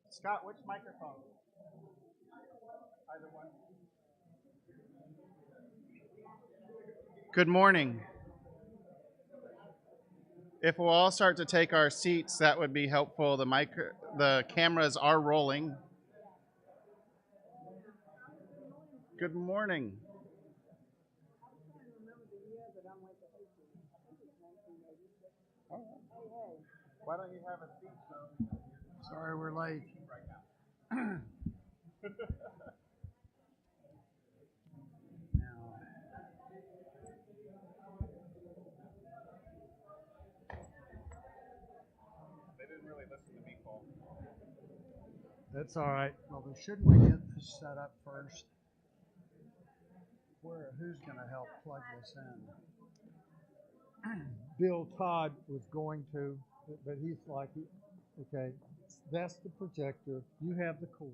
Scott, which microphone? Either one. Good morning. If we'll all start to take our seats, that would be helpful. The cameras are rolling. Good morning. Why don't you have a seat, though? Sorry we're late. Right now. They didn't really listen to me, Paul. That's all right. Well, shouldn't we get this set up first? Who's going to help plug this in? Bill Todd was going to, but he's like, okay, that's the projector. You have the cord.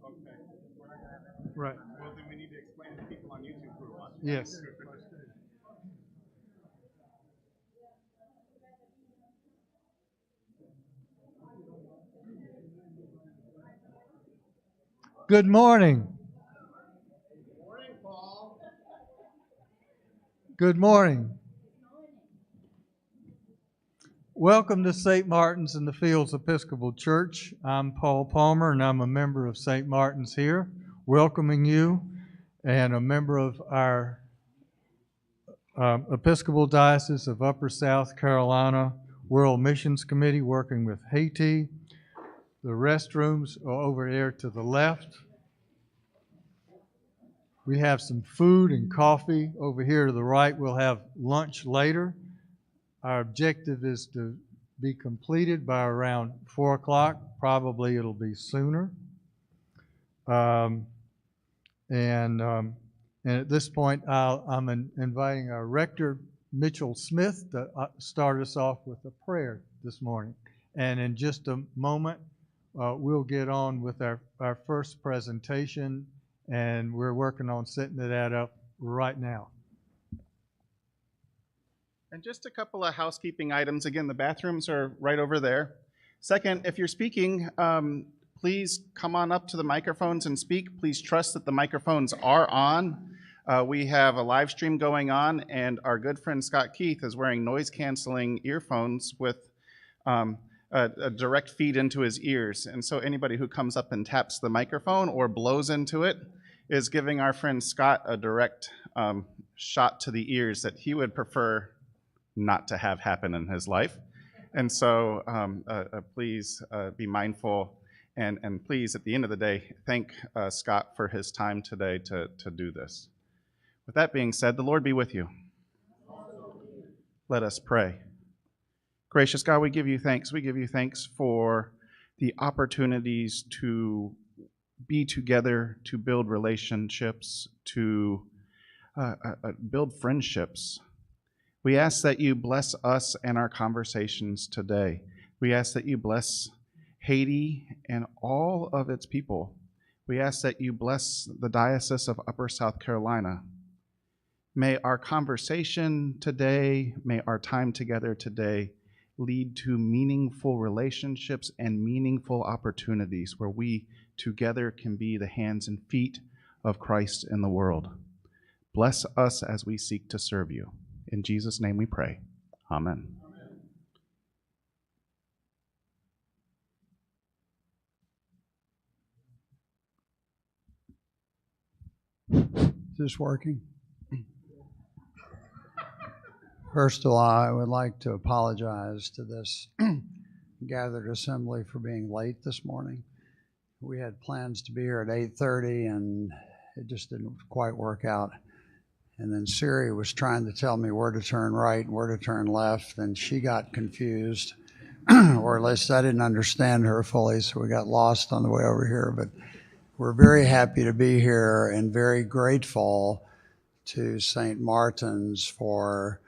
Okay. Right. Well, then we need to explain to people on YouTube who are watching. Yes. Good morning. Good morning, Paul. Good morning. Welcome to St. Martin's in the Fields Episcopal Church. I'm Paul Palmer, and I'm a member of St. Martin's here, welcoming you, and a member of our Episcopal Diocese of Upper South Carolina World Missions Committee, working with Haiti. The restrooms are over there to the left. We have some food and coffee over here to the right. We'll have lunch later. Our objective is to be completed by around 4 o'clock. Probably it'll be sooner. And at this point, I'm inviting our rector, Mitchell Smith, to start us off with a prayer this morning. And in just a moment, we'll get on with our first presentation, and we're working on setting that up right now. And just a couple of housekeeping items. Again, the bathrooms are right over there. Second, if you're speaking, please come on up to the microphones and speak. Please trust that the microphones are on. We have a live stream going on, and our good friend Scott Keith is wearing noise-canceling earphones with a direct feed into his ears. And so anybody who comes up and taps the microphone or blows into it is giving our friend Scott a direct shot to the ears that he would prefer not to have happen in his life. And so please be mindful, and please, at the end of the day, thank Scott for his time today to do this. With that being said, the Lord be with you. Let us pray. Gracious God, we give you thanks. We give you thanks for the opportunities to be together, to build relationships, to build friendships. We ask that you bless us and our conversations today. We ask that you bless Haiti and all of its people. We ask that you bless the Diocese of Upper South Carolina. May our conversation today, may our time together today lead to meaningful relationships and meaningful opportunities where we together can be the hands and feet of Christ in the world. Bless us as we seek to serve you. In Jesus' name we pray. Amen. Is this working? First of all, I would like to apologize to this gathered assembly for being late this morning. We had plans to be here at 8:30, and it just didn't quite work out. And then Siri was trying to tell me where to turn right and where to turn left, and she got confused, or at least I didn't understand her fully, so we got lost on the way over here. But We're very happy to be here and very grateful to St. Martin's for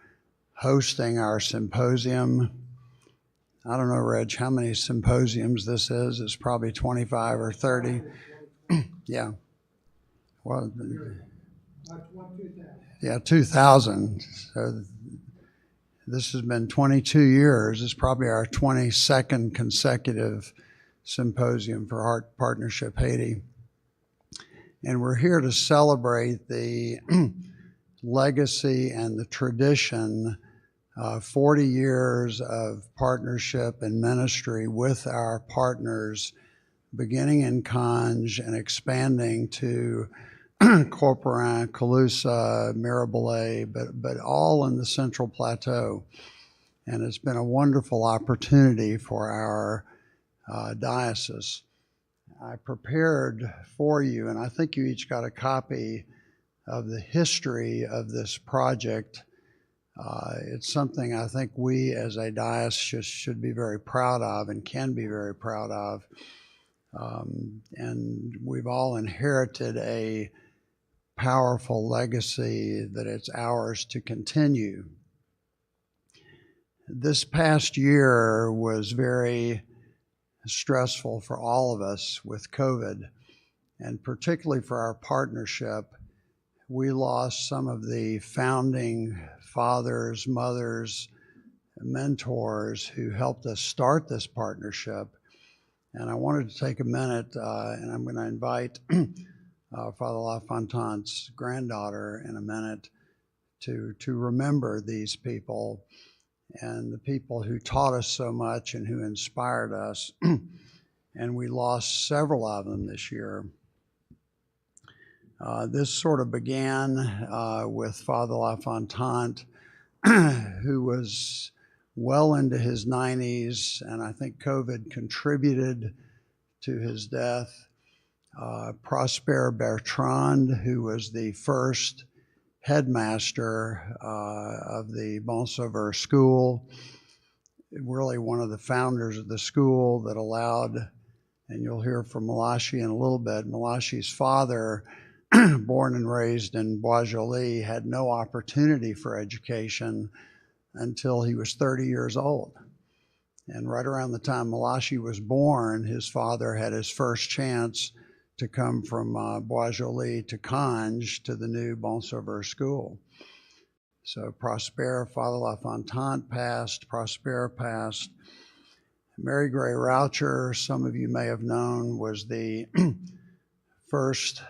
hosting our symposium. I don't know, Reg, how many symposiums this is. It's probably 25 or 30. Yeah. Well, yeah, 2,000. So this has been 22 years. It's probably our 22nd consecutive symposium for Heart Partnership Haiti. And we're here to celebrate the legacy and the tradition, 40 years of partnership and ministry with our partners, beginning in Conge and expanding to Corporin, Colusa, Mirabelet, but all in the Central Plateau. And it's been a wonderful opportunity for our diocese. I prepared for you, and I think you each got a copy of the history of this project. It's something I think we as a diocese should be very proud of and can be very proud of. And we've all inherited a powerful legacy that it's ours to continue. This past year was very stressful for all of us with COVID, and particularly for our partnership. We lost some of the founding fathers, mothers, mentors who helped us start this partnership. And I wanted to take a minute, and I'm going to invite Father LaFontante's granddaughter in a minute to remember these people and the people who taught us so much and who inspired us. And we lost several of them this year. This sort of began with Father LaFontante, who was well into his 90s, and I think COVID contributed to his death. Prosper Bertrand, who was the first headmaster of the Bon Sauveur School, really one of the founders of the school that allowed, and you'll hear from Malachi in a little bit, Malachi's father, born and raised in Bois-Joli, had no opportunity for education until he was 30 years old. And right around the time Malachi was born, his father had his first chance to come from Bois-Joli to Conge to the new Bon Sauveur School. So Prosper, Father LaFontante passed, Prosper passed. Mary Gray Roucher, some of you may have known, was the first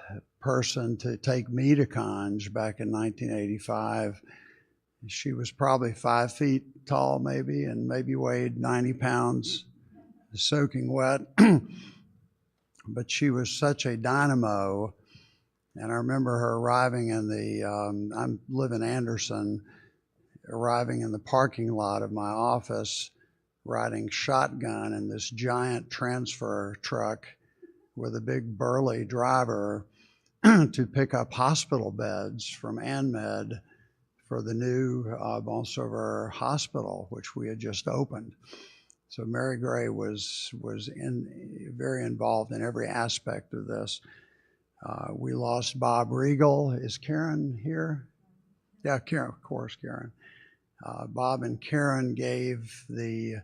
person to take me to Conge back in 1985. She was probably 5 feet tall maybe, and maybe weighed 90 pounds, soaking wet. But she was such a dynamo. And I remember her arriving in I live in Anderson, arriving in the parking lot of my office, riding shotgun in this giant transfer truck with a big burly driver to pick up hospital beds from ANMED for the new Bon Sauveur Hospital, which we had just opened. So Mary Gray was very involved in every aspect of this. We lost Bob Regal. Is Karen here? Yeah, Karen, of course, Karen. Bob and Karen gave the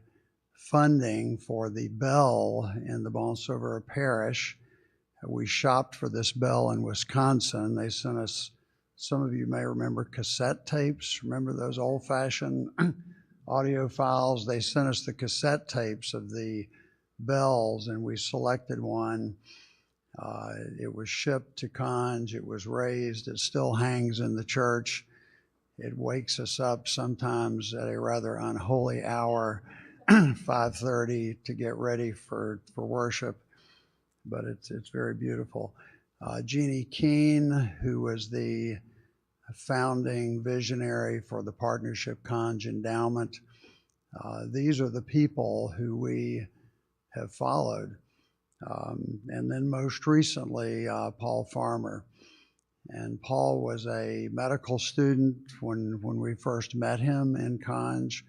funding for the bell in the Bon Sauveur Parish. We shopped for this bell in Wisconsin. They sent us, some of you may remember cassette tapes. Remember those old-fashioned audio files? They sent us the cassette tapes of the bells, and we selected one. It was shipped to Conge. It was raised. It still hangs in the church. It wakes us up sometimes at a rather unholy hour, 5:30, to get ready for worship. But it's very beautiful. Jeannie Keene, who was the founding visionary for the Partnership Conge Endowment. These are the people who we have followed. And then most recently, Paul Farmer. And Paul was a medical student when we first met him in Conge.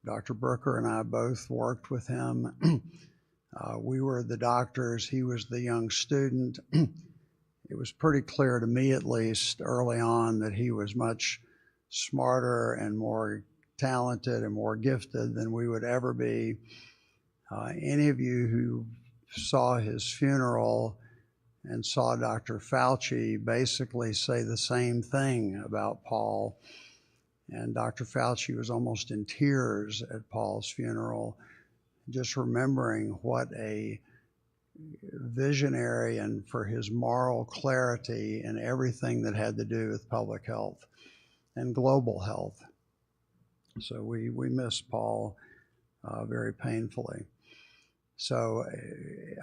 Dr. Brooker and I both worked with him We were the doctors, he was the young student. It was pretty clear to me, at least early on, that he was much smarter and more talented and more gifted than we would ever be. Any of you who saw his funeral and saw Dr. Fauci basically say the same thing about Paul. And Dr. Fauci was almost in tears at Paul's funeral, just remembering what a visionary and for his moral clarity and everything that had to do with public health and global health. So we miss Paul very painfully. So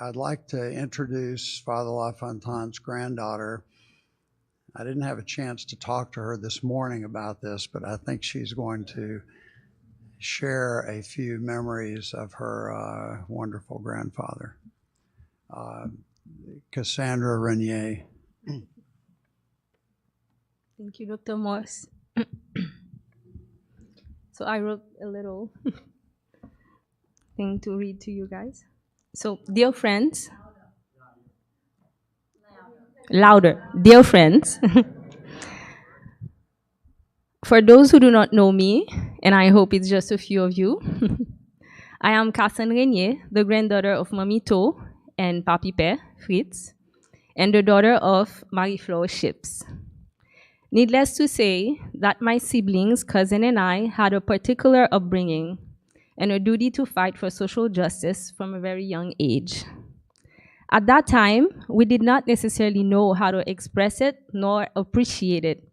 I'd like to introduce Father LaFontaine's granddaughter. I didn't have a chance to talk to her this morning about this, but I think she's going to share a few memories of her wonderful grandfather. Cassandra Renier. Thank you, Dr. Morse. So I wrote a little thing to read to you guys. So, dear friends, louder, dear friends, for those who do not know me, and I hope it's just a few of you, I am Cassandra Renier, the granddaughter of Mamie To and Papi Père, Fritz, and the daughter of Marie-Flore Ships. Needless to say that my siblings, cousin, and I had a particular upbringing and a duty to fight for social justice from a very young age. At that time, we did not necessarily know how to express it nor appreciate it.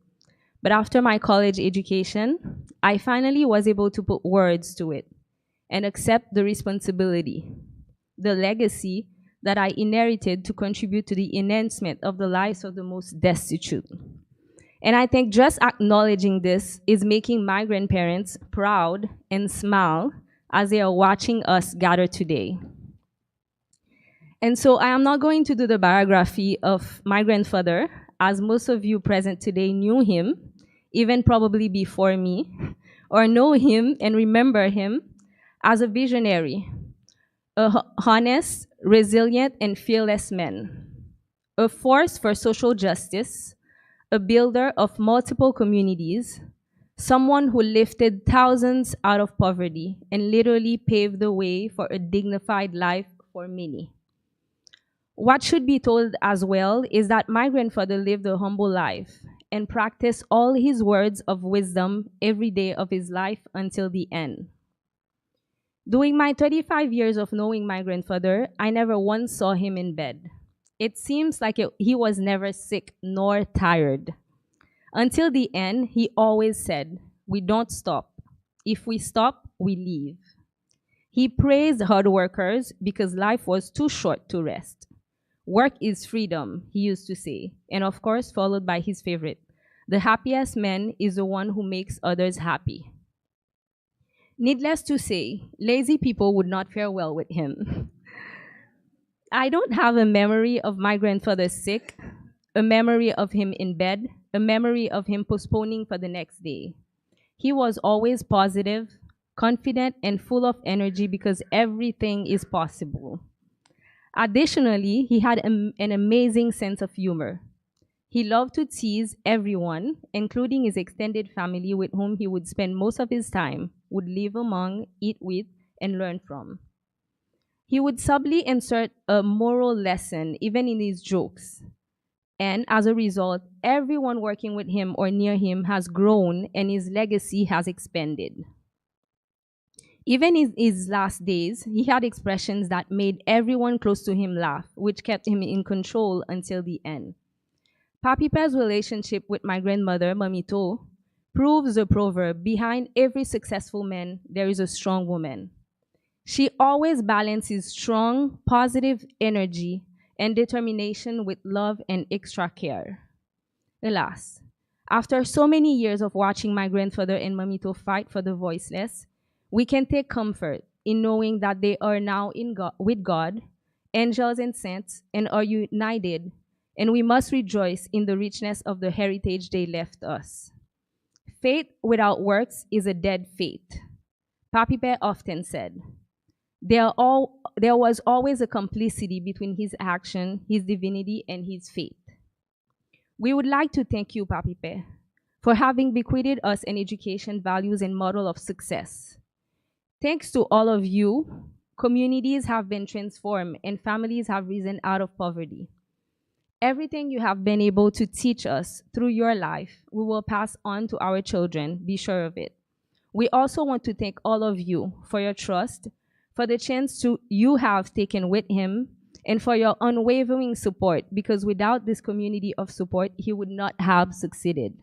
But after my college education, I finally was able to put words to it and accept the responsibility, the legacy that I inherited to contribute to the enhancement of the lives of the most destitute. And I think just acknowledging this is making my grandparents proud and smile as they are watching us gather today. And so I am not going to do the biography of my grandfather, as most of you present today knew him, even probably before me, or know him and remember him as a visionary, a honest, resilient, and fearless man, a force for social justice, a builder of multiple communities, someone who lifted thousands out of poverty and literally paved the way for a dignified life for many. What should be told as well is that my grandfather lived a humble life and practiced all his words of wisdom every day of his life until the end. During my 35 years of knowing my grandfather, I never once saw him in bed. It seems like he was never sick nor tired. Until the end, he always said, "We don't stop. If we stop, we leave." He praised hard workers because life was too short to rest. "Work is freedom," he used to say, and of course, followed by his favorite, "The happiest man is the one who makes others happy." Needless to say, lazy people would not fare well with him. I don't have a memory of my grandfather sick, a memory of him in bed, a memory of him postponing for the next day. He was always positive, confident, and full of energy because everything is possible. Additionally, he had an amazing sense of humor. He loved to tease everyone, including his extended family with whom he would spend most of his time, would live among, eat with, and learn from. He would subtly insert a moral lesson even in his jokes. And as a result, everyone working with him or near him has grown and his legacy has expanded. Even in his last days, he had expressions that made everyone close to him laugh, which kept him in control until the end. Papi Pé's relationship with my grandmother, Mamie To, proves the proverb, "Behind every successful man, there is a strong woman." She always balances strong, positive energy and determination with love and extra care. Alas, after so many years of watching my grandfather and Mamie To fight for the voiceless, we can take comfort in knowing that they are now with God, angels and saints, and are united, and we must rejoice in the richness of the heritage they left us. Faith without works is a dead faith. Papi Père often said, There was always a complicity between his action, his divinity, and his faith. We would like to thank you, Papi Pe, for having bequeathed us an education, values, and model of success. Thanks to all of you, communities have been transformed and families have risen out of poverty. Everything you have been able to teach us through your life, we will pass on to our children, be sure of it. We also want to thank all of you for your trust, for the chance you have taken with him, and for your unwavering support, because without this community of support, he would not have succeeded.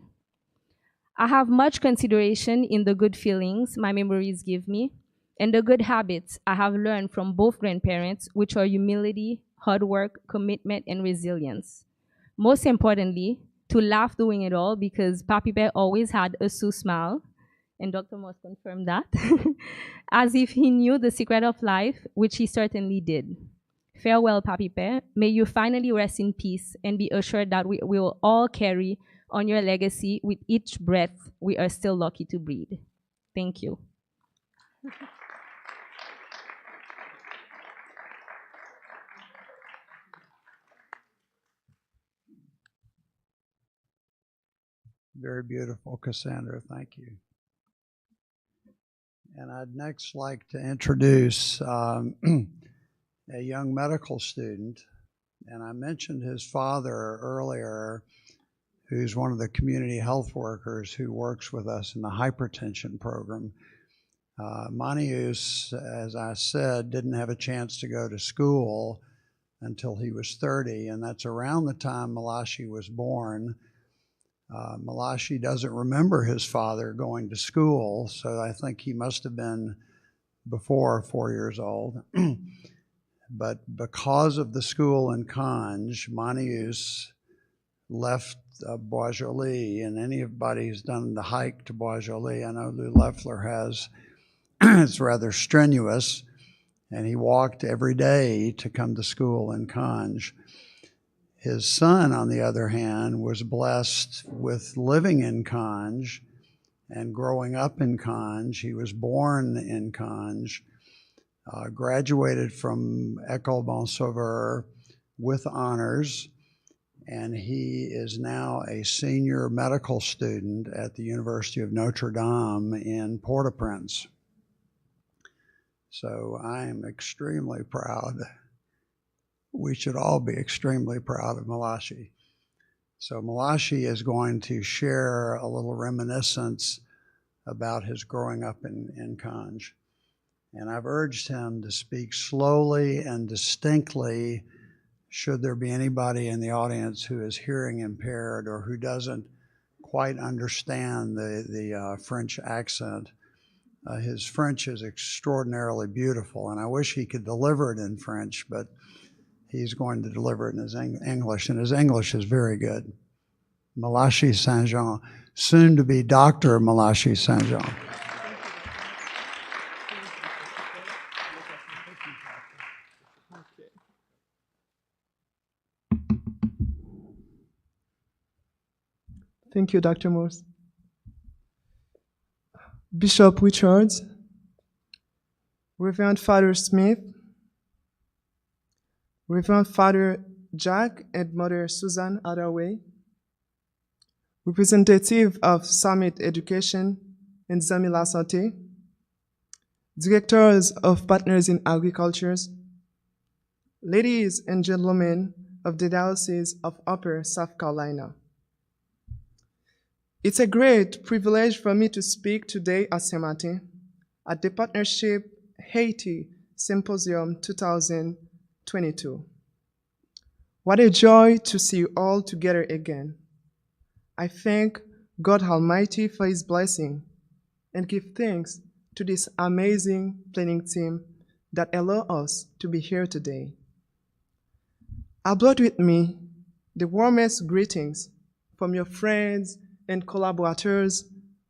I have much consideration in the good feelings my memories give me, and the good habits I have learned from both grandparents, which are humility, hard work, commitment, and resilience. Most importantly, to laugh doing it all, because Papi Bear always had a Sue smile, and Dr. Moss confirmed that, as if he knew the secret of life, which he certainly did. Farewell, Papi Bear. May you finally rest in peace and be assured that we will all carry on your legacy with each breath we are still lucky to breathe. Thank you. Very beautiful, Cassandra. Thank you. And I'd next like to introduce a young medical student. And I mentioned his father earlier, who's one of the community health workers who works with us in the hypertension program. Manius, as I said, didn't have a chance to go to school until he was 30, and that's around the time Malachi was born. Malachi doesn't remember his father going to school, so I think he must have been before 4 years old. But because of the school in Cannes, Manius left Bois-Joli, and anybody who's done the hike to Bois-Joli, I know Lou Leffler has, it's rather strenuous, and he walked every day to come to school in Cannes. His son, on the other hand, was blessed with living in Cannes and growing up in Cannes. He was born in Cannes, graduated from École Bon Sauveur with honors, and he is now a senior medical student at the University of Notre Dame in Port-au-Prince. So I am extremely proud. We should all be extremely proud of Malachi. So Malachi is going to share a little reminiscence about his growing up in Cannes. And I've urged him to speak slowly and distinctly should there be anybody in the audience who is hearing impaired or who doesn't quite understand the French accent. His French is extraordinarily beautiful, and I wish he could deliver it in French, but he's going to deliver it in his English, and his English is very good. Malachi Saint-Jean, soon to be Dr. Malachi Saint-Jean. Thank you, Dr. Morse. Bishop Richards, Reverend Father Smith, Reverend Father Jack and Mother Susan Adaway, representative of Summit Education and Zami La Santé, directors of Partners in Agriculture, ladies and gentlemen of the Diocese of Upper South Carolina. It's a great privilege for me to speak today at Saint-Martin at the Partnership Haiti Symposium 2022. What a joy to see you all together again. I thank God Almighty for His blessing and give thanks to this amazing planning team that allow us to be here today. I brought with me the warmest greetings from your friends and collaborators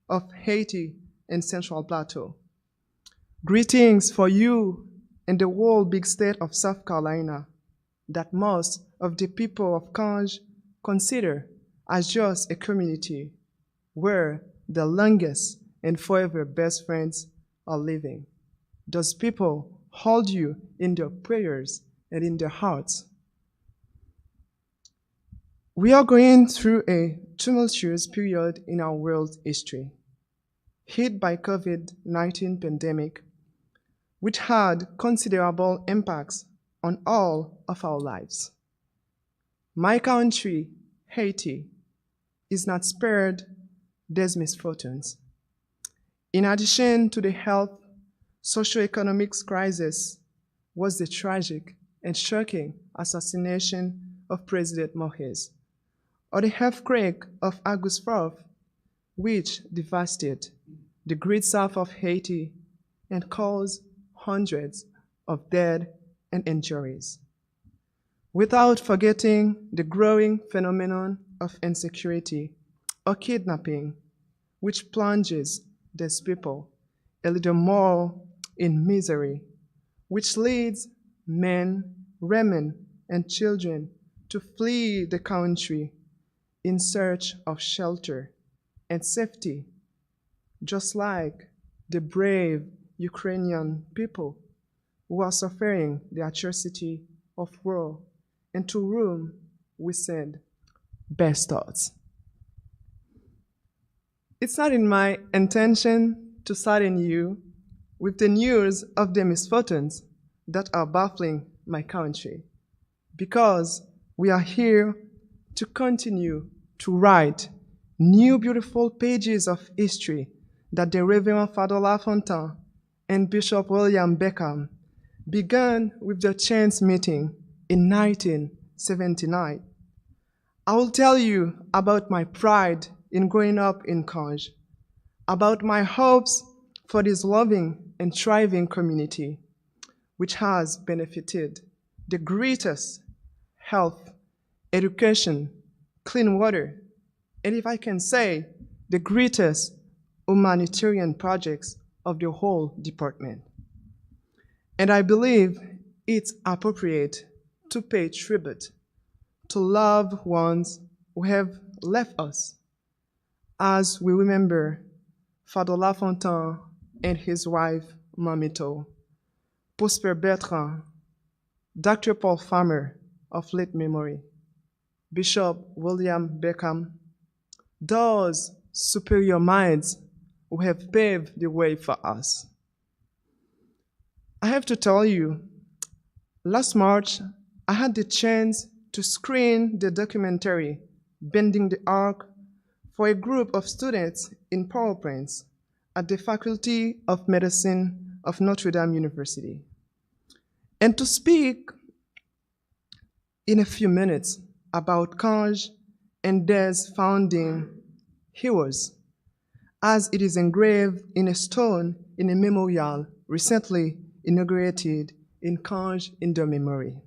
of Haiti and Central Plateau. Greetings for you and the whole big state of South Carolina that most of the people of Cannes consider as just a community where the longest and forever best friends are living. Those people hold you in their prayers and in their hearts. We are going through a tumultuous period in our world's history, hit by COVID-19 pandemic, which had considerable impacts on all of our lives. My country, Haiti, is not spared these misfortunes. In addition to the health, socioeconomic crisis was the tragic and shocking assassination of President Moïse, or the earthquake of August 4th, which devastated the great south of Haiti and caused hundreds of dead and injuries. Without forgetting the growing phenomenon of insecurity or kidnapping, which plunges these people a little more in misery, which leads men, women, and children to flee the country in search of shelter and safety, just like the brave Ukrainian people who are suffering the atrocity of war and to whom we send best thoughts. It's not in my intention to sadden you with the news of the misfortunes that are baffling my country, because we are here to continue to write new beautiful pages of history that the Reverend Father Lafontaine and Bishop William Beckham began with the chance meeting in 1979. I will tell you about my pride in growing up in Conge, about my hopes for this loving and thriving community, which has benefited the greatest health, education, clean water, and if I can say, the greatest humanitarian projects of the whole department. And I believe it's appropriate to pay tribute to loved ones who have left us, as we remember Father Lafontaine and his wife, Mamito, Prosper Bertrand, Dr. Paul Farmer of late memory, Bishop William Beckham, those superior minds who have paved the way for us. I have to tell you, last March, I had the chance to screen the documentary, Bending the Arc, for a group of students in Port-au-Prince at the Faculty of Medicine of Notre Dame University. And to speak in a few minutes about Conge and their founding heroes, as it is engraved in a stone in a memorial recently inaugurated in Conge in their memory.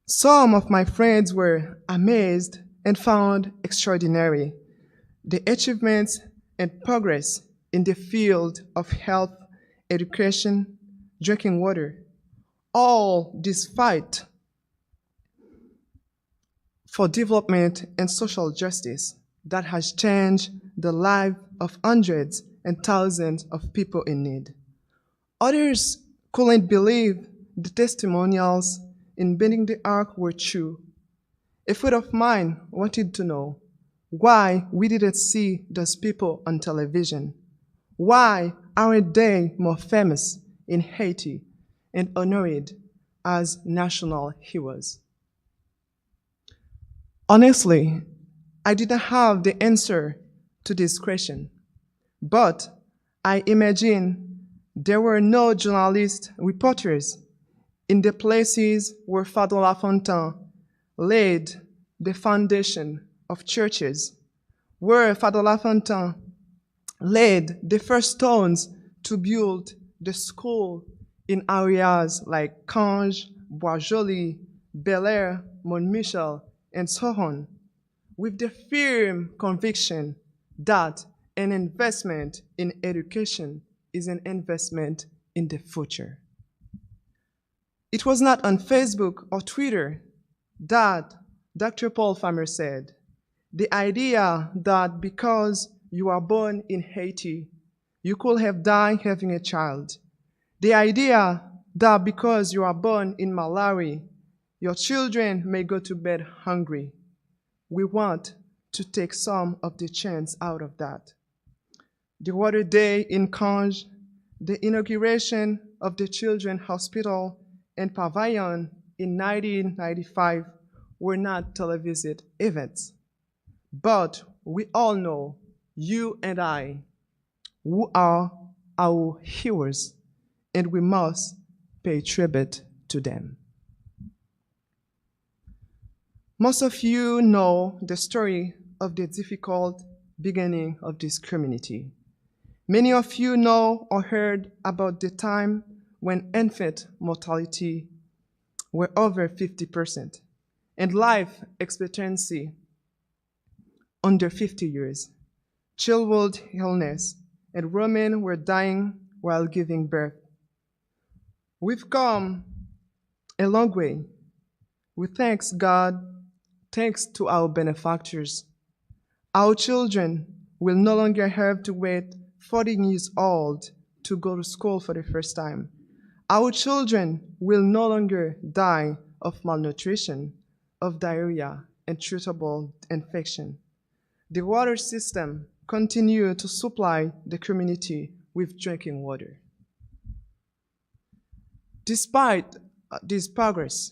Some of my friends were amazed and found extraordinary the achievements and progress in the field of health, education, drinking water, all this fight for development and social justice that has changed the life of hundreds and thousands of people in need. Others couldn't believe the testimonials in Bending the Arc were true. A friend of mine wanted to know why we didn't see those people on television. Why aren't they more famous in Haiti and honored as national heroes? Honestly, I didn't have the answer to this question, but I imagine there were no journalists, reporters in the places where Father Lafontaine laid the foundation of churches, where Father Lafontaine laid the first stones to build the school in areas like Conge, Bois-Joli, Bel-Air, Mont-Michel, and so on, with the firm conviction that an investment in education is an investment in the future. It was not on Facebook or Twitter that Dr. Paul Farmer said, the idea that because you are born in Haiti, you could have died having a child. The idea that because you are born in Malawi, your children may go to bed hungry. We want to take some of the chance out of that. The Water Day in Kanj, the inauguration of the Children's Hospital and Pavilion in 1995 were not televised events. But we all know, you and I, who are our heroes, and we must pay tribute to them. Most of you know the story of the difficult beginning of this community. Many of you know or heard about the time when infant mortality were over 50% and life expectancy under 50 years, childhood illness, and women were dying while giving birth. We've come a long way. We thank God, thanks to our benefactors. Our children will no longer have to wait 40 years old to go to school for the first time. Our children will no longer die of malnutrition, of diarrhea, and treatable infection. The water system continues to supply the community with drinking water. Despite this progress,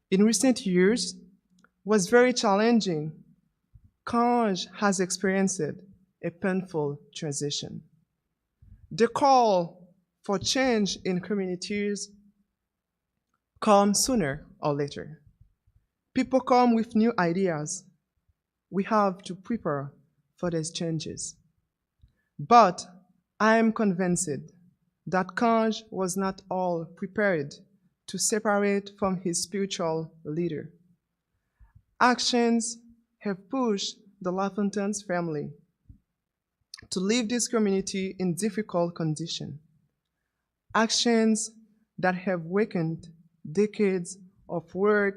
in recent years was very challenging. Kanj has experienced a painful transition. The call for change in communities comes sooner or later. People come with new ideas. We have to prepare for these changes. But I am convinced that Kanj was not all prepared to separate from his spiritual leader. Actions have pushed the LaFontaines family to leave this community in difficult conditions. Actions that have weakened decades of work,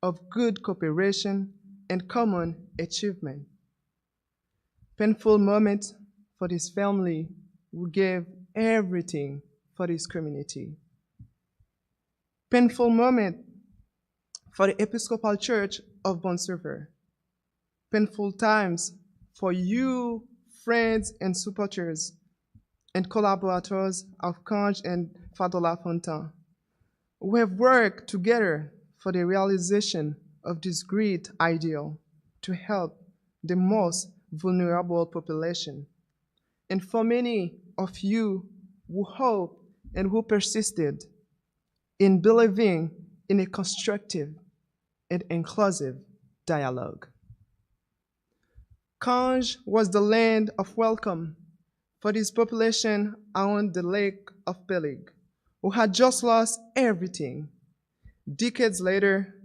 of good cooperation, and common achievement. Painful moments for this family who gave everything for this community. Painful moment for the Episcopal Church of Bon Serveur. Painful times for you, friends and supporters and collaborators of Kanj and Father LaFontaine, who have worked together for the realization of this great ideal to help the most vulnerable population. And for many of you who hope and who persisted in believing in a constructive and inclusive dialogue. Kanj was the land of welcome for this population around the Lake of Peleg, who had just lost everything. Decades later,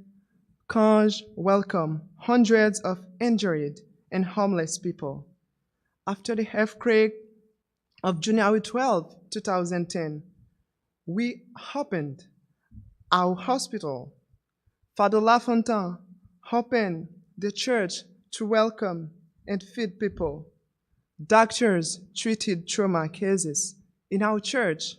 Kanj welcomed hundreds of injured and homeless people. After the earthquake of January 12, 2010, we opened our hospital. Father LaFontaine opened the church to welcome and feed people. Doctors treated trauma cases in our church.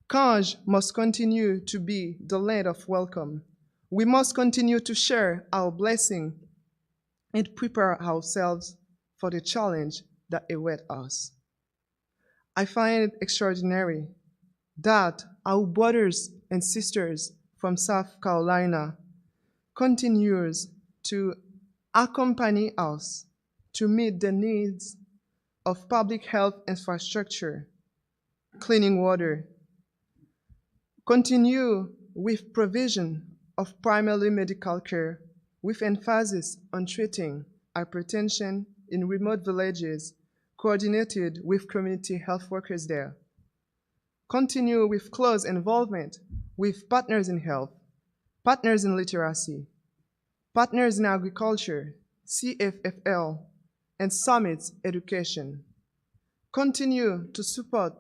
Kanj must continue to be the land of welcome. We must continue to share our blessing and prepare ourselves for the challenge that awaits us. I find it extraordinary that our brothers and sisters from South Carolina continues to accompany us to meet the needs of public health infrastructure, cleaning water, continue with provision of primary medical care with emphasis on treating hypertension in remote villages coordinated with community health workers there. Continue with close involvement with partners in health, partners in literacy, partners in agriculture, CFFL, and Summits Education. Continue to support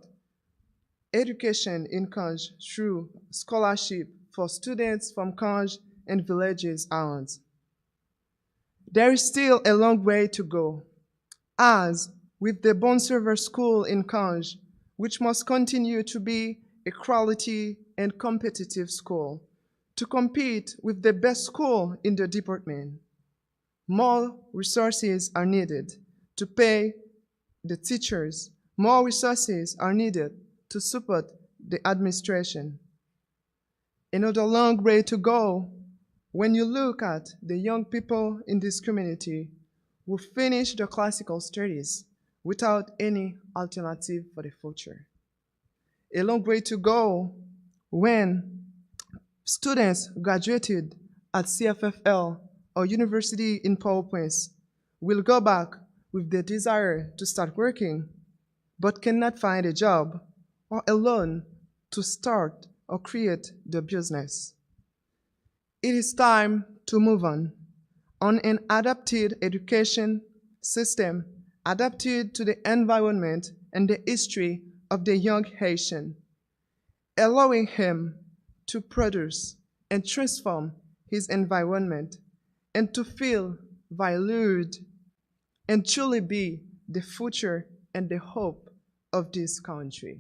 education in Kanj through scholarship for students from Kanj and villages around. There is still a long way to go, as with the Bon Serveur School in Kanj, which must continue to be a quality and competitive school to compete with the best school in the department. More resources are needed to pay the teachers. More resources are needed to support the administration. Another long way to go when you look at the young people in this community who finish their classical studies without any alternative for the future. A long way to go when students graduated at CFFL or university in Port-au-Prince will go back with the desire to start working, but cannot find a job or a loan to start or create the business. It is time to move on an adapted education system adapted to the environment and the history of the young Haitian, allowing him to produce and transform his environment and to feel valued and truly be the future and the hope of this country.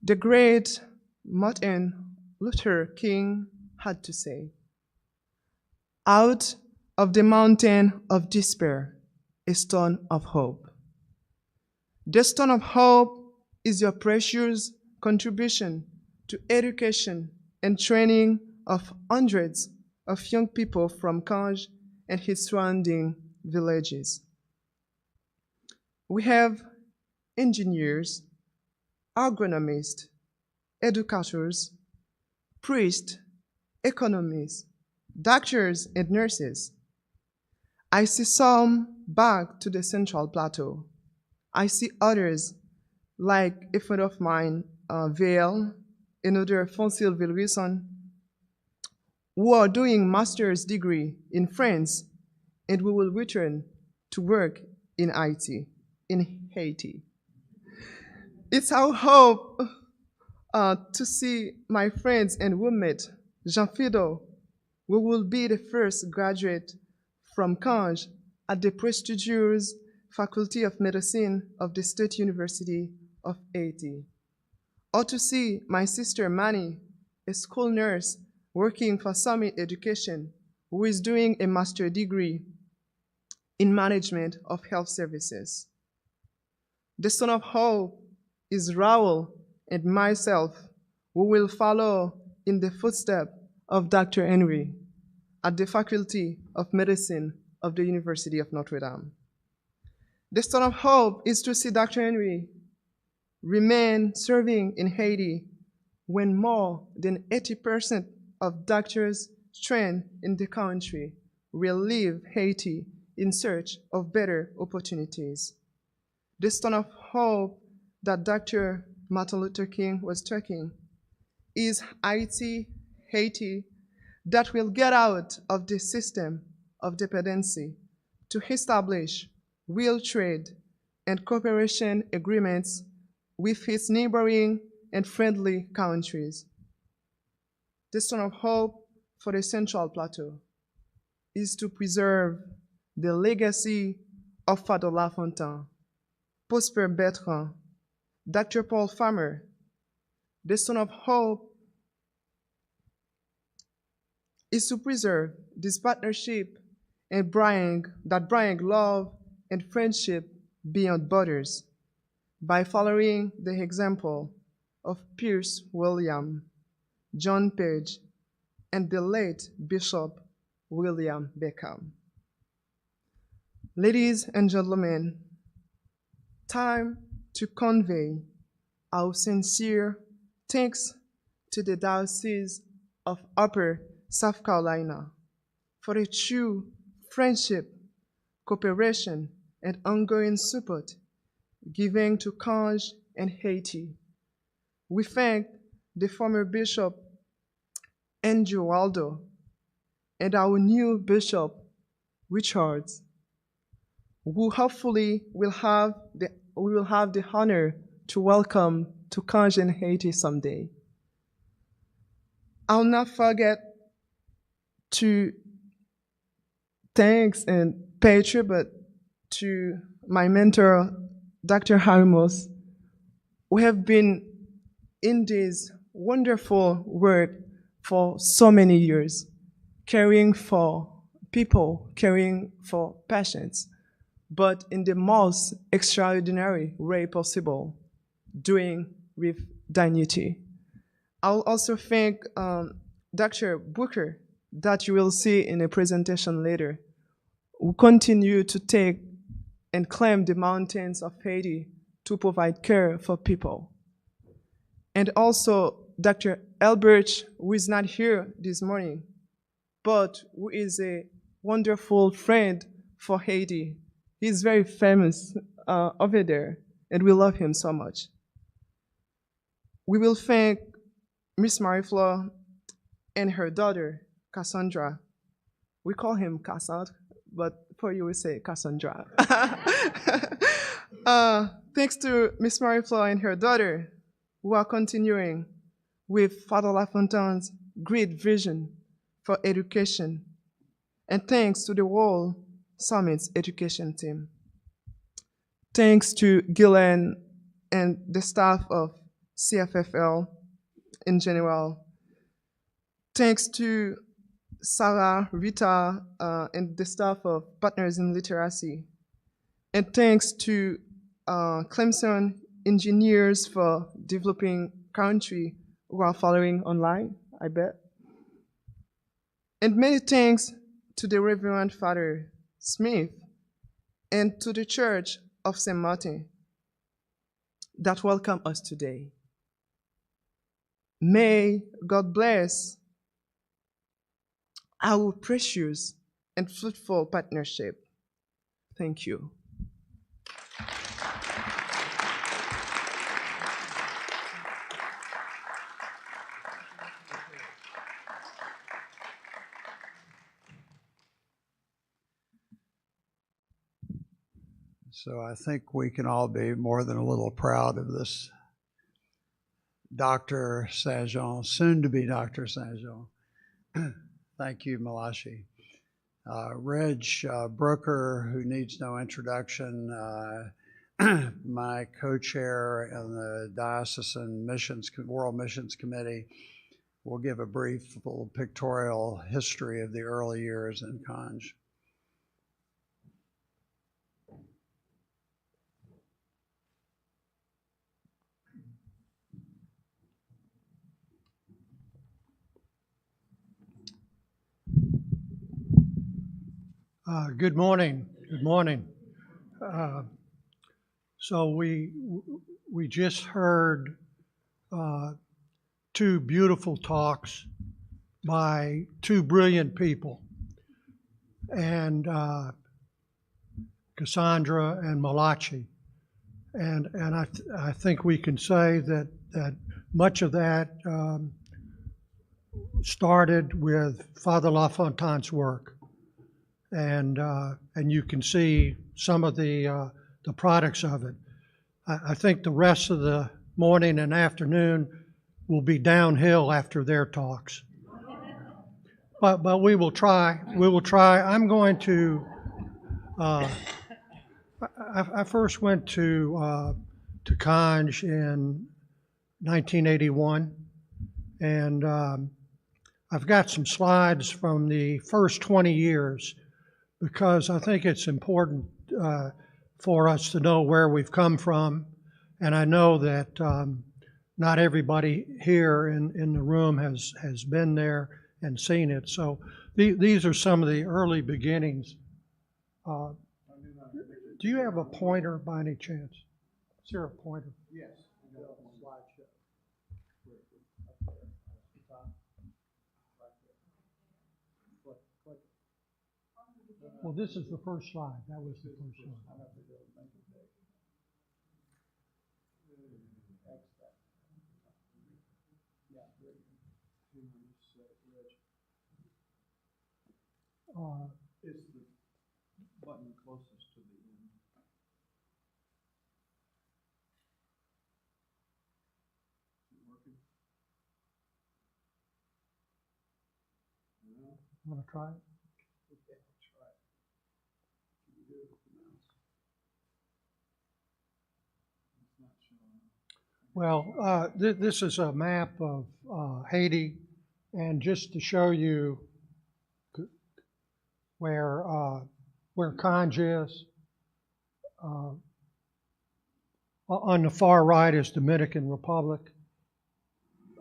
The great Martin Luther King had to say, "Out of the mountain of despair, a stone of hope." The stone of hope is your precious contribution to education and training of hundreds of young people from Kanj and his surrounding villages. We have engineers, agronomists, educators, priests, economists, doctors, and nurses. I see some back to the Central Plateau. I see others, like a friend of mine, Vale, another Foncille Wilson, who are doing master's degree in France, and we will return to work in Haiti. It's our hope to see my friends and roommate, Jean Fido, who will be the first graduate from Kanj at the prestigious Faculty of Medicine of the State University of Haiti. Or to see my sister Manny, a school nurse working for Summit Education, who is doing a master's degree in management of health services. The son of hope is Raul and myself, who will follow in the footsteps of Dr. Henry at the Faculty of Medicine of the University of Notre Dame. The son of hope is to see Dr. Henry remain serving in Haiti when more than 80% of doctors trained in the country will leave Haiti in search of better opportunities. The stone of hope that Dr. Martin Luther King was talking is Haiti that will get out of the system of dependency to establish real trade and cooperation agreements with its neighboring and friendly countries. The stone of hope for the Central Plateau is to preserve the legacy of Father Lafontaine, Prosper Bertrand, Dr. Paul Farmer. The stone of hope is to preserve this partnership and bring love and friendship beyond borders by following the example of Pierce William, John Page, and the late Bishop William Beckham. Ladies and gentlemen, time to convey our sincere thanks to the Diocese of Upper South Carolina for the true friendship, cooperation, and ongoing support given to Kanj and Haiti. We thank the former Bishop Andrew Waldo and our new Bishop Richards, who hopefully we will have the honor to welcome to Kanj and Haiti someday. I'll not forget to thanks and pay tribute to my mentor, Dr. Harimos, We have been in this wonderful work for so many years, caring for people, caring for patients, but in the most extraordinary way possible, doing with dignity. I'll also thank Dr. Booker, that you will see in a presentation later, who continue to take and climb the mountains of Haiti to provide care for people. And also Dr. Albert, who is not here this morning, but who is a wonderful friend for Haiti. He's very famous over there, and we love him so much. We will thank Miss Marie-Fleur and her daughter, Cassandra. We call him Cassandra, but for you we say Cassandra. Thanks to Miss Marie-Fleur and her daughter, who are continuing with Father Lafontaine's great vision for education. And thanks to the whole Summit's education team. Thanks to Gillian and the staff of CFFL in general. Thanks to Sarah, Rita, and the staff of Partners in Literacy. And thanks to Clemson engineers for developing country who are following online, I bet. And many thanks to the Reverend Father Smith and to the Church of St. Martin that welcome us today. May God bless our precious and fruitful partnership. Thank you. So I think we can all be more than a little proud of this Dr. Saint-Jean, soon to be Dr. Saint-Jean. Thank you, Malachi. Reg Brooker, who needs no introduction, my co-chair in the Diocesan Missions, World Missions Committee, will give a brief little pictorial history of the early years in Conj. Good morning. Good morning. So we just heard two beautiful talks by two brilliant people, and Cassandra and Malachi, and I think we can say that much of that started with Father Lafontaine's work. And you can see some of the products of it. I think the rest of the morning and afternoon will be downhill after their talks. But we will try. We will try. I'm going to. I first went to Conj in 1981, and I've got some slides from the first 20 years. Because I think it's important for us to know where we've come from. And I know that not everybody here in the room has been there and seen it. So these are some of the early beginnings. Do you have a pointer by any chance? Is there a pointer? Yes. Well, this is the first slide. That was the first slide. It's the button closest to the end. Is it working? No? Want to try it? Well, this is a map of Haiti, and just to show you where Conj is. On the far right is Dominican Republic,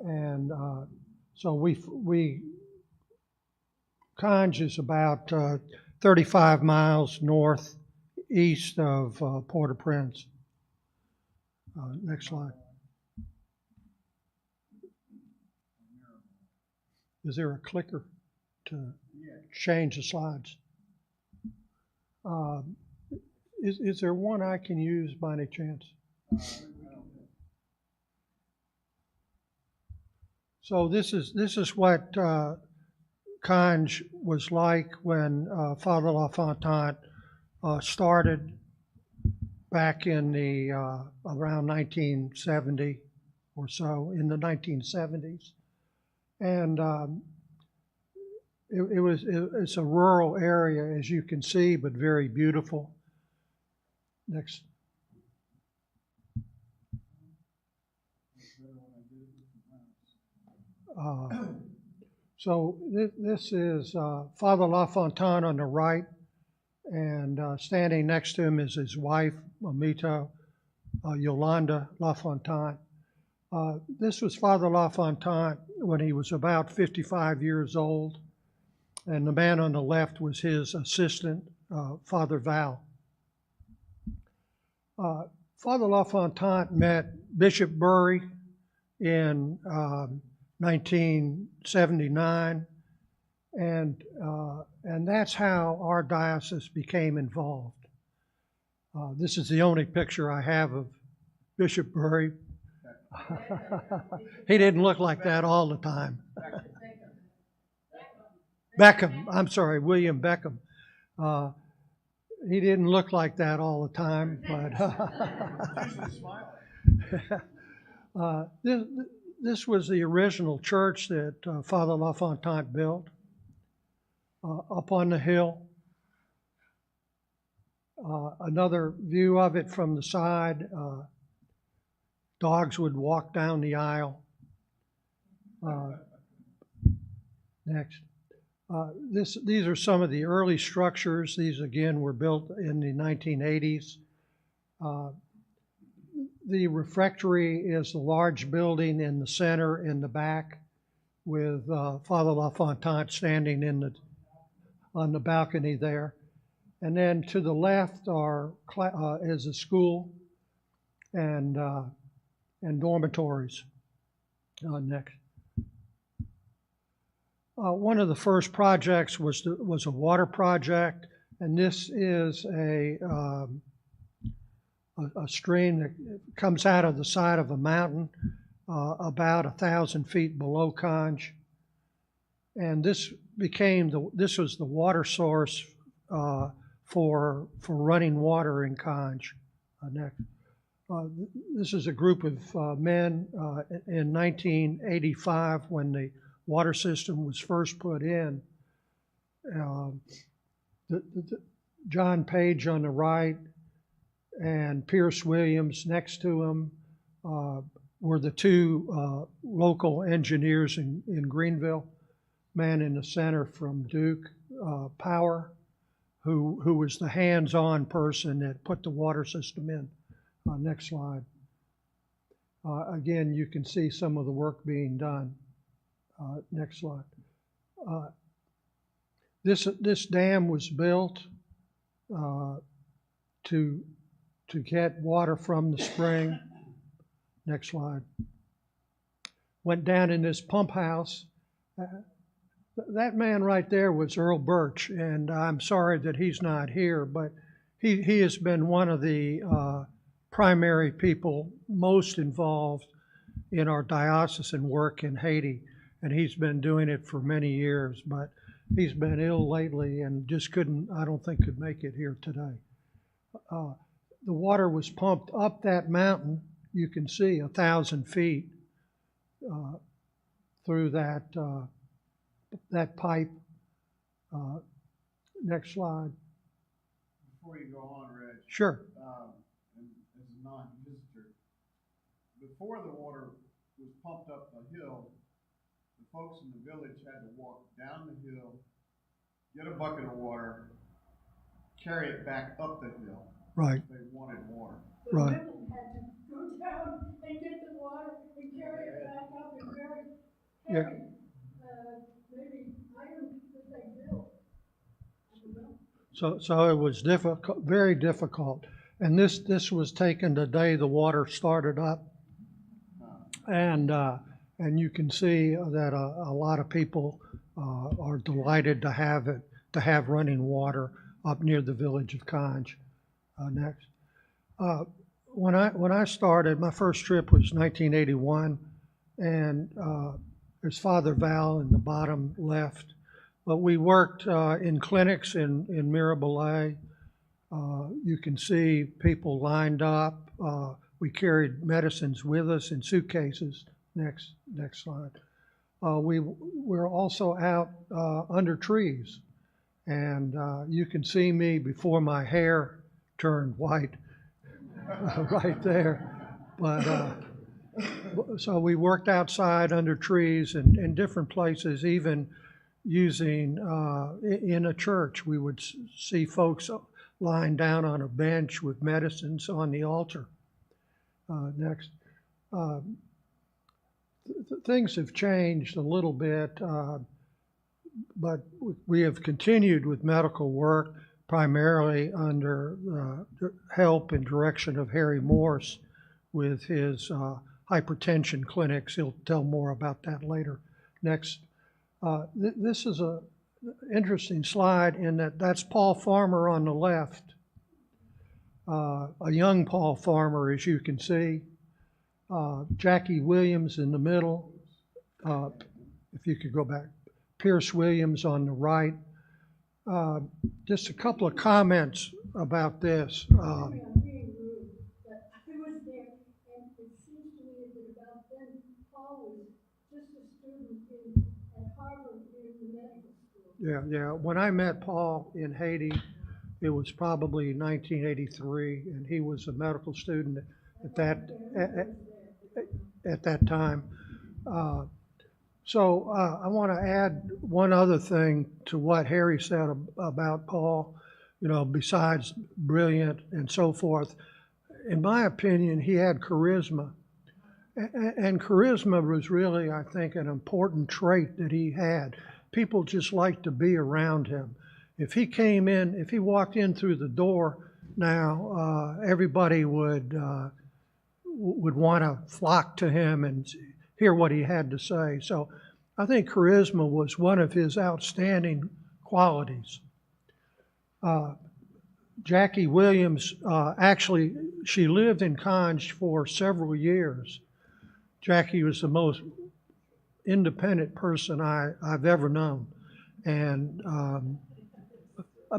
and so Conj is about 35 miles northeast of Port-au-Prince. Next slide. Is there a clicker to change the slides? Is there one I can use by any chance? So this is what Conj was like when Father LaFontaine started back in the around 1970 or so, in the 1970s, and it's a rural area, as you can see, but very beautiful. Next. So this is Father LaFontaine on the right, and standing next to him is his wife, Mamita Yolanda LaFontaine. This was Father LaFontaine when he was about 55 years old, and the man on the left was his assistant, Father Val. Father LaFontaine met Bishop Bury in 1979, and that's how our diocese became involved. This is the only picture I have of Bishop Bury. He didn't look like that all the time. Beckham, I'm sorry, William Beckham. He didn't look like that all the time, but this was the original church that Father LaFontaine built up on the hill. Another view of it from the side. Dogs would walk down the aisle. Next. These are some of the early structures. These, again, were built in the 1980s. The refectory is the large building in the center in the back with Father LaFontaine standing on the balcony there. And then to the left is a school and dormitories. Next. One of the first projects was a water project, and this is a stream that comes out of the side of a mountain about 1,000 feet below Conj, and this was the water source for running water in Conj. Next. This is a group of men in 1985 when the water system was first put in. John Page on the right and Pierce Williams next to him were the two local engineers in Greenville. Man in the center from Duke Power, who was the hands-on person that put the water system in. Next slide. Again, you can see some of the work being done. Next slide. This dam was built to get water from the spring. Next slide. Went down in this pump house. That man right there was Earl Birch, and I'm sorry that he's not here, but he has been one of the primary people most involved in our diocesan work in Haiti, and he's been doing it for many years, but he's been ill lately and just I don't think could make it here today. The water was pumped up that mountain, you can see 1,000 feet through that pipe. Next slide. Before you go on, Reg. Sure. As a non-visitor, before the water was pumped up the hill, the folks in the village had to walk down the hill, get a bucket of water, carry it back up the hill. Right. They wanted water. Right. Women had to go down and get the water and carry it back up and carry maybe items that they built. I don't know. So it was difficult, very difficult. And this was taken the day the water started up. And you can see that a lot of people are delighted to have running water up near the village of Conj. Next. When I started, my first trip was 1981, and there's Father Val in the bottom left. But we worked in clinics in Mirabelais. You can see people lined up. We carried medicines with us in suitcases. Next slide. We were also out under trees, and you can see me before my hair turned white right there. But so we worked outside under trees and in different places, even using in a church. We would see folks lying down on a bench with medicines on the altar. Next. Things have changed a little bit, but we have continued with medical work, primarily under the help and direction of Harry Morse with his hypertension clinics. He'll tell more about that later. Next. This is an interesting slide in that's Paul Farmer on the left, a young Paul Farmer, as you can see. Jackie Williams in the middle, if you could go back. Pierce Williams on the right. Just a couple of comments about this. I'm being rude, but I was there, and it seems to me that about then, Paul was just a student at Harvard in the medical school. Yeah. When I met Paul in Haiti, it was probably 1983, and he was a medical student at that time. So I want to add one other thing to what Harry said about Paul, besides brilliant and so forth. In my opinion, he had charisma. And charisma was really, I think, an important trait that he had. People just liked to be around him. If he walked in through the door now, everybody would want to flock to him and hear what he had to say. So I think charisma was one of his outstanding qualities. Jackie Williams, actually, she lived in Conj for several years. Jackie was the most independent person I've ever known. And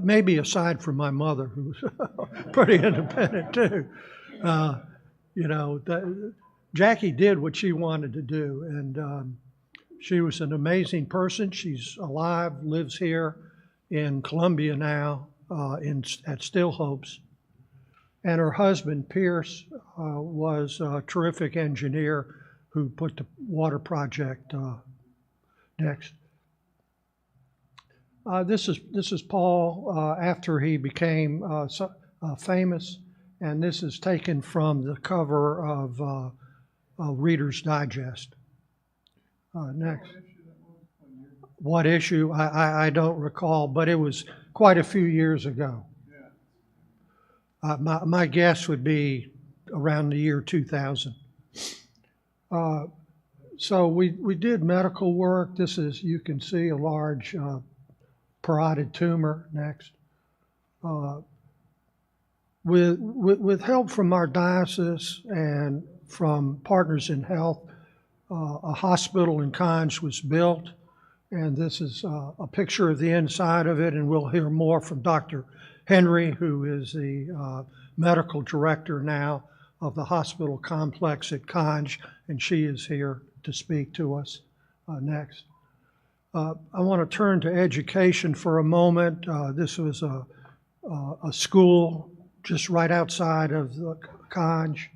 maybe aside from my mother, who was pretty independent too. Jackie did what she wanted to do, and she was an amazing person. She's alive, lives here in Columbia now, at Still Hopes. And her husband, Pierce, was a terrific engineer who put the water project next. This is Paul after he became famous, and this is taken from the cover of Reader's Digest. Next. What issue? I don't recall, but it was quite a few years ago. My guess would be around the year 2000. So we did medical work. This is, you can see, a large parotid tumor. Next. With help from our diocese and from Partners in Health, a hospital in Conj was built, and this is a picture of the inside of it, and we'll hear more from Dr. Henry, who is the medical director now of the hospital complex at Conj, and she is here to speak to us next. I want to turn to education for a moment. This was a school just right outside of the Conj.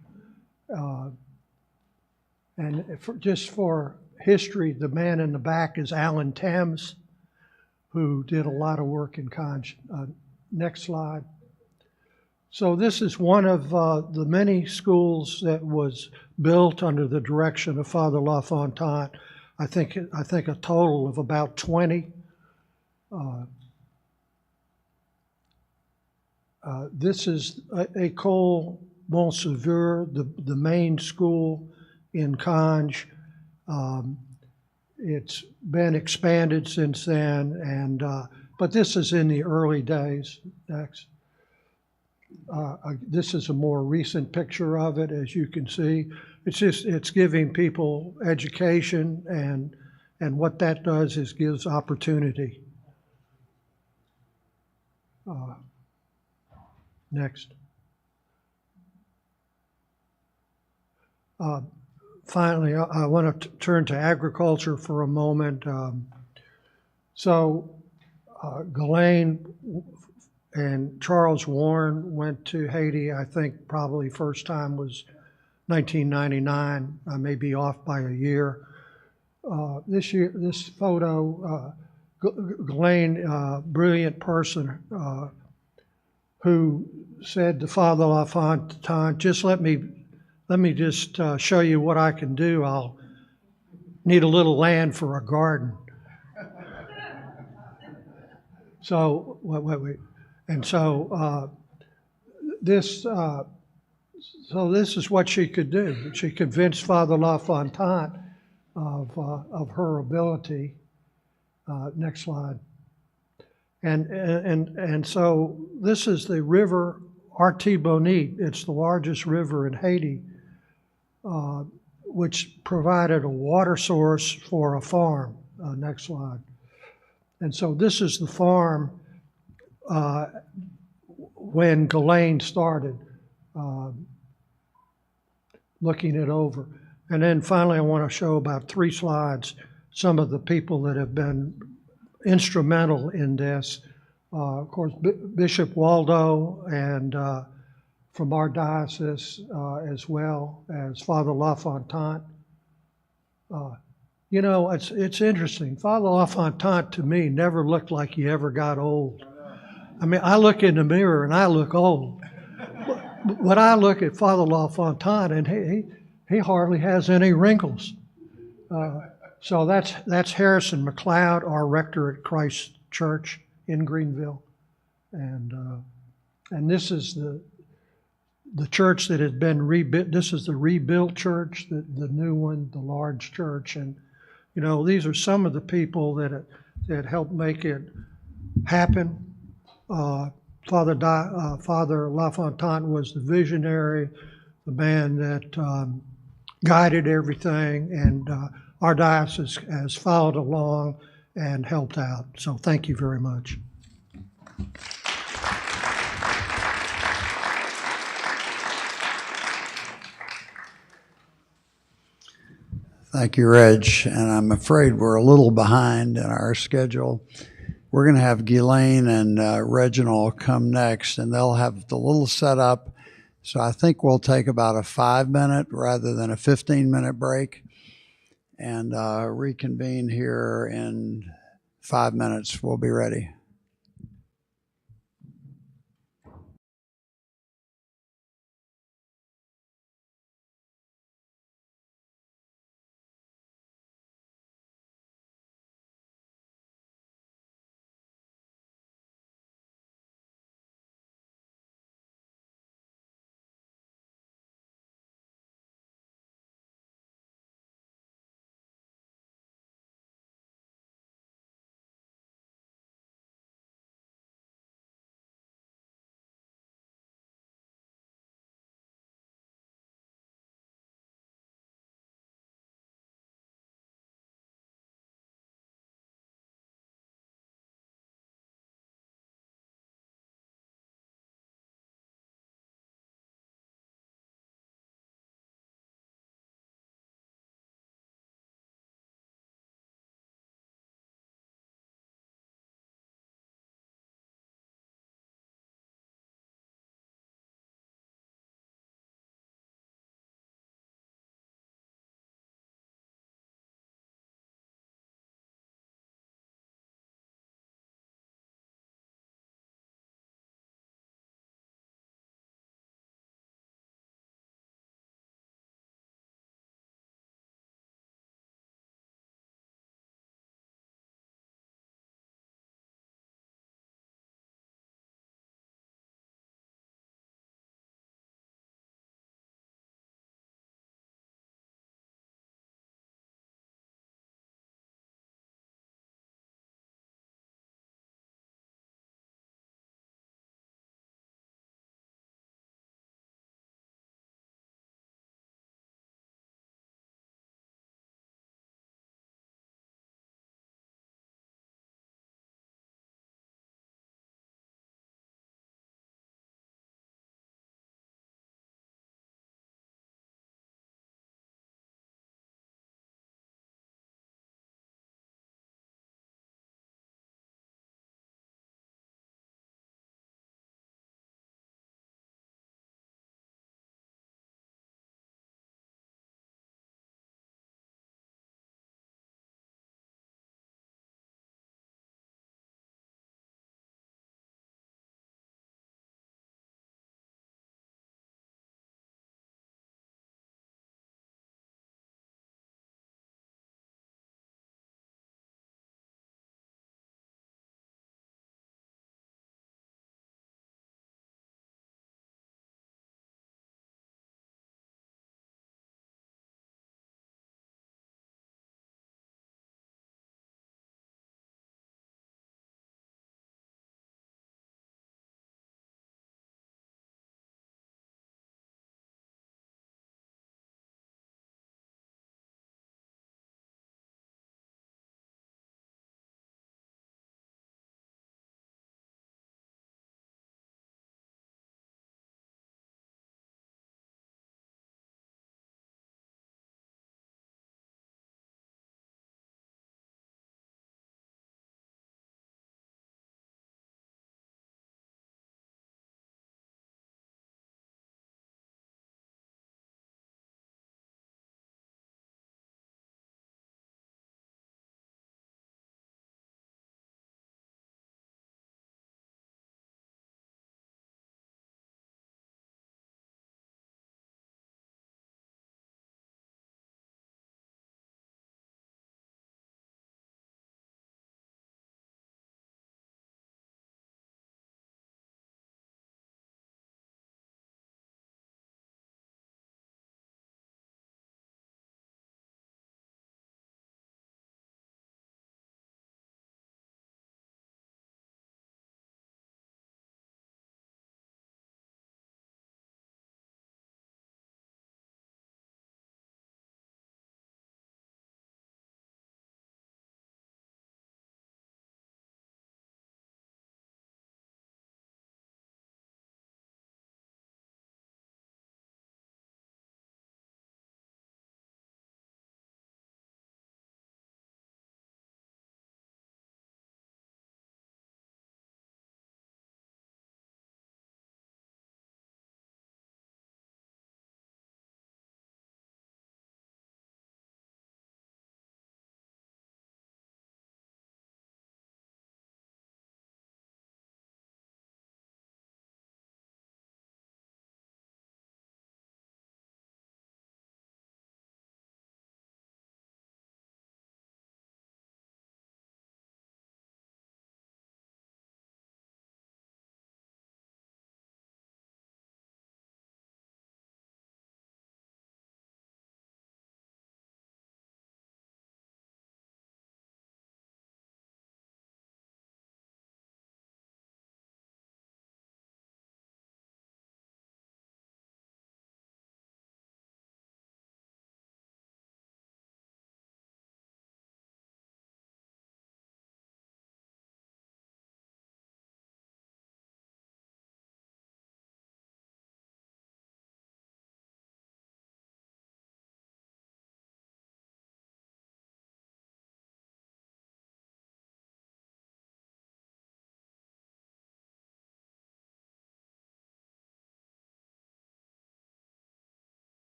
And just for history, the man in the back is Alan Thames, who did a lot of work in Conch. Next slide. So this is one of the many schools that was built under the direction of Father LaFontaine. I think a total of about 20. This is École Montsevier, the main school in Conge. It's been expanded since then, and but this is in the early days. Next. This is a more recent picture of it, as you can see. It's giving people education, and what that does is gives opportunity. Next. Finally, I want to turn to agriculture for a moment. Ghislaine and Charles Warren went to Haiti. I think probably first time was 1999. I may be off by a year. This photo, Ghislaine, brilliant person, who said to Father LaFontaine, just let me just show you what I can do. I'll need a little land for a garden. So wait. And so this is what she could do. She convinced Father LaFontaine of her ability. Next slide. And so this is the river Artibonite. It's the largest river in Haiti, which provided a water source for a farm. Next slide. And so this is the farm when Ghislaine started looking it over. And then finally, I want to show about 3 slides, some of the people that have been instrumental in this. Of course, Bishop Waldo, and from our diocese, as well as Father LaFontaine. You know, it's interesting. Father LaFontaine, to me, never looked like he ever got old. I mean, I look in the mirror and I look old. But I look at Father LaFontaine and he hardly has any wrinkles. So that's Harrison McLeod, our rector at Christ Church in Greenville. And this is the church that has been rebuilt. This is the rebuilt church, the new one, the large church. And, you know, these are some of the people that helped make it happen. Father LaFontaine was the visionary, the man that guided everything, and our diocese has followed along and helped out. So thank you very much. Thank you, Reg. And I'm afraid we're a little behind in our schedule. We're going to have Ghislaine and Reginald come next, and they'll have the little setup. So I think we'll take about a 5-minute rather than a 15-minute break, and reconvene here in 5 minutes. We'll be ready.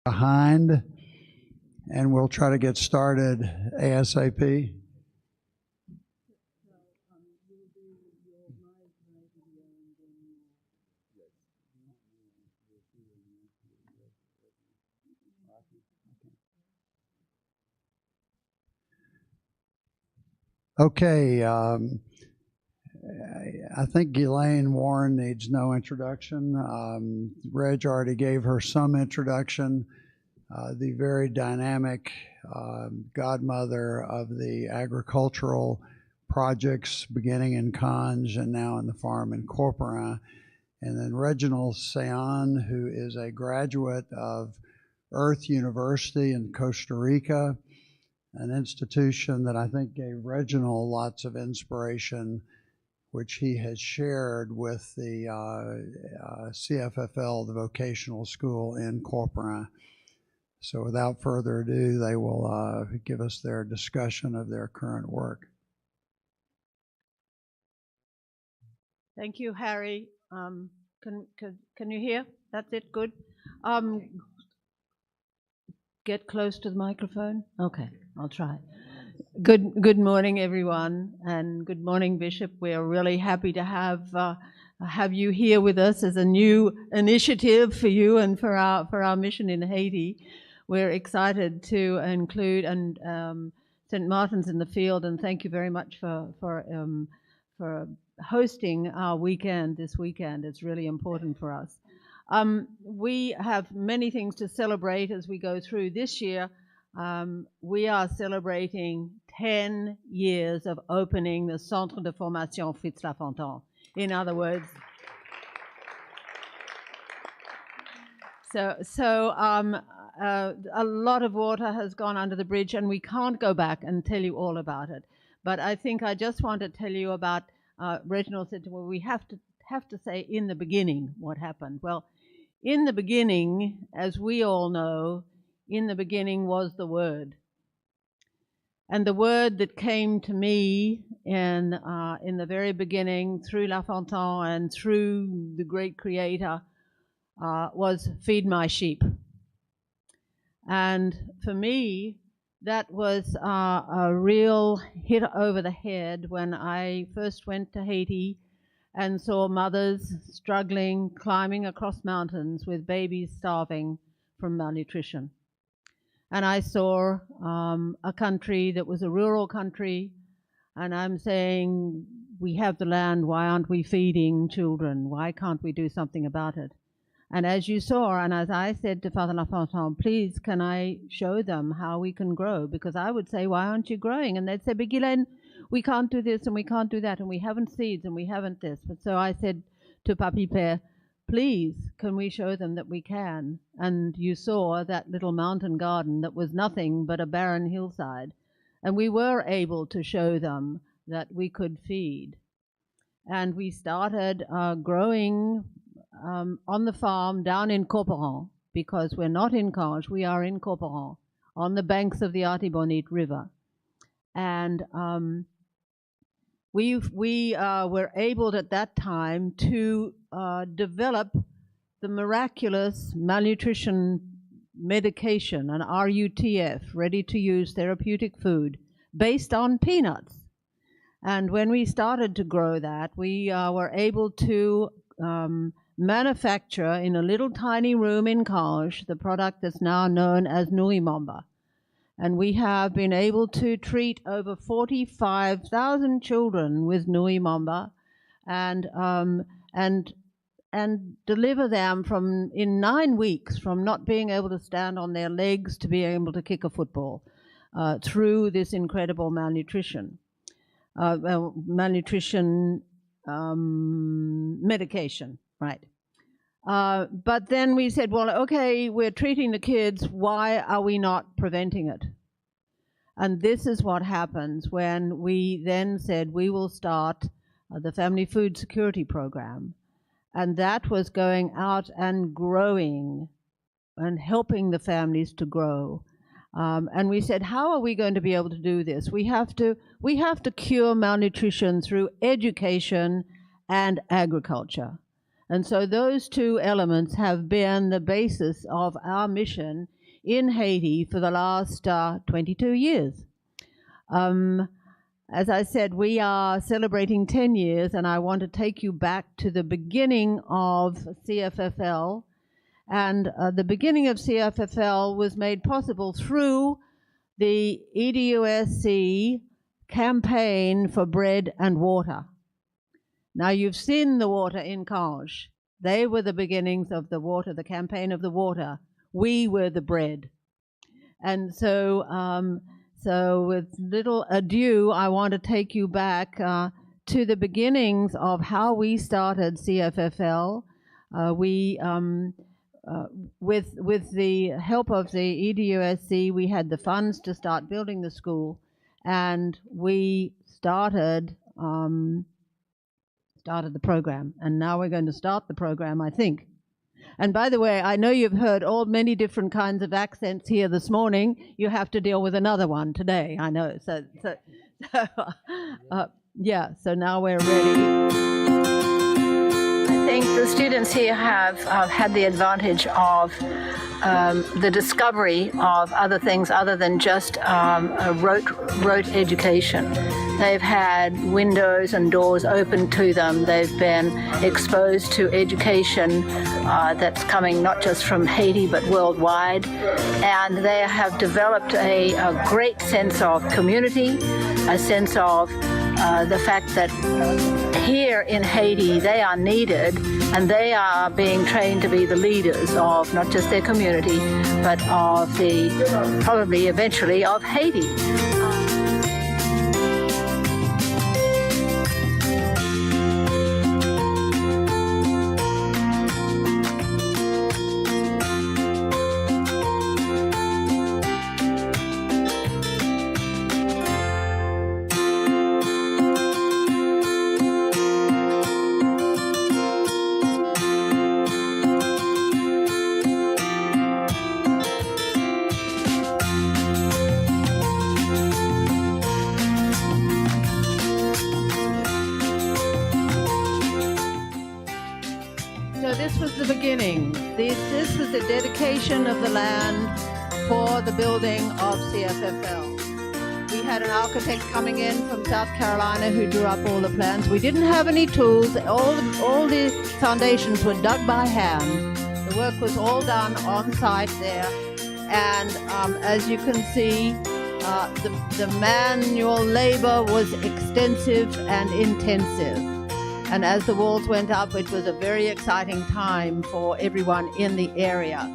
behind, and we'll try to get started ASAP. Okay, I think Elaine Warren needs no introduction. Reg already gave her some introduction. The very dynamic godmother of the agricultural projects beginning in Conge and now in the farm in Corporin. And then Reginald Sean, who is a graduate of Earth University in Costa Rica, an institution that I think gave Reginald lots of inspiration, which he has shared with the CFFL, the vocational school in Corporin. So without further ado, they will give us their discussion of their current work. Thank you, Harry. Can you hear? That's it, good. Get close to the microphone. Okay, I'll try. Good morning, everyone, and good morning, Bishop. We are really happy to have you here with us as a new initiative for you and for our mission in Haiti. We're excited to include St. Martin's in the field, and thank you very much for hosting our weekend this weekend. It's really important for us. We have many things to celebrate as we go through this year. We are celebrating 10 years of opening the Centre de Formation Fritz Lafontaine. In other words, a lot of water has gone under the bridge, and we can't go back and tell you all about it. But I think I just want to tell you about, Reginald said, well, we have to say in the beginning what happened. Well, in the beginning, as we all know, in the beginning was the Word. And the Word that came to me in the very beginning through Lafontaine and through the great Creator was feed my sheep. And for me, that was a real hit over the head when I first went to Haiti and saw mothers struggling, climbing across mountains with babies starving from malnutrition. And I saw a country that was a rural country, and I'm saying, we have the land, why aren't we feeding children? Why can't we do something about it? And as you saw, and as I said to Father Lafontaine, please, can I show them how we can grow? Because I would say, why aren't you growing? And they'd say, but Guylaine, we can't do this and we can't do that, and we haven't seeds and we haven't this. But so I said to Papi Père, please, can we show them that we can? And you saw that little mountain garden that was nothing but a barren hillside. And we were able to show them that we could feed. And we started growing on the farm down in Corporin, because we're not in Conge, we are in Corporin, on the banks of the Artibonite River. And we were able at that time to develop the miraculous malnutrition medication, an RUTF, ready-to-use therapeutic food, based on peanuts. And when we started to grow that, we were able to manufacture in a little tiny room in Conge the product that's now known as Nourimamba. And we have been able to treat over 45,000 children with Nourimamba and deliver them in 9 weeks from not being able to stand on their legs to being able to kick a football through this incredible malnutrition. Medication, right. But then we said, well, okay, we're treating the kids, why are we not preventing it? And this is what happens when we then said we will start the Family Food Security Program. And that was going out and growing and helping the families to grow. And we said, how are we going to be able to do this? We have to cure malnutrition through education and agriculture. And so those two elements have been the basis of our mission in Haiti for the last 22 years. As I said, we are celebrating 10 years, and I want to take you back to the beginning of CFFL. And the beginning of CFFL was made possible through the EDUSC campaign for bread and water. Now, you've seen the water in Cange. They were the beginnings of the water, the campaign of the water. We were the bread. And so, so with little ado, I want to take you back to the beginnings of how we started CFFL. With the help of the EDUSC, we had the funds to start building the school, and we started the program. And now we're going to start the program, I think. And by the way, I know you've heard many different kinds of accents here this morning. You have to deal with another one today, I know. So now we're ready. I think the students here have had the advantage of the discovery of other things other than just a rote education. They've had windows and doors open to them. They've been exposed to education that's coming not just from Haiti but worldwide, and they have developed a great sense of community, a sense of the fact that here in Haiti they are needed, and they are being trained to be the leaders of not just their community but of probably eventually of Haiti. This was the dedication of the land for the building of CFFL. We had an architect coming in from South Carolina who drew up all the plans. We didn't have any tools. All the foundations were dug by hand. The work was all done on site there. And as you can see, the manual labor was extensive and intensive. And as the walls went up, it was a very exciting time for everyone in the area.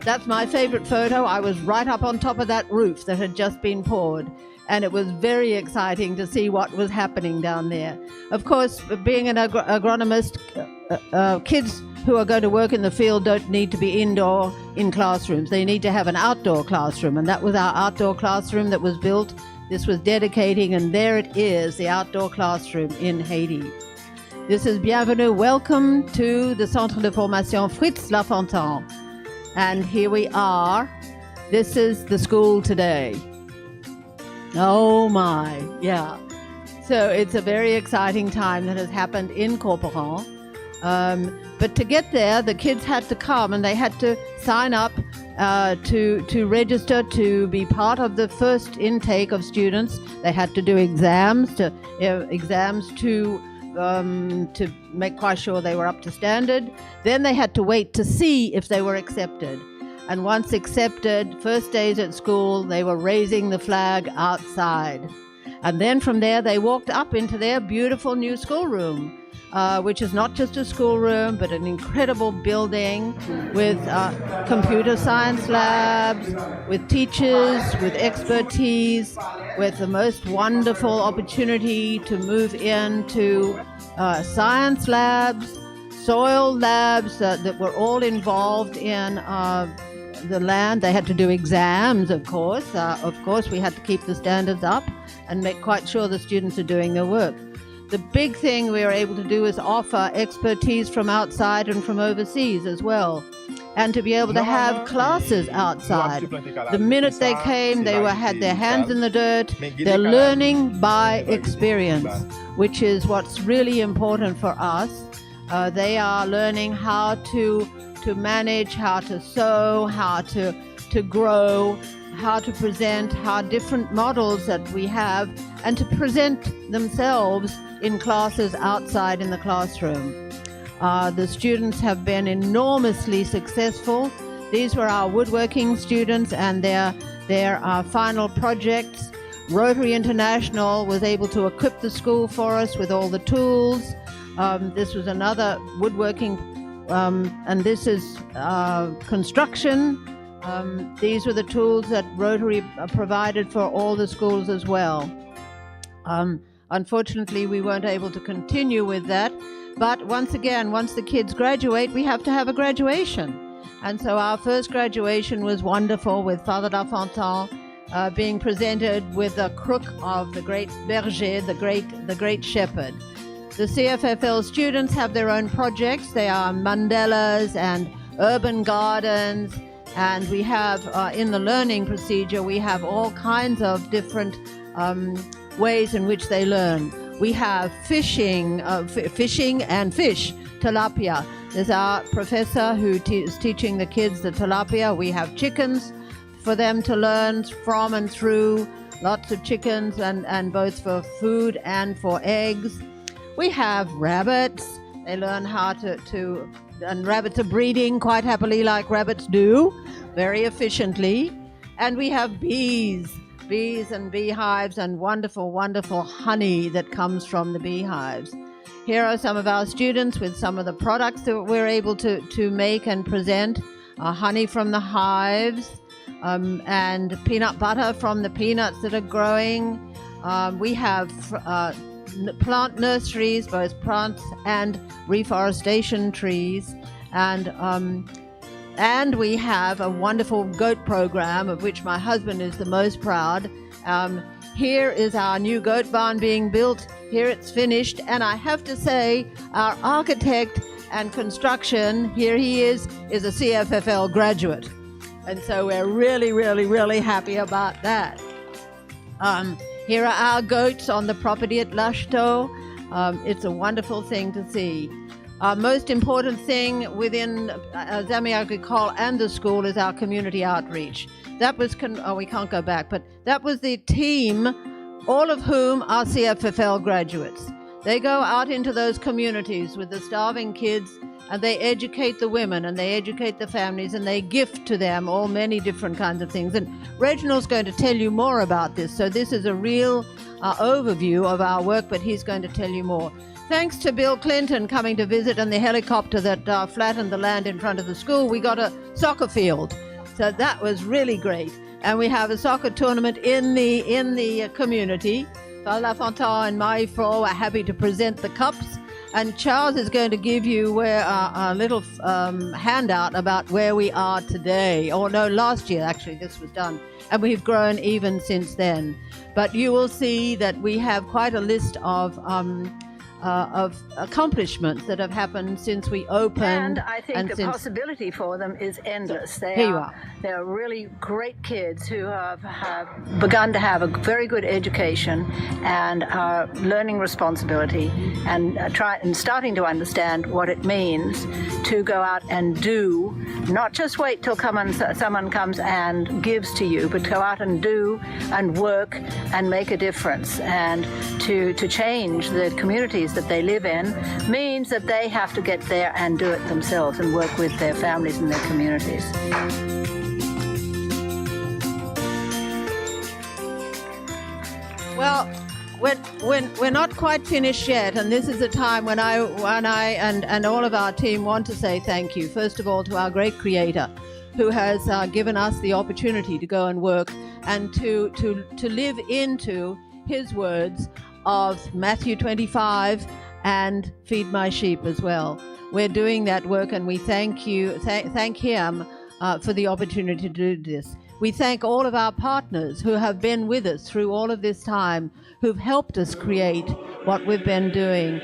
That's my favorite photo. I was right up on top of that roof that had just been poured, and it was very exciting to see what was happening down there. Of course, being an agronomist, kids who are going to work in the field don't need to be indoor in classrooms. They need to have an outdoor classroom, and that was our outdoor classroom that was built. This was dedicating, and there it is, the outdoor classroom in Haiti. This is Bienvenue. Welcome to the Centre de Formation Fritz Lafontaine. And here we are. This is the school today. Oh my, yeah. So it's a very exciting time that has happened in Corporan. But to get there, the kids had to come and they had to sign up to register to be part of the first intake of students. They had to do exams to make quite sure they were up to standard. Then they had to wait to see if they were accepted. And once accepted, first days at school, they were raising the flag outside. And then from there, they walked up into their beautiful new schoolroom, which is not just a schoolroom, but an incredible building with computer science labs, with teachers, with expertise, with the most wonderful opportunity to move into science labs, soil labs that were all involved in the land. They had to do exams, of course. We had to keep the standards up and make quite sure the students are doing their work. The big thing we were able to do is offer expertise from outside and from overseas as well, and to be able to have classes outside. The minute they came, they had their hands in the dirt. They're learning by experience, which is what's really important for us. They are learning how to manage, how to sew, how to grow, how to present, how different models that we have, and to present themselves in classes outside in the classroom. The students have been enormously successful. These were our woodworking students and their final projects. Rotary International was able to equip the school for us with all the tools. This was another woodworking, and this is construction. These were the tools that Rotary provided for all the schools as well. Unfortunately, we weren't able to continue with that, but once again, once the kids graduate, we have to have a graduation. And so our first graduation was wonderful, with Father Lafontaine being presented with the crook of the great berger, the great shepherd. The CFFL students have their own projects. They are mandalas and urban gardens, and we have in the learning procedure, we have all kinds of different ways in which they learn. We have fishing and fish, tilapia. There's our professor who is teaching the kids the tilapia. We have chickens for them to learn from and through, lots of chickens, and both for food and for eggs. We have rabbits. They learn how to and rabbits are breeding quite happily, like rabbits do, very efficiently. And we have bees and beehives, and wonderful, wonderful honey that comes from the beehives. Here are some of our students with some of the products that we're able to make and present. Honey from the hives, and peanut butter from the peanuts that are growing. We have plant nurseries, both plants and reforestation trees, and we have a wonderful goat program, of which my husband is the most proud. Here is our new goat barn being built. Here it's finished, and I have to say, our architect and construction, here he is a CFFL graduate. And so we're really, really, really happy about that. Here are our goats on the property at Lashto. It's a wonderful thing to see. Most important thing within Zamiyagi Call and the school is our community outreach. That was, we can't go back, but that was the team, all of whom are CFFL graduates. They go out into those communities with the starving kids, and they educate the women, and they educate the families, and they gift to them all many different kinds of things. And Reginald's going to tell you more about this. So this is a real overview of our work, but he's going to tell you more. Thanks to Bill Clinton coming to visit and the helicopter that flattened the land in front of the school, we got a soccer field. So that was really great. And we have a soccer tournament in the community. Father Lafontaine and Marie-Flo are happy to present the cups. And Charles is going to give you a little handout about where we are today. Or no, last year actually this was done. And we've grown even since then. But you will see that we have quite a list of accomplishments that have happened since we opened. And I think the possibility for them is endless. They're really great kids who have begun to have a very good education and are learning responsibility and starting to understand what it means to go out and do, not just wait till someone comes and gives to you, but go out and do and work and make a difference, and to change the communities that they live in means that they have to get there and do it themselves and work with their families and their communities. Well, we're not quite finished yet, and this is a time when I and all of our team want to say thank you, first of all, to our great Creator, who has given us the opportunity to go and work and to live into His words of Matthew 25 and feed my sheep as well. We're doing that work, and we thank Him for the opportunity to do this. We thank all of our partners who have been with us through all of this time, who've helped us create what we've been doing.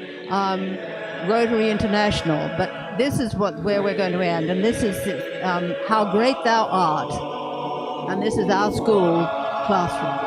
Rotary International, but this is where we're going to end, and this is How Great Thou Art, and this is our school classroom.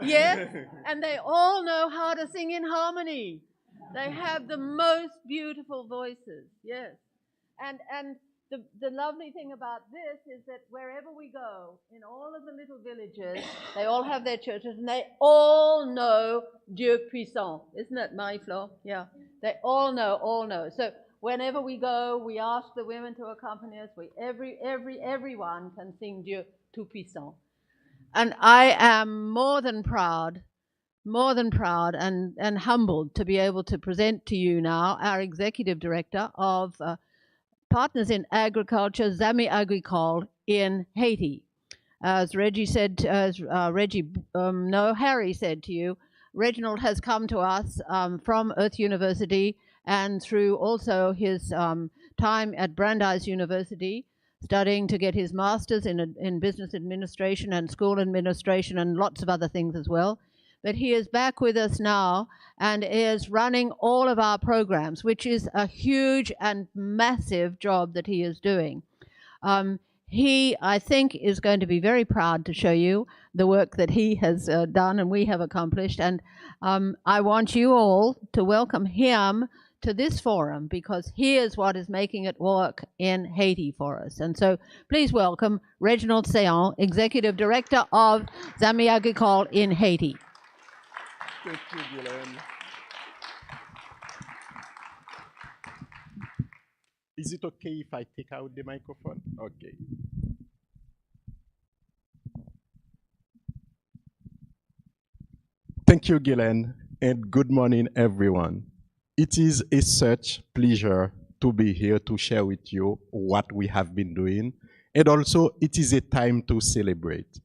Yes, and they all know how to sing in harmony. They have the most beautiful voices, yes. And the lovely thing about this is that wherever we go, in all of the little villages, they all have their churches, and they all know Dieu puissant. Isn't it, Marie-Flo? Yeah. They all know. So whenever we go, we ask the women to accompany us. Everyone can sing Dieu tout puissant. And I am more than proud and humbled to be able to present to you now our executive director of Partners in Agriculture, Zamiyagi in Haiti. As Reggie said, Harry said to you, Reginald has come to us from Earth University and through also his time at Brandeis University, studying to get his master's in business administration and school administration and lots of other things as well. But he is back with us now and is running all of our programs, which is a huge and massive job that he is doing. He, I think, is going to be very proud to show you the work that he has done and we have accomplished. And I want you all to welcome him to this forum, because he is what is making it work in Haiti for us. And so please welcome Reginald Seon, Executive Director of Zamiyagi in Haiti. Thank you, Guylaine. Is it okay if I take out the microphone? Okay. Thank you, Guylaine, and good morning, everyone. It is a such pleasure to be here to share with you what we have been doing, and also it is a time to celebrate.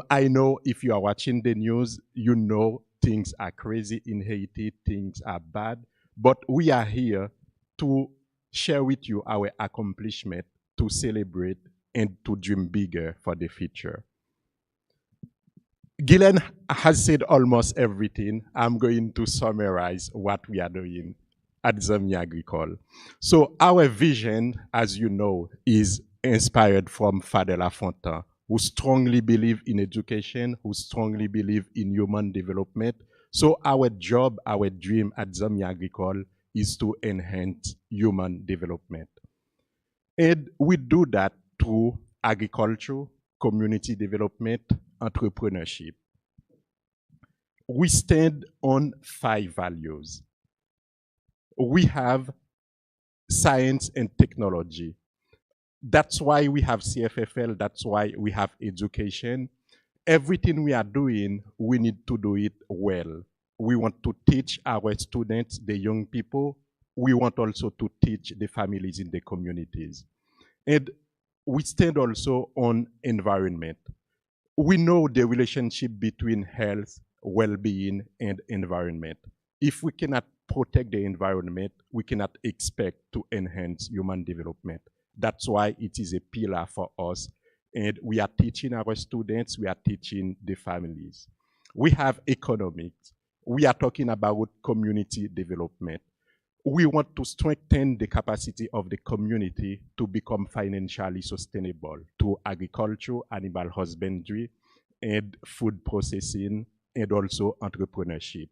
I know if you are watching the news, you know things are crazy in Haiti, things are bad, but we are here to share with you our accomplishment, to celebrate, and to dream bigger for the future. Guylaine has said almost everything. I'm going to summarize what we are doing at Zamiyagi. So our vision, as you know, is inspired from Father Lafontaine, who strongly believe in education, who strongly believe in human development. So our job, our dream at Zamiyagi is to enhance human development. And we do that through agriculture, community development, entrepreneurship. We stand on 5 values. We have science and technology. That's why we have CFFL, that's why we have education. Everything we are doing, we need to do it well. We want to teach our students, the young people. We want also to teach the families in the communities. And we stand also on environment. We know the relationship between health, well-being, and environment. If we cannot protect the environment, we cannot expect to enhance human development. That's why it is a pillar for us. And we are teaching our students, we are teaching the families. We have economics. We are talking about community development. We want to strengthen the capacity of the community to become financially sustainable through agriculture, animal husbandry, and food processing, and also entrepreneurship.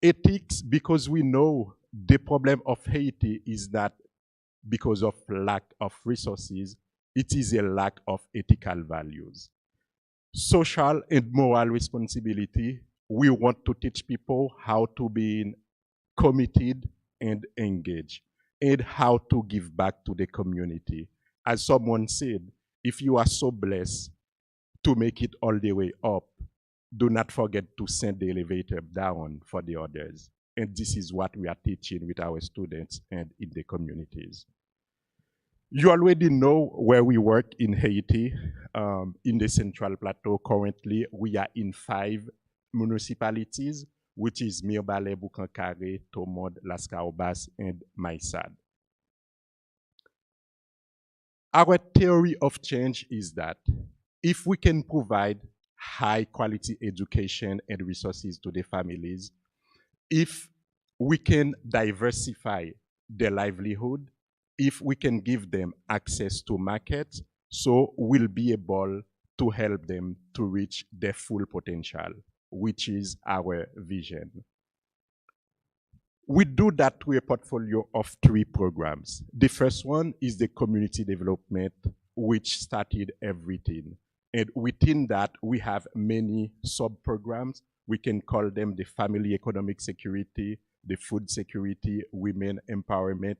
Ethics, because we know the problem of Haiti is that because of lack of resources, it is a lack of ethical values. Social and moral responsibility, we want to teach people how to be committed and engaged, and how to give back to the community. As someone said, if you are so blessed to make it all the way up, do not forget to send the elevator down for the others. And this is what we are teaching with our students and in the communities. You already know where we work in Haiti, in the Central Plateau. Currently, we are in 5 municipalities, which is Mirebalais, Boukankare, Tomod, Las Caobas, and Maïsad. Our theory of change is that if we can provide high quality education and resources to the families, if we can diversify their livelihood, if we can give them access to markets, so we'll be able to help them to reach their full potential. which is our vision. We do that through a portfolio of 3 programs. The first one is the community development, which started everything. And within that, we have many sub-programs. We can call them the family economic security, the food security, women empowerment,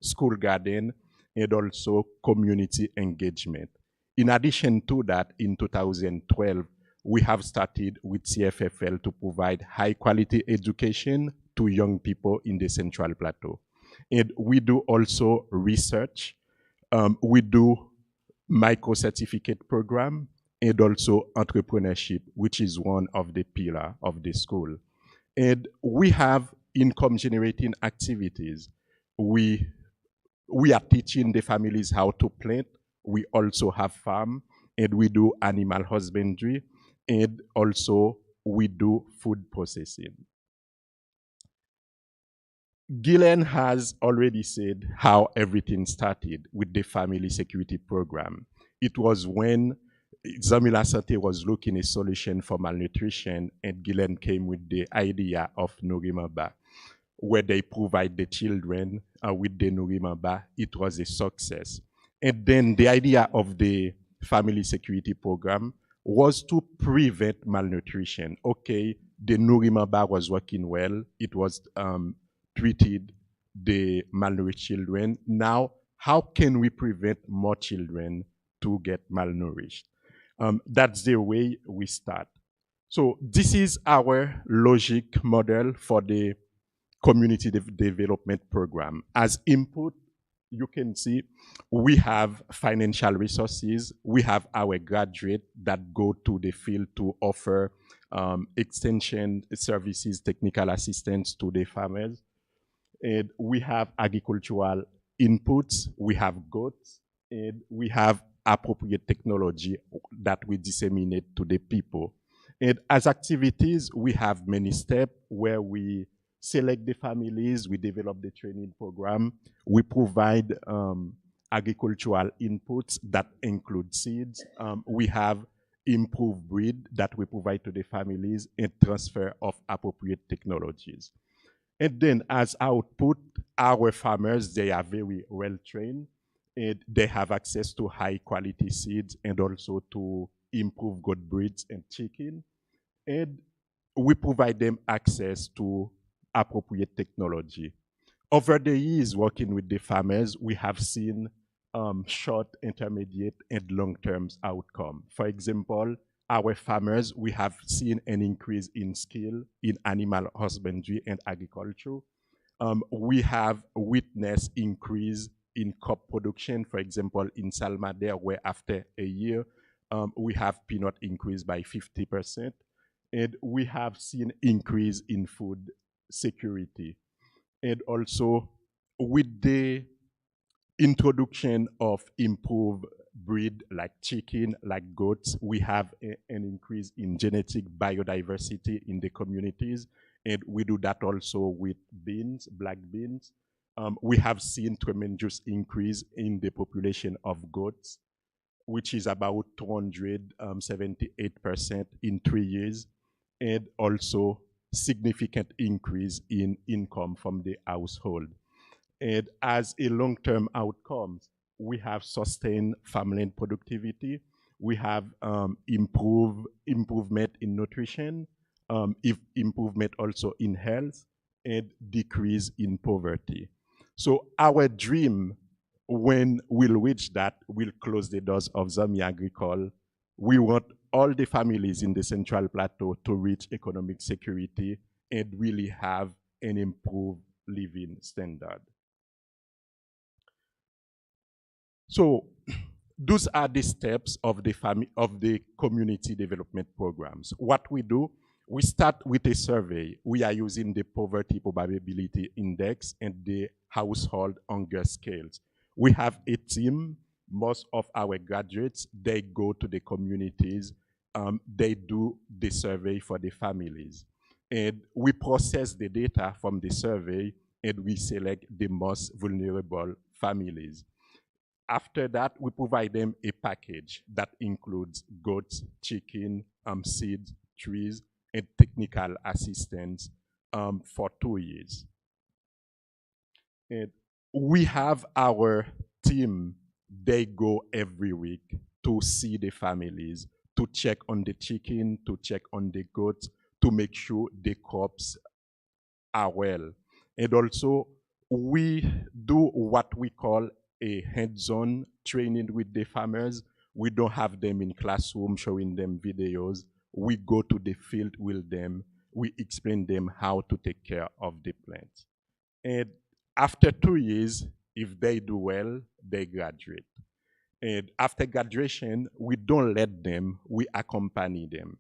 school garden, and also community engagement. In addition to that, in 2012, we have started with CFFL to provide high quality education to young people in the Central Plateau. And we do also research. We do micro-certificate program and also entrepreneurship, which is one of the pillars of the school. And we have income-generating activities. We are teaching the families how to plant. We also have farm, and we do animal husbandry, and also we do food processing. Gillian has already said how everything started with the family security program. It was when Zamila Sante was looking a solution for malnutrition, and Gillian came with the idea of Nurimaba, where they provide the children with the Nurimaba. It was a success. And then the idea of the family security program was to prevent malnutrition. Okay, the Nurimaba was working well. It was treated the malnourished children. Now, how can we prevent more children to get malnourished? That's the way we start. So this is our logic model for the community development program. As input, you can see we have financial resources. We have our graduates that go to the field to offer extension services, technical assistance to the farmers. And we have agricultural inputs, we have goats, and we have appropriate technology that we disseminate to the people. And as activities, we have many steps where we select the families, we develop the training program, we provide agricultural inputs that include seeds. We have improved breed that we provide to the families and transfer of appropriate technologies. And then as output, our farmers, they are very well trained and they have access to high quality seeds and also to improve goat breeds and chicken. And we provide them access to appropriate technology. Over the years working with the farmers, we have seen short, intermediate, and long-term outcome. For example, our farmers, we have seen an increase in skill in animal husbandry and agriculture. We have witnessed increase in crop production, for example, in Salmader, where after a year, we have peanut increase by 50%. And we have seen increase in food security. And also with the introduction of improved breed like chicken, like goats, we have an increase in genetic biodiversity in the communities. And we do that also with beans, black beans. We have seen tremendous increase in the population of goats, which is about 278% in 3 years, and also significant increase in income from the household. And as a long-term outcome, we have sustained farmland productivity. We have improvement in nutrition, improvement also in health, and decrease in poverty. So our dream, when we'll reach that, we'll close the doors of Zamiyagi. We want all the families in the Central Plateau to reach economic security and really have an improved living standard. So those are the steps of the community development programs. What we do, we start with a survey. We are using the Poverty Probability Index and the Household Hunger Scales. We have a team. Most of our graduates, they go to the communities. They do the survey for the families. And we process the data from the survey and we select the most vulnerable families. After that, we provide them a package that includes goats, chicken, seeds, trees, and technical assistance for 2 years. And we have our team, they go every week to see the families, to check on the chicken, to check on the goats, to make sure the crops are well. And also, we do what we call a hands-on training with the farmers. We don't have them in classroom showing them videos. We go to the field with them. We explain them how to take care of the plants. And after 2 years, if they do well, they graduate. And after graduation, we don't let them, we accompany them.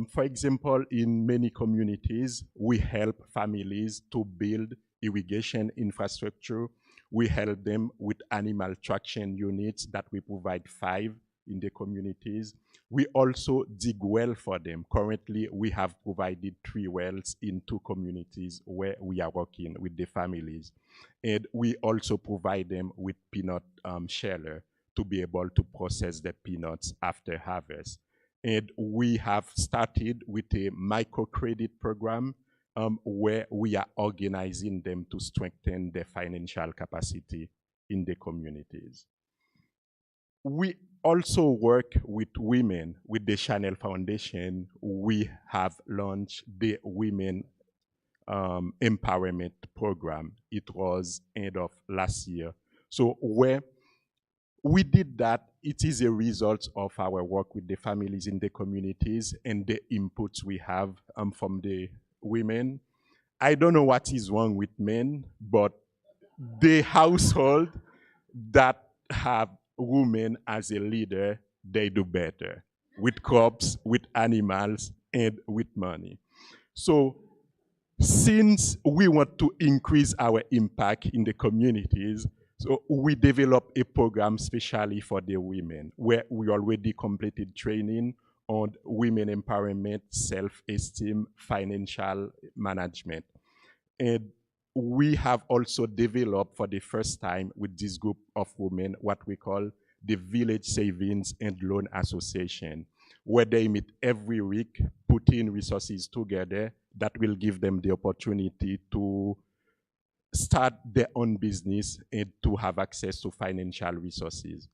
For example, in many communities, we help families to build irrigation infrastructure. We help them with animal traction units that we provide 5 in the communities. We also dig well for them. Currently, we have provided 3 wells in 2 communities where we are working with the families. And we also provide them with peanut sheller to be able to process the peanuts after harvest. And we have started with a microcredit program where we are organizing them to strengthen their financial capacity in the communities. We also work with women. With the Chanel Foundation, we have launched the Women Empowerment Program. It was end of last year. So where we did that, it is a result of our work with the families in the communities and the inputs we have from the women. I don't know what is wrong with men, but the household that have women as a leader, they do better with crops, with animals, and with money. So since we want to increase our impact in the communities, so we developed a program specially for the women, where we already completed training on women empowerment, self-esteem, financial management. And we have also developed for the first time with this group of women what we call the Village Savings and Loan Association, where they meet every week, putting resources together that will give them the opportunity to start their own business and to have access to financial resources.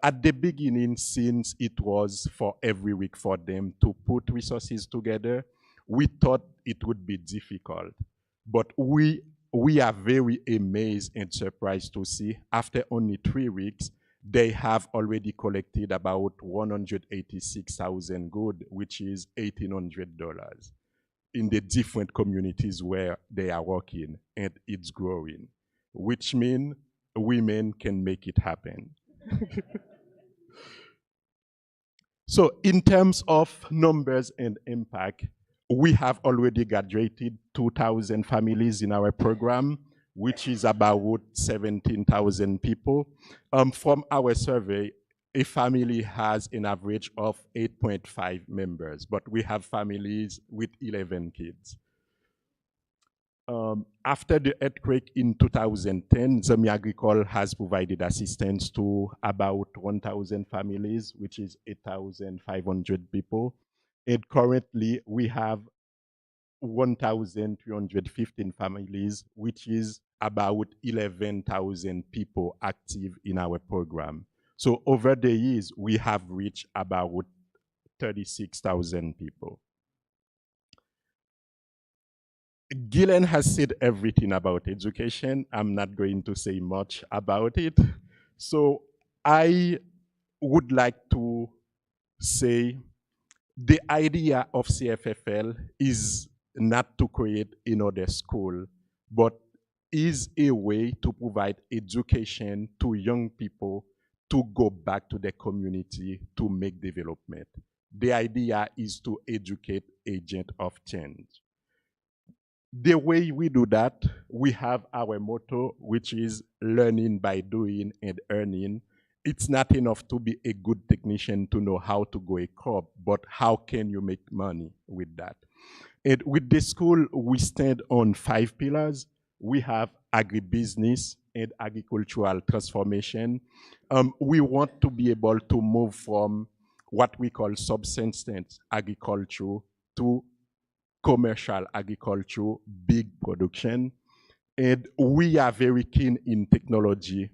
At the beginning, since it was for every week for them to put resources together, we thought it would be difficult. But we are very amazed and surprised to see after only 3 weeks, they have already collected about 186,000 good, which is $1,800. In the different communities where they are working, and it's growing, which means women can make it happen. So in terms of numbers and impact, we have already graduated 2,000 families in our program, which is about 17,000 people. From our survey, a family has an average of 8.5 members, but we have families with 11 kids. After the earthquake in 2010, Zamiyagi has provided assistance to about 1,000 families, which is 8,500 people. And currently, we have 1,315 families, which is about 11,000 people active in our program. So over the years, we have reached about 36,000 people. Gillian has said everything about education. I'm not going to say much about it. So I would like to say the idea of CFFL is not to create another school, but is a way to provide education to young people to go back to the community to make development. The idea is to educate agent of change. The way we do that, we have our motto, which is learning by doing and earning. It's not enough to be a good technician to know how to grow a crop, but how can you make money with that? And with the school, we stand on 5 pillars. We have agribusiness and agricultural transformation. We want to be able to move from what we call subsistence agriculture to commercial agriculture, big production. And we are very keen in technology.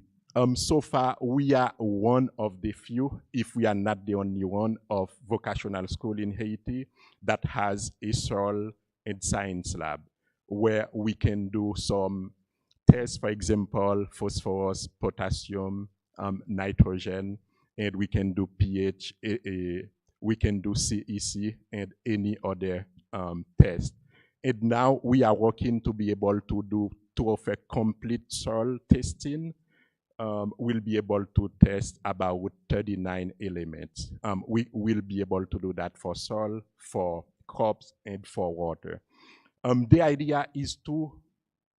So far, we are one of the few, if we are not the only one, of vocational school in Haiti that has a soil and science lab where we can do some tests, for example, phosphorus, potassium, nitrogen, and we can do pH, we can do CEC, and any other test. And now we are working to be able to offer complete soil testing. We'll be able to test about 39 elements. We will be able to do that for soil, for crops, and for water. The idea is to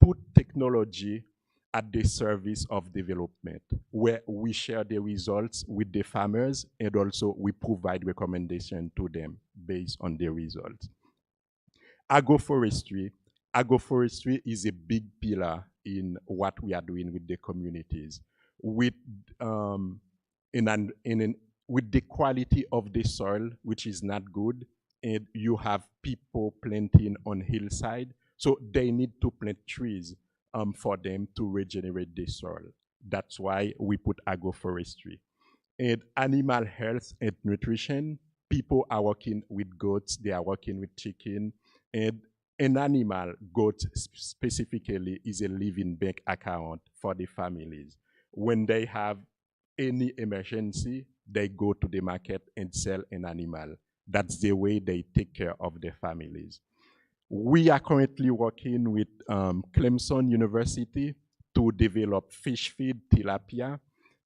put technology at the service of development, where we share the results with the farmers and also we provide recommendations to them based on the results. Agroforestry is a big pillar in what we are doing with the communities. With with the quality of the soil, which is not good, and you have people planting on hillside, so they need to plant trees for them to regenerate the soil. That's why we put agroforestry. And animal health and nutrition, people are working with goats, they are working with chicken, and an animal, goat specifically, is a living bank account for the families. When they have any emergency, they go to the market and sell an animal. That's the way they take care of their families. We are currently working with Clemson University to develop fish feed tilapia.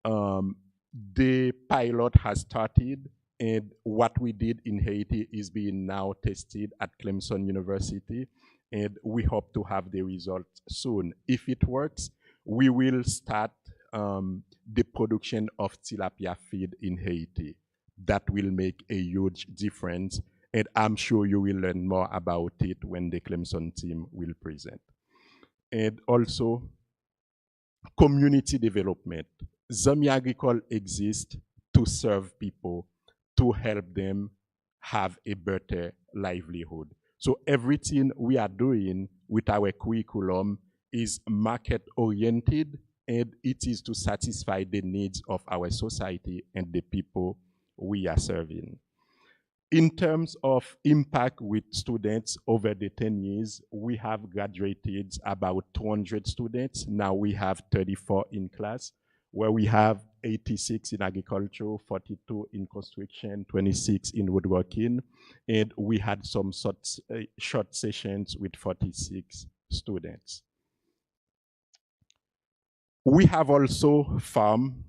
The pilot has started, and what we did in Haiti is being now tested at Clemson University, and we hope to have the results soon. If it works, we will start the production of tilapia feed in Haiti. That will make a huge difference, and I'm sure you will learn more about it when the Clemson team will present. And also, community development. Zamiyagi exists to serve people, to help them have a better livelihood. So everything we are doing with our curriculum is market-oriented, and it is to satisfy the needs of our society and the people we are serving. In terms of impact with students over the 10 years, we have graduated about 200 students. Now we have 34 in class, where we have 86 in agriculture, 42 in construction, 26 in woodworking, and we had some short sessions with 46 students. We have also farm.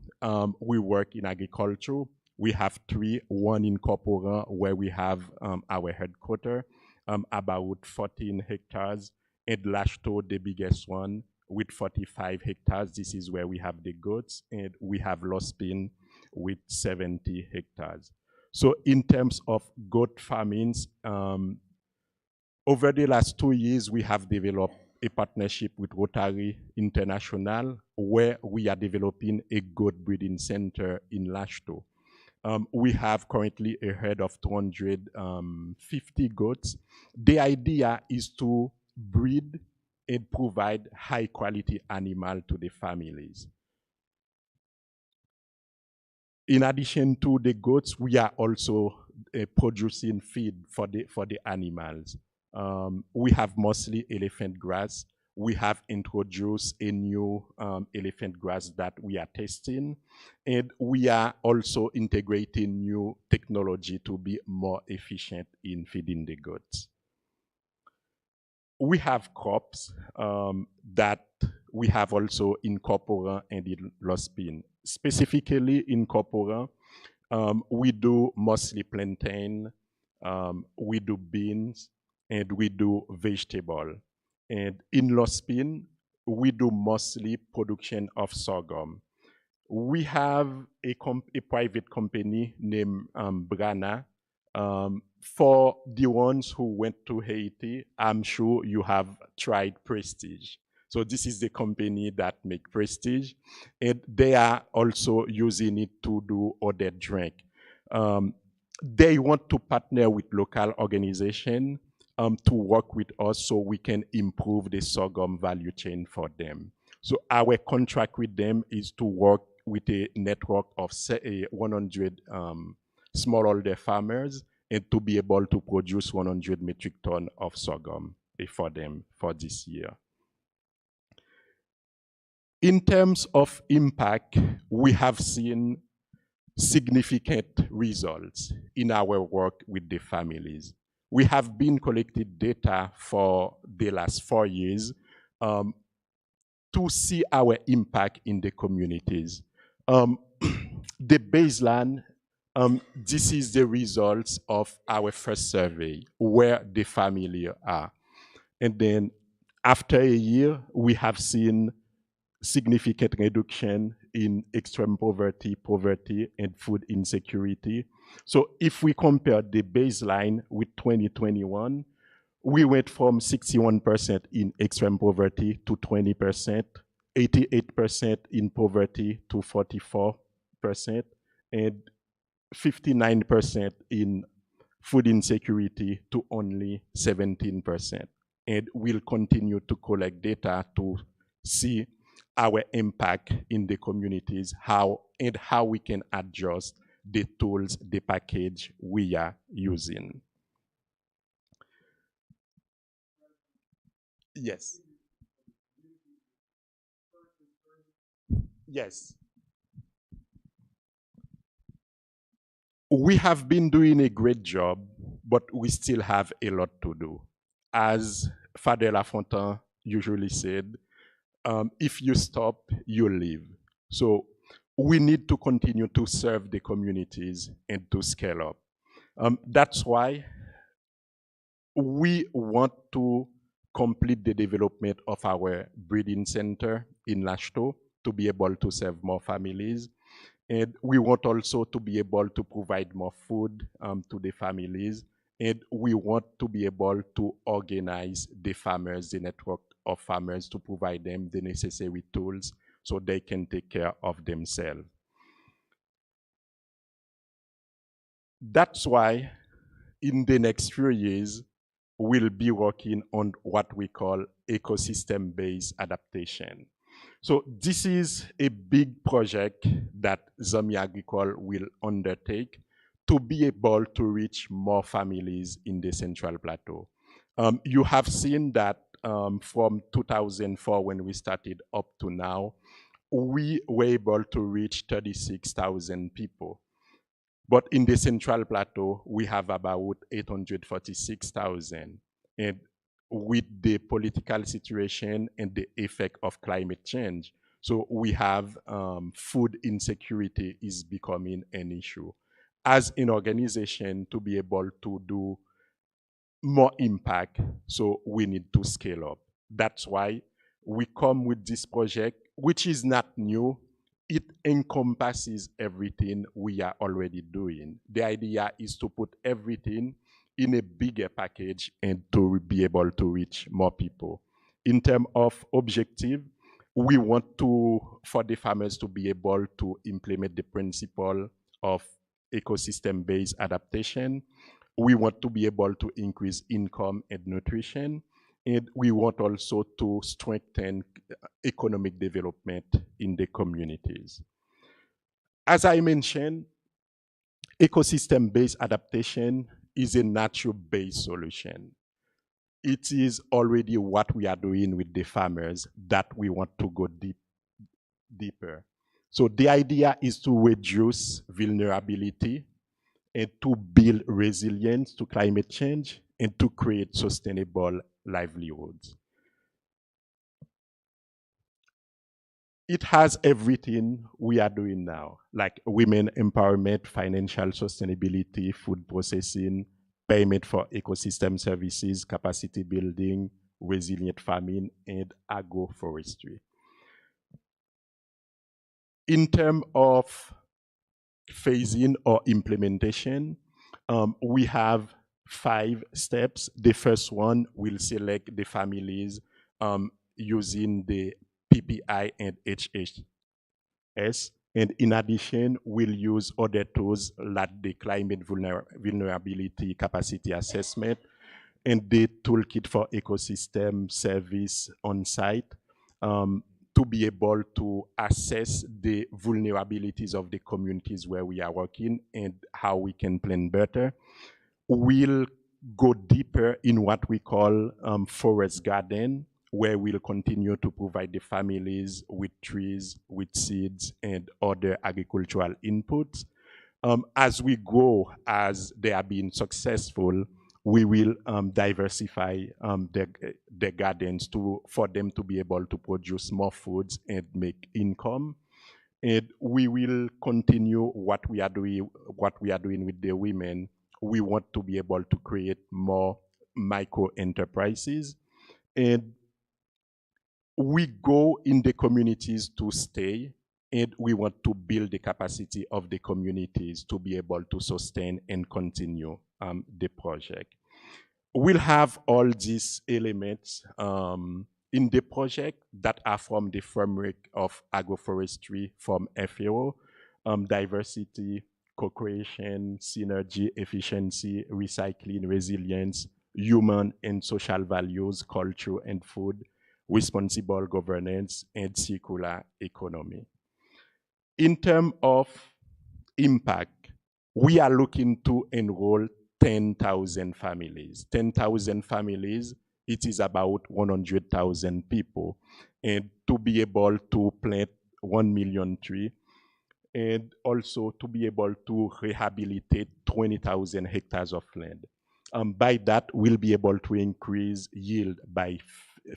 We work in agriculture. We have 3, one in Corporan, where we have our headquarters, about 14 hectares, and Lashto, the biggest one, with 45 hectares. This is where we have the goats, and we have Lospin with 70 hectares. So in terms of goat farmings, over the last 2 years, we have developed a partnership with Rotary International, where we are developing a goat breeding center in Lashto. We have currently a herd of 250 goats. The idea is to breed and provide high quality animal to the families. In addition to the goats, we are also producing feed for the animals. We have mostly elephant grass. We have introduced a new elephant grass that we are testing, and we are also integrating new technology to be more efficient in feeding the goats. We have crops that we have also in Corporan and in Lospin. Specifically in Corporan, we do mostly plantain, we do beans, and we do vegetable. And in Lospin, we do mostly production of sorghum. We have a private company named Brana. For the ones who went to Haiti, I'm sure you have tried Prestige. So this is the company that make Prestige, and they are also using it to do other drink. they want to partner with local organizations to work with us so we can improve the sorghum value chain for them. So our contract with them is to work with a network of 100 smallholder farmers and to be able to produce 100 metric tons of sorghum for them for this year. In terms of impact, we have seen significant results in our work with the families. We have been collecting data for the last 4 years to see our impact in the communities. The baseline, this is the results of our first survey, where the family are. And then after a year, we have seen significant reduction in extreme poverty, and food insecurity. So if we compare the baseline with 2021, we went from 61% in extreme poverty to 20%, 88% in poverty to 44%, and 59% in food insecurity to only 17%. And we'll continue to collect data to see our impact in the communities, how we can adjust the tools, the package we are using. Yes. Yes. We have been doing a great job, but we still have a lot to do. As Father Lafontaine usually said, if you stop, you leave. So we need to continue to serve the communities and to scale up. That's why we want to complete the development of our breeding center in Lashto to be able to serve more families. And we want also to be able to provide more food to the families. And we want to be able to organize the farmers, the network of farmers, to provide them the necessary tools so they can take care of themselves. That's why in the next few years, we'll be working on what we call ecosystem-based adaptation. So this is a big project that Zamiyagi will undertake to be able to reach more families in the Central Plateau. You have seen that from 2004 when we started up to now, we were able to reach 36,000 people. But in the Central Plateau, we have about 846,000. And with the political situation and the effect of climate change, so we have food insecurity is becoming an issue. As an organization, to be able to do more impact, so we need to scale up. That's why we come with this project, which is not new. It encompasses everything we are already doing. The idea is to put everything in a bigger package and to be able to reach more people. In terms of objective, we want for the farmers to be able to implement the principle of ecosystem-based adaptation. We want to be able to increase income and nutrition. And we want also to strengthen economic development in the communities. As I mentioned, ecosystem-based adaptation is a natural-based solution. It is already what we are doing with the farmers that we want to go deeper. So the idea is to reduce vulnerability and to build resilience to climate change and to create sustainable livelihoods. It has everything we are doing now, like women empowerment, financial sustainability, food processing, payment for ecosystem services, capacity building, resilient farming, and agroforestry. In terms of phasing or implementation, we have 5 steps. The first one will select the families using the PPI and HHS And in addition, we'll use other tools like the climate vulnerability capacity assessment and the toolkit for ecosystem service on site to be able to assess the vulnerabilities of the communities where we are working and how we can plan better. We'll go deeper in what we call forest garden, where we'll continue to provide the families with trees, with seeds, and other agricultural inputs. As we go, as they are being successful, we will diversify the gardens for them to be able to produce more foods and make income. And we will continue what we are doing with the women. We want to be able to create more micro enterprises. And we go in the communities to stay, and we want to build the capacity of the communities to be able to sustain and continue the project. We'll have all these elements in the project that are from the framework of agroforestry from FAO, diversity, co-creation, synergy, efficiency, recycling, resilience, human and social values, culture and food, responsible governance, and circular economy. In terms of impact, we are looking to enroll 10,000 families. 10,000 families, it is about 100,000 people. And to be able to plant 1 million trees, and also to be able to rehabilitate 20,000 hectares of land. By that, we'll be able to increase yield by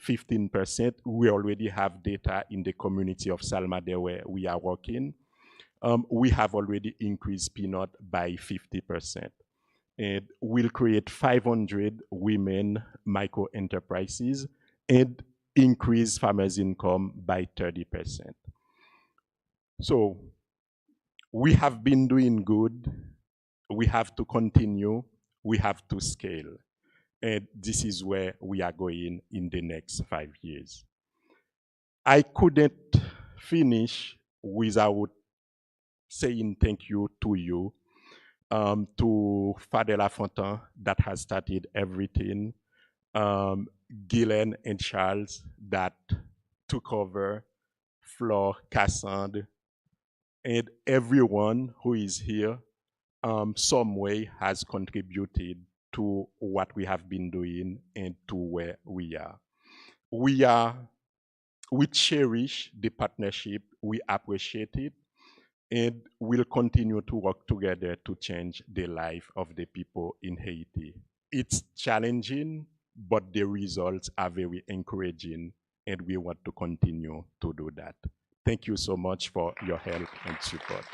15%. We already have data in the community of Salmade where we are working. We have already increased peanut by 50%. And we'll create 500 women micro enterprises and increase farmers' income by 30%. So we have been doing good. We have to continue. We have to scale. And this is where we are going in the next 5 years. I couldn't finish without saying thank you to you, to Father Lafontaine that has started everything, Guylaine and Charles that took over, Flore, Cassandre, and everyone who is here some way has contributed to what we have been doing and to where we are. We cherish the partnership, we appreciate it, and we'll continue to work together to change the life of the people in Haiti. It's challenging, but the results are very encouraging, and we want to continue to do that. Thank you so much for your help and support.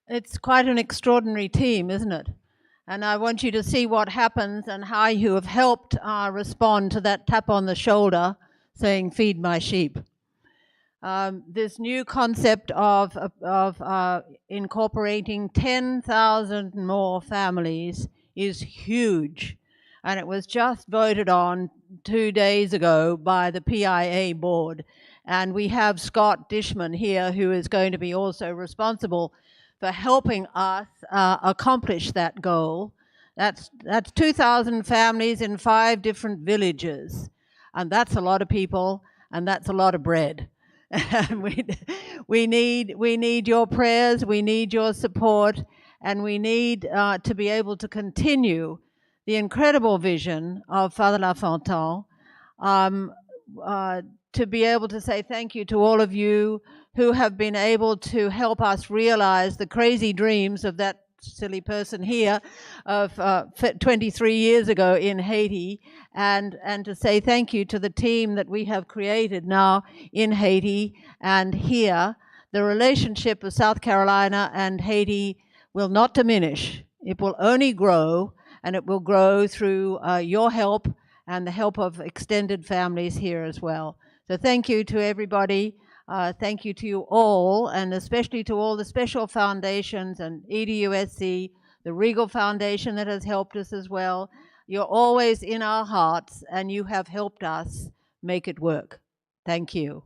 It's quite an extraordinary team, isn't it? And I want you to see what happens and how you have helped respond to that tap on the shoulder saying, "Feed my sheep." This new concept of incorporating 10,000 more families is huge. And it was just voted on 2 days ago by the PIA board. And we have Scott Dishman here, who is going to be also responsible for helping us accomplish that goal. That's 2,000 families in 5 different villages. And that's a lot of people, and that's a lot of bread. And we need your prayers, we need your support, and we need to be able to continue the incredible vision of Father Lafontaine, to be able to say thank you to all of you who have been able to help us realize the crazy dreams of that silly person here of 23 years ago in Haiti, and to say thank you to the team that we have created now in Haiti and here. The relationship of South Carolina and Haiti will not diminish. It will only grow, and it will grow through your help and the help of extended families here as well. So thank you to everybody. Thank you to you all, and especially to all the special foundations and EDUSC, the Regal Foundation that has helped us as well. You're always in our hearts, and you have helped us make it work. Thank you.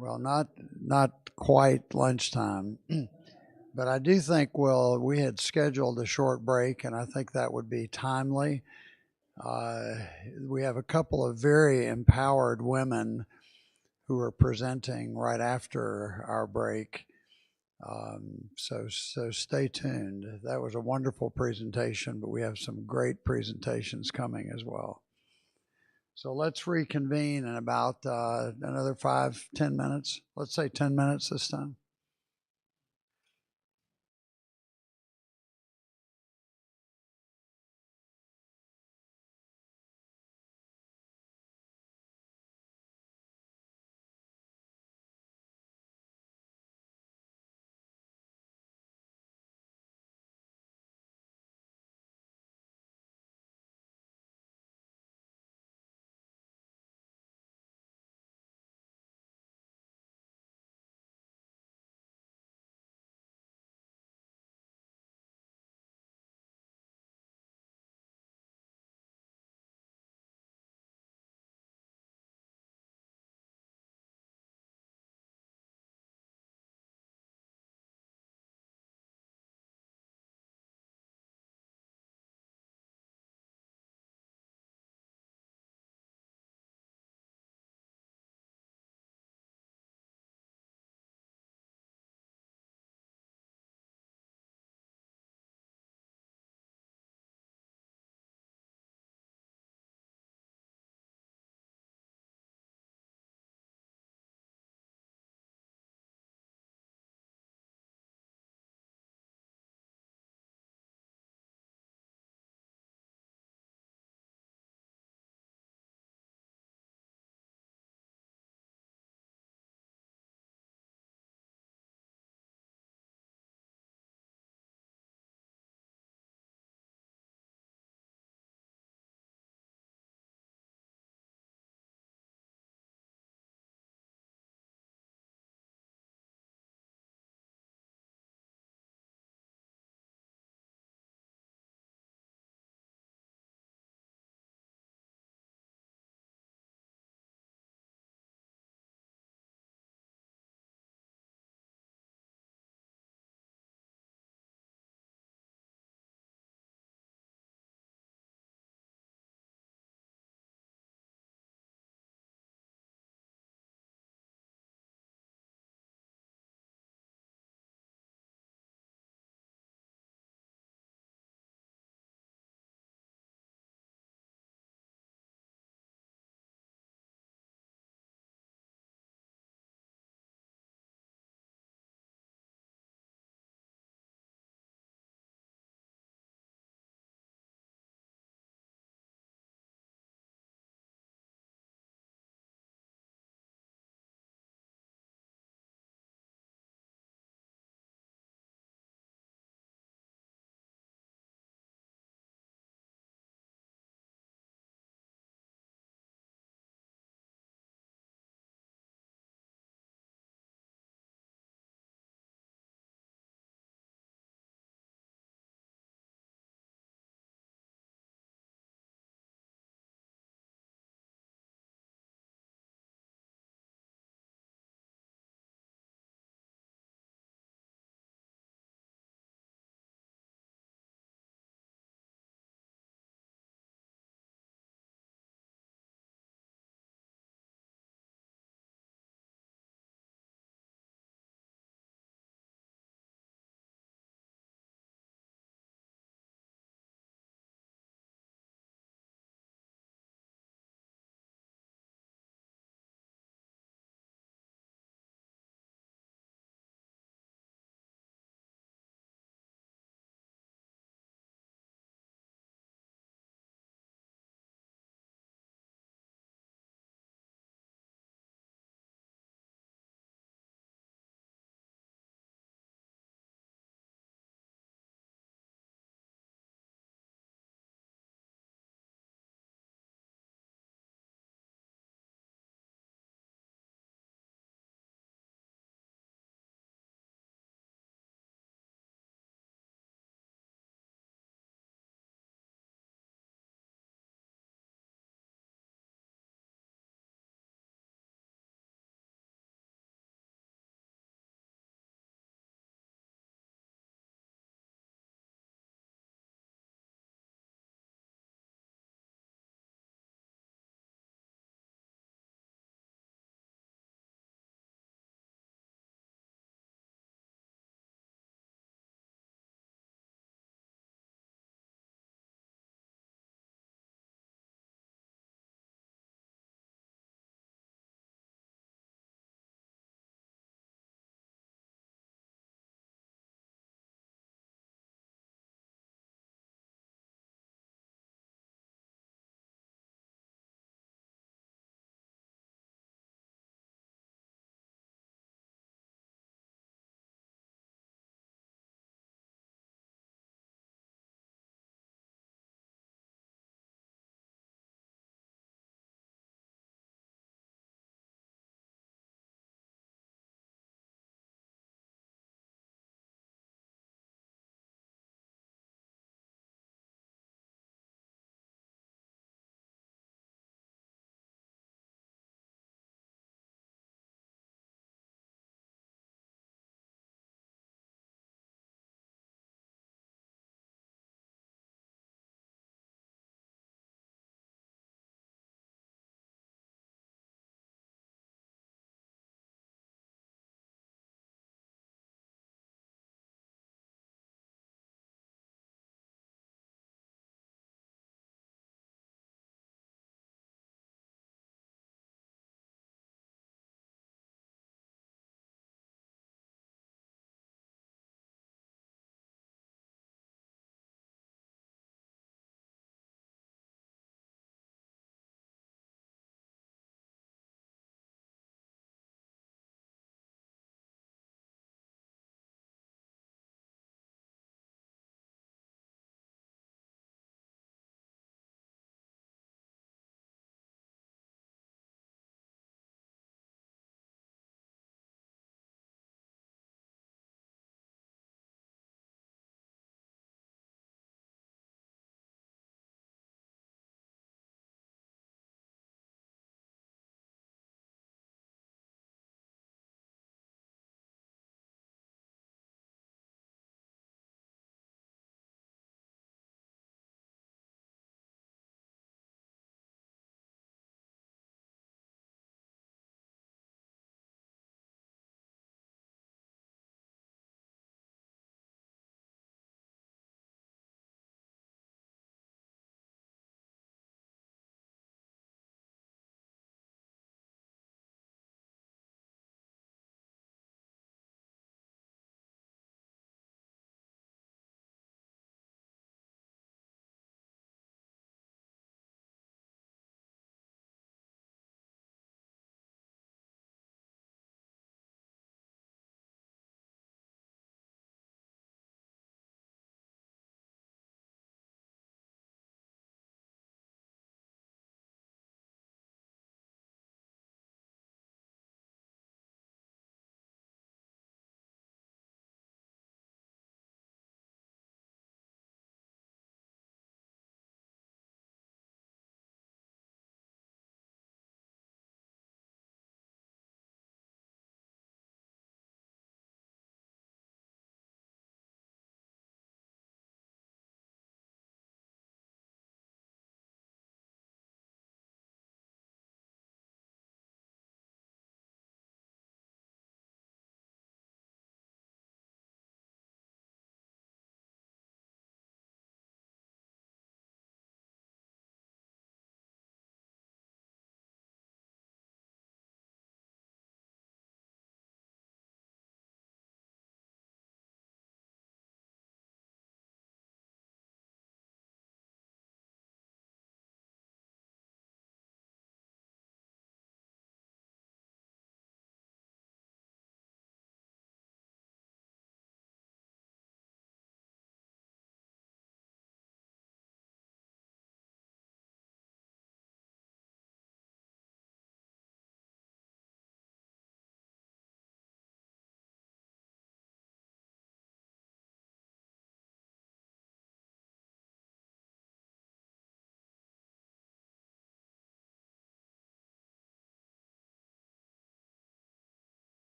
Well, not quite lunchtime, but I do think we had scheduled a short break, and I think that would be timely. We have a couple of very empowered women who are presenting right after our break. So stay tuned. That was a wonderful presentation, but we have some great presentations coming as well. So let's reconvene in about another 5-10 minutes. Let's say 10 minutes this time.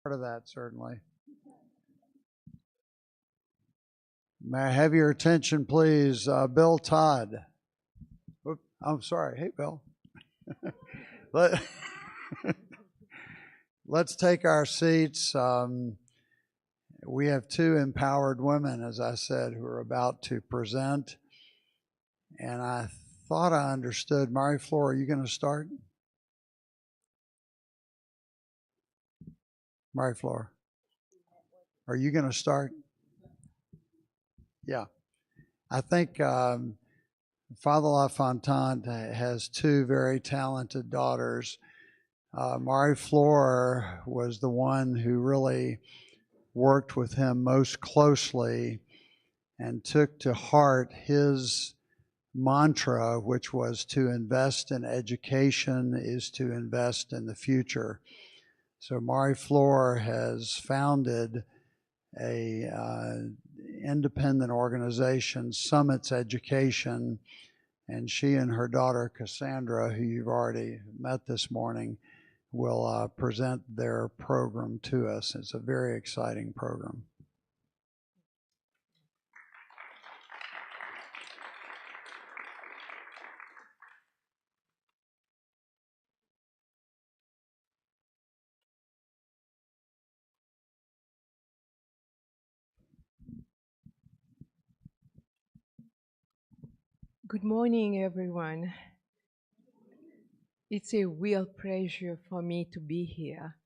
Part of that, certainly. May I have your attention, please? Bill Todd. Oop, I'm sorry. Hey, Bill. Let's take our seats. We have two empowered women, as I said, who are about to present. And I thought I understood. Mary Flor, are you going to start? Mary Flor, are you going to start? Yeah. I think Father LaFontaine has two very talented daughters. Mary Flor was the one who really worked with him most closely and took to heart his mantra, which was to invest in education is to invest in the future. So Mary Flor has founded a independent organization, Summits Education, and she and her daughter Cassandra, who you've already met this morning, will present their program to us. It's a very exciting program. Good morning, everyone. It's a real pleasure for me to be here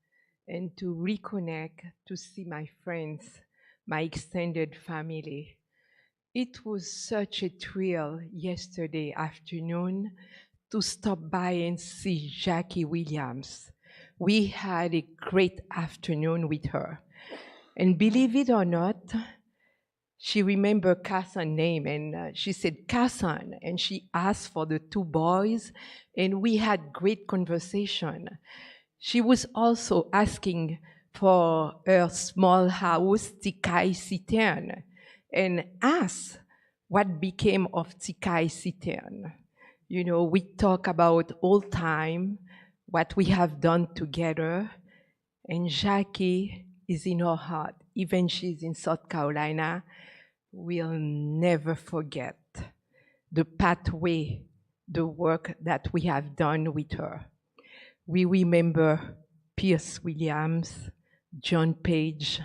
and to reconnect, to see my friends, my extended family. It was such a thrill yesterday afternoon to stop by and see Jackie Williams. We had a great afternoon with her. And believe it or not, she remembered Casson's name, and she said, Casson, and she asked for the two boys, and we had great conversation. She was also asking for her small house, Tikai Citern, and asked what became of Tikai Citern. You know, we talk about old time, what we have done together, and Jackie is in her heart. Even she's in South Carolina, we'll never forget the pathway, the work that we have done with her. We remember Pierce Williams, John Page,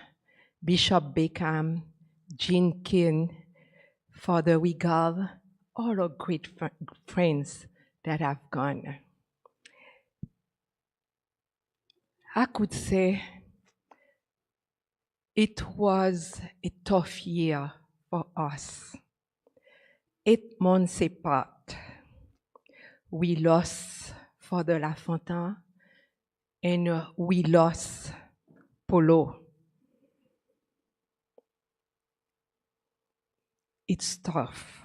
Bishop Beckham, Jean King, Father Wigal, all our great friends that have gone. I could say it was a tough year for us. 8 months apart, we lost Father LaFontaine and we lost Polo. It's tough.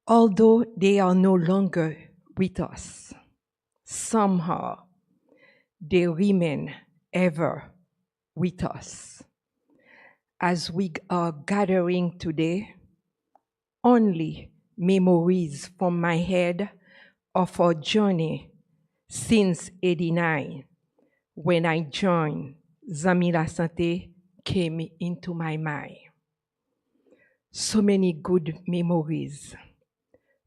Although they are no longer with us, somehow they remain ever with us. As we are gathering today, only memories from my head of our journey since '89, when I joined Zamiyagi, came into my mind. So many good memories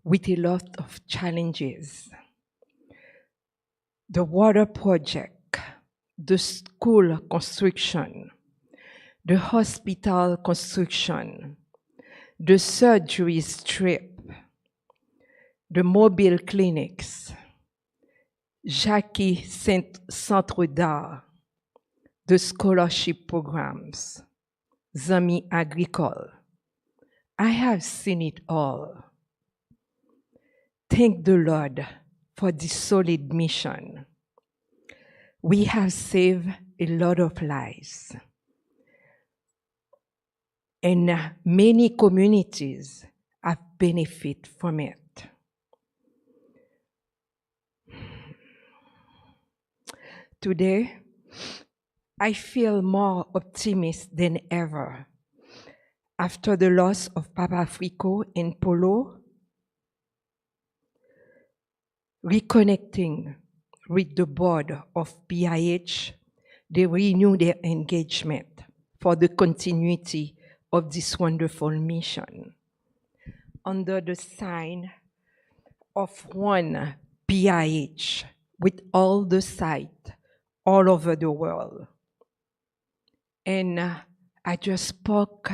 with a lot of challenges. The water project, the school construction, the hospital construction, the surgery strip, the mobile clinics, Jackie Centre d'Art, the scholarship programs, Zami Agricole. I have seen it all. Thank the Lord for this solid mission. We have saved a lot of lives. And many communities have benefited from it. Today, I feel more optimistic than ever. After the loss of Papa Frico and Polo, reconnecting with the board of PIH they renew their engagement for the continuity of this wonderful mission under the sign of one BIH with all the sites all over the world. And I just spoke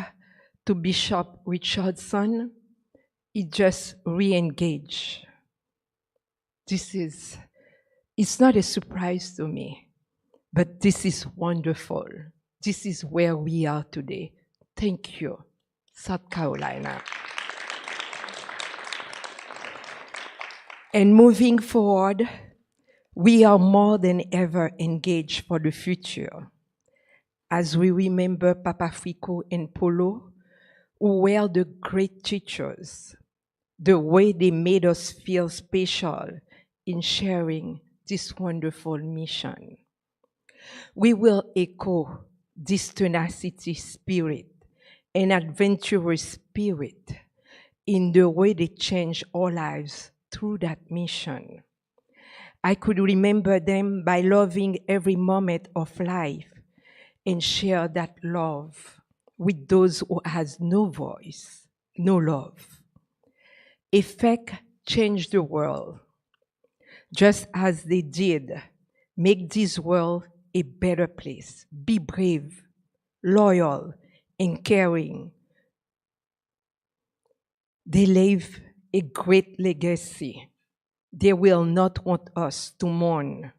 to Bishop Richardson. He just re-engaged. It's not a surprise to me, but this is wonderful. This is where we are today. Thank you, South Carolina. And moving forward, we are more than ever engaged for the future. As we remember Papa Frico and Polo, who were the great teachers, the way they made us feel special in sharing this wonderful mission. We will echo this tenacity spirit and adventurous spirit in the way they changed our lives through that mission. I could remember them by loving every moment of life and share that love with those who has no voice, no love. Effect changed the world, just as they did make this world a better place. Be brave, loyal, and caring. They leave a great legacy. They will not want us to mourn.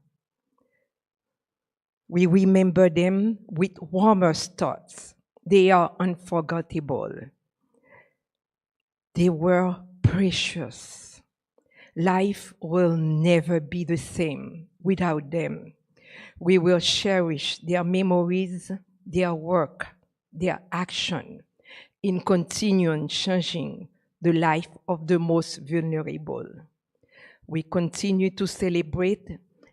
We remember them with warmer thoughts. They are unforgettable. They were precious. Life will never be the same without them. We will cherish their memories, their work, their action in continuing changing the life of the most vulnerable. We continue to celebrate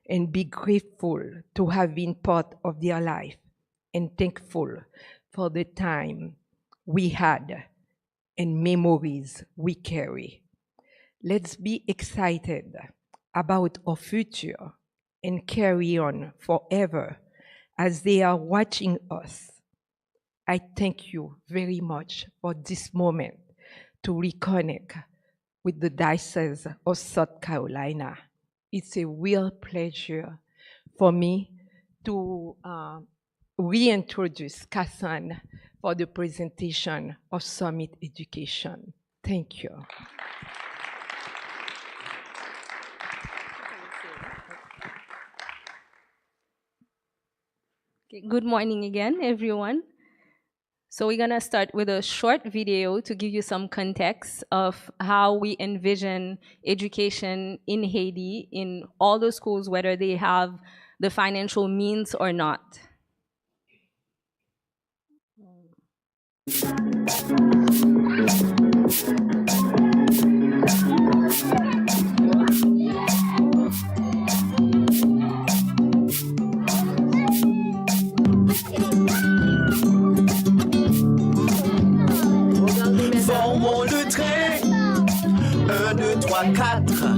and be grateful to have been part of their life and thankful for the time we had and memories we carry. Let's be excited about our future and carry on forever as they are watching us. I thank you very much for this moment to reconnect with the Diocese of South Carolina. It's a real pleasure for me to reintroduce Kassan for the presentation of Summit Education. Thank you. Okay, good morning again, everyone. So we're gonna start with a short video to give you some context of how we envision education in Haiti in all the schools, whether they have the financial means or not. Formons le trait. 1, 2, 3, 4.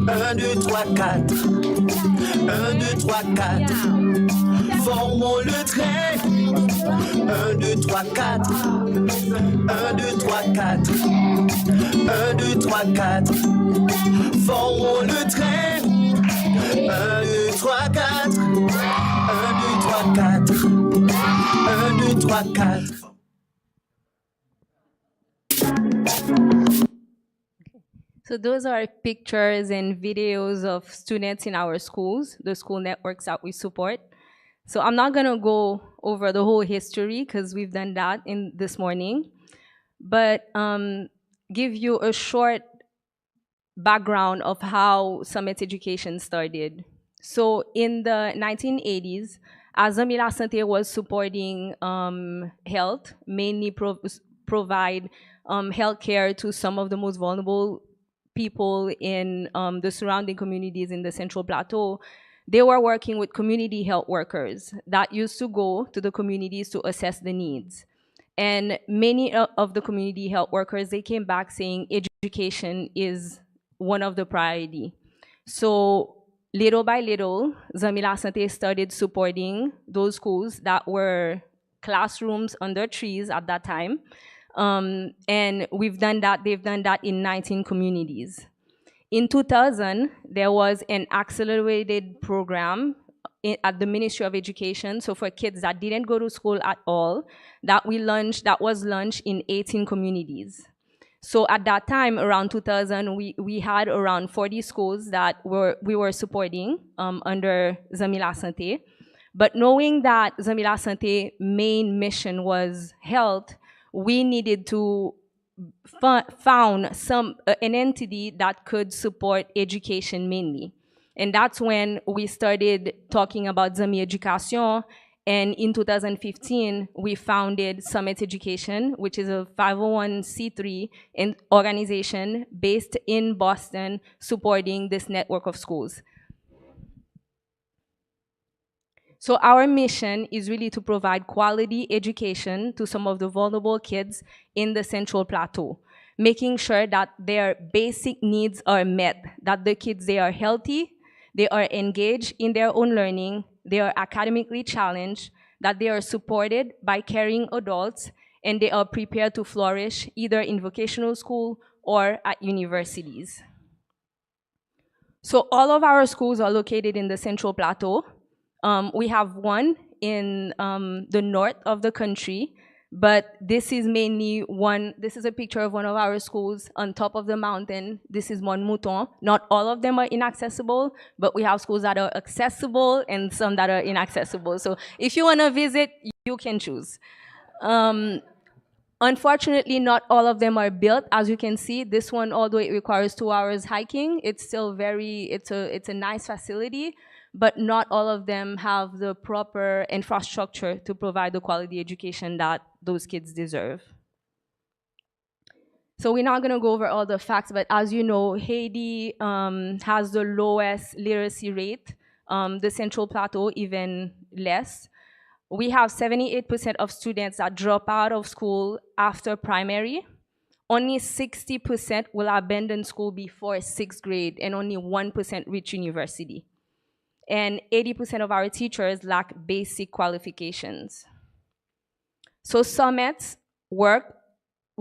1, 2, 3, 4. 1, 2, 3, 4. Formons le trait. 1, 2, 3, 4. 1, 2, 3, 4. 1, 2, 3, 4. Formons le trait. 1, 2, 3, 4. 1, 2, 3, 4. 1, 2, 3, 4. So those are pictures and videos of students in our schools, the school networks that we support. So I'm not gonna go over the whole history because we've done that in this morning, but give you a short background of how Summit Education started. So in the 1980s, Azami La Santé was supporting health, mainly provide healthcare to some of the most vulnerable people in the surrounding communities in the Central Plateau. They were working with community health workers that used to go to the communities to assess the needs. And many of the community health workers, they came back saying education is one of the priority. So little by little, Zami La Santé started supporting those schools that were classrooms under trees at that time. And they've done that in 19 communities. In 2000, there was an accelerated program at the Ministry of Education, so for kids that didn't go to school at all, that was launched in 18 communities. So at that time, around 2000, we had around 40 schools that we were supporting under Zami La Santé. But knowing that Zami La Santé main mission was health, we needed to found an entity that could support education mainly. And that's when we started talking about Zami Education. And in 2015, we founded Summit Education, which is a 501c3 organization based in Boston supporting this network of schools. So our mission is really to provide quality education to some of the vulnerable kids in the Central Plateau, making sure that their basic needs are met, that the kids, they are healthy, they are engaged in their own learning, they are academically challenged, that they are supported by caring adults, and they are prepared to flourish either in vocational school or at universities. So all of our schools are located in the Central Plateau. We have one in the north of the country, but this is a picture of one of our schools on top of the mountain. This is Mouton. Not all of them are inaccessible, but we have schools that are accessible and some that are inaccessible. So if you want to visit, you can choose. Unfortunately, not all of them are built. As you can see, this one, although it requires 2 hours hiking, it's still it's a nice facility, but not all of them have the proper infrastructure to provide the quality education that those kids deserve. So we're not gonna go over all the facts, but as you know, Haiti has the lowest literacy rate, the Central Plateau even less. We have 78% of students that drop out of school after primary. Only 60% will abandon school before 6th grade, and only 1% reach university. And 80% of our teachers lack basic qualifications. So Summits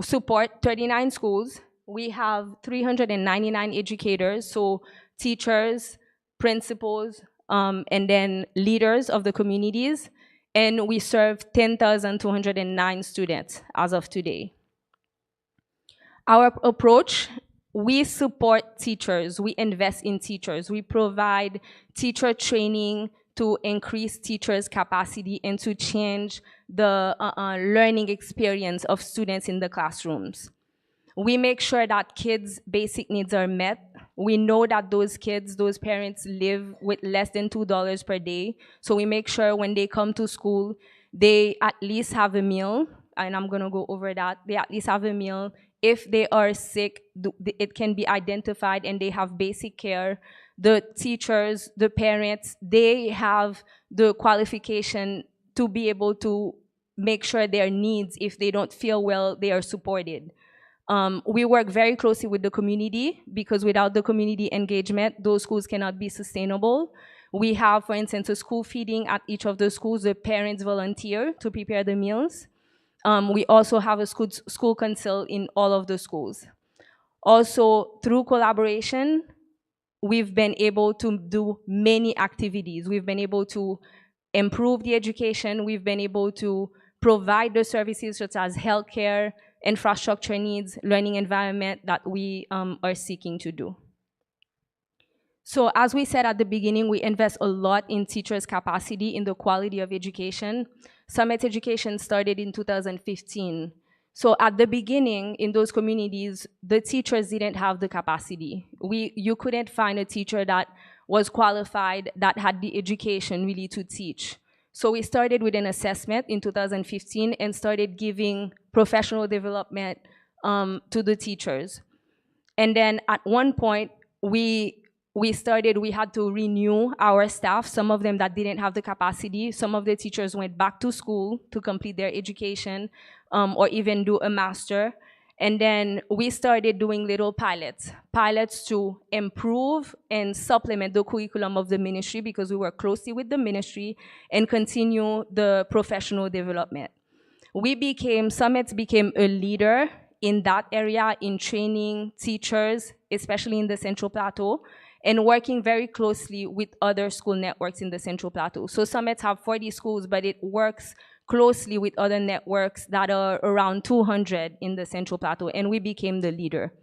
support 39 schools. We have 399 educators, so teachers, principals, and then leaders of the communities. And we serve 10,209 students as of today. Our approach, we support teachers, we invest in teachers, we provide teacher training to increase teachers' capacity and to change the learning experience of students in the classrooms. We make sure that kids' basic needs are met. We know that those kids, those parents live with less than $2 per day. So we make sure when they come to school, they at least have a meal, and I'm gonna go over that. They at least have a meal. If they are sick, it can be identified and they have basic care. The teachers, the parents, they have the qualification to be able to make sure their needs, if they don't feel well, they are supported. We work very closely with the community because without the community engagement, those schools cannot be sustainable. We have, for instance, a school feeding at each of the schools. The parents volunteer to prepare the meals. We also have a school council in all of the schools. Also, through collaboration, we've been able to do many activities. We've been able to improve the education. We've been able to provide the services such as healthcare, infrastructure needs, learning environment that we are seeking to do. So as we said at the beginning, we invest a lot in teachers' capacity in the quality of education. Summit Education started in 2015. So at the beginning, in those communities, the teachers didn't have the capacity. You couldn't find a teacher that was qualified, that had the education really to teach. So we started with an assessment in 2015 and started giving professional development to the teachers. And then at one point, we had to renew our staff, some of them that didn't have the capacity. Some of the teachers went back to school to complete their education or even do a master. And then we started doing little pilots to improve and supplement the curriculum of the ministry, because we work closely with the ministry, and continue the professional development. Summits became a leader in that area, in training teachers, especially in the Central Plateau, and working very closely with other school networks in the Central Plateau. So Summits have 40 schools, but it works closely with other networks that are around 200 in the Central Plateau, and we became the leader.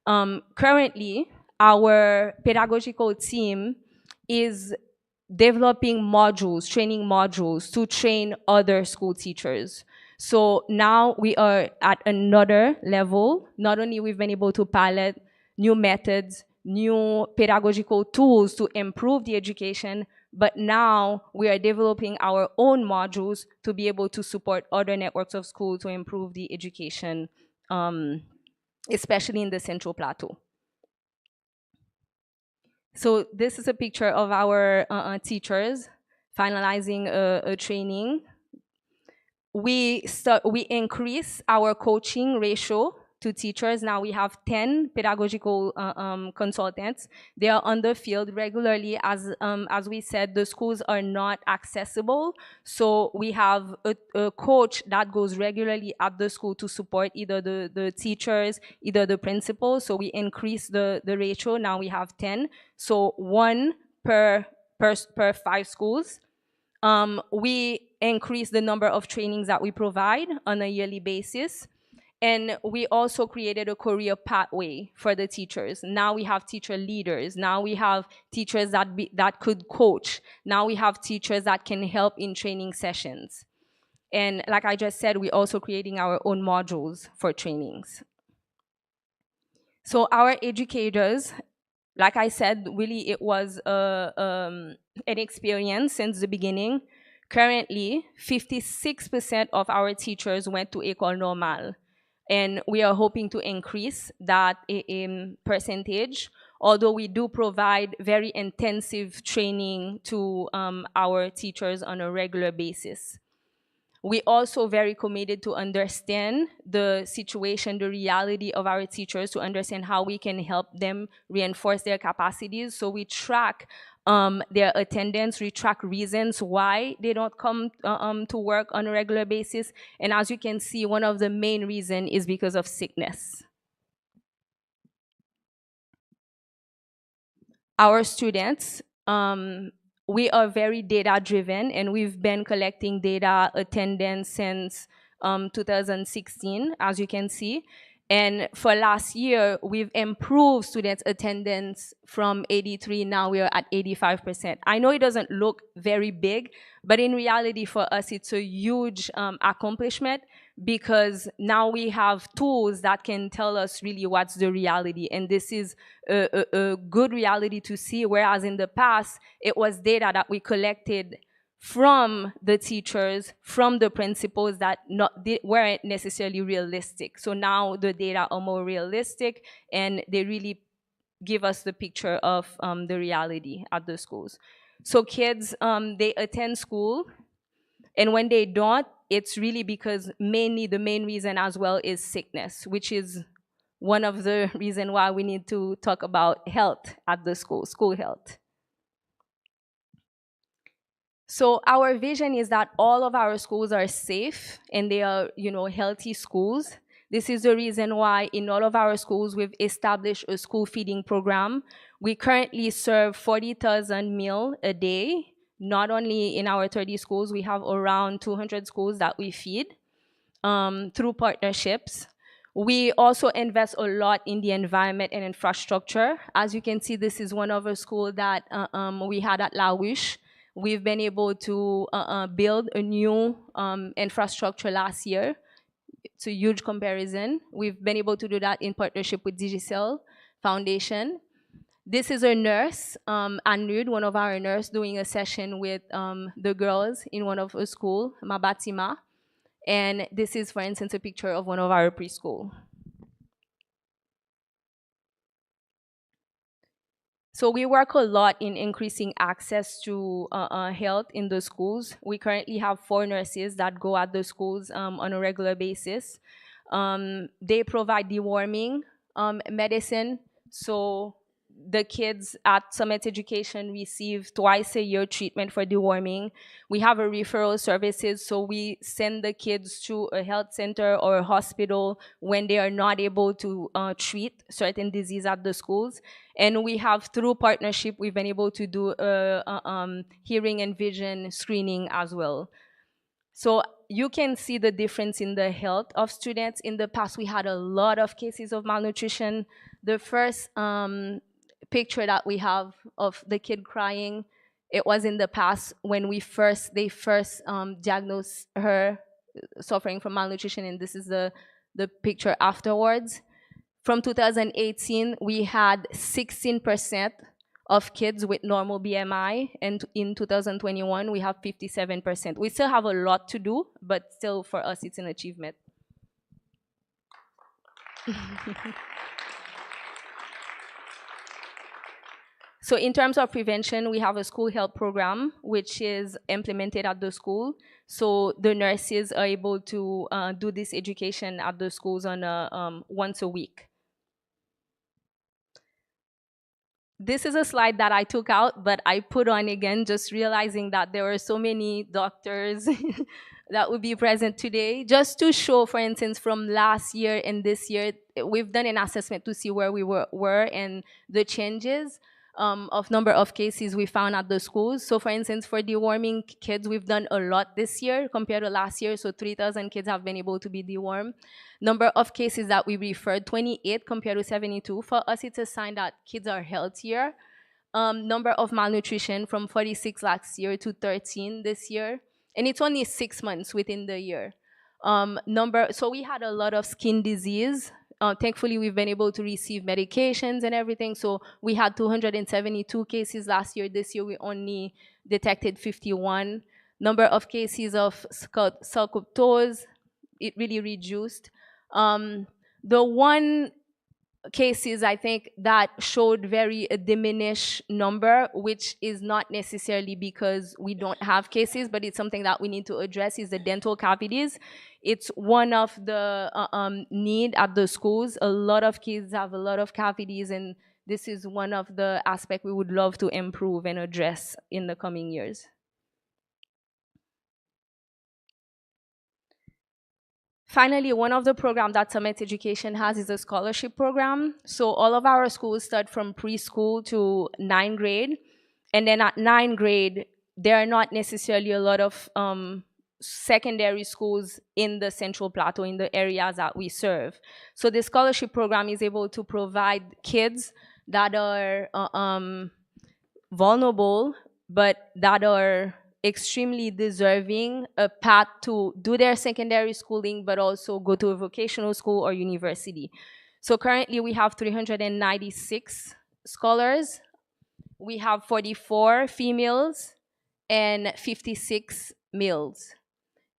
Currently, our pedagogical team is developing modules, training modules to train other school teachers. So now we are at another level. Not only we've been able to pilot new methods, new pedagogical tools to improve the education, but now we are developing our own modules to be able to support other networks of schools to improve the education, especially in the Central Plateau. So this is a picture of our teachers finalizing a training. We increase our coaching ratio to teachers. Now we have 10 pedagogical consultants. They are on the field regularly. As we said, the schools are not accessible. So we have a coach that goes regularly at the school to support either the teachers, either the principals. So we increase the ratio. Now we have 10. So 1 per 5 schools. We increase the number of trainings that we provide on a yearly basis. And we also created a career pathway for the teachers. Now we have teacher leaders. Now we have teachers that could coach. Now we have teachers that can help in training sessions. And like I just said, we're also creating our own modules for trainings. So our educators, like I said, really it was an experience since the beginning. Currently, 56% of our teachers went to École Normale. And we are hoping to increase that percentage, although we do provide very intensive training to our teachers on a regular basis. We also very committed to understand the situation, the reality of our teachers, to understand how we can help them reinforce their capacities. So we track their attendance, we track reasons why they don't come to work on a regular basis. And as you can see, one of the main reasons is because of sickness. Our students, we are very data-driven, and we've been collecting data attendance since 2016, as you can see. And for last year, we've improved students' attendance from 83, now we are at 85%. I know it doesn't look very big, but in reality for us, it's a huge accomplishment, because now we have tools that can tell us really what's the reality. And this is a good reality to see, whereas in the past, it was data that we collected from the teachers, from the principals that weren't necessarily realistic. So now the data are more realistic, and they really give us the picture of the reality at the schools. So kids, they attend school, and when they don't, it's really because mainly the main reason as well is sickness, which is one of the reasons why we need to talk about health at the school health. So our vision is that all of our schools are safe and they are, healthy schools. This is the reason why in all of our schools we've established a school feeding program. We currently serve 40,000 meals a day. Not only in our 30 schools, we have around 200 schools that we feed through partnerships. We also invest a lot in the environment and infrastructure. As you can see, this is one of the schools that we had at La Ruche. We've been able to build a new infrastructure last year. It's a huge comparison. We've been able to do that in partnership with Digicel Foundation. This is a nurse, Anud, one of our nurses, doing a session with the girls in one of our schools, Mabatima. And this is, for instance, a picture of one of our preschool. So we work a lot in increasing access to health in the schools. We currently have 4 nurses that go at the schools on a regular basis. They provide deworming medicine. So the kids at Summit Education receive twice a year treatment for deworming. We have a referral services, so we send the kids to a health center or a hospital when they are not able to treat certain disease at the schools. And we have, through partnership, we've been able to do hearing and vision screening as well. So you can see the difference in the health of students. In the past, we had a lot of cases of malnutrition. The first picture that we have of the kid crying, it was in the past when they first diagnosed her suffering from malnutrition, and this is the picture afterwards. From 2018, we had 16% of kids with normal BMI, and in 2021, we have 57%. We still have a lot to do, but still for us, it's an achievement. So in terms of prevention, we have a school health program, which is implemented at the school. So the nurses are able to do this education at the schools on once a week. This is a slide that I took out, but I put on again, just realizing that there were so many doctors that would be present today. Just to show, for instance, from last year and this year, we've done an assessment to see where we were and the changes of number of cases we found at the schools. So for instance, for deworming kids, we've done a lot this year compared to last year. So 3,000 kids have been able to be dewormed. Number of cases that we referred, 28 compared to 72. For us, it's a sign that kids are healthier. Number of malnutrition from 46 last year to 13 this year. And it's only 6 months within the year. So we had a lot of skin disease. Thankfully, we've been able to receive medications and everything. So we had 272 cases last year. This year, we only detected 51. Number of cases of sarcoptose, it really reduced. The one cases, I think, that showed very diminished number, which is not necessarily because we don't have cases, but it's something that we need to address, is the dental cavities. It's one of the need at the schools. A lot of kids have a lot of cavities, and this is one of the aspects we would love to improve and address in the coming years. Finally, one of the programs that Summit Education has is a scholarship program. So all of our schools start from preschool to 9th grade. And then at 9th grade, there are not necessarily a lot of secondary schools in the Central Plateau, in the areas that we serve. So the scholarship program is able to provide kids that are vulnerable, but that are extremely deserving a path to do their secondary schooling, but also go to a vocational school or university. So currently we have 396 scholars. We have 44 females and 56 males.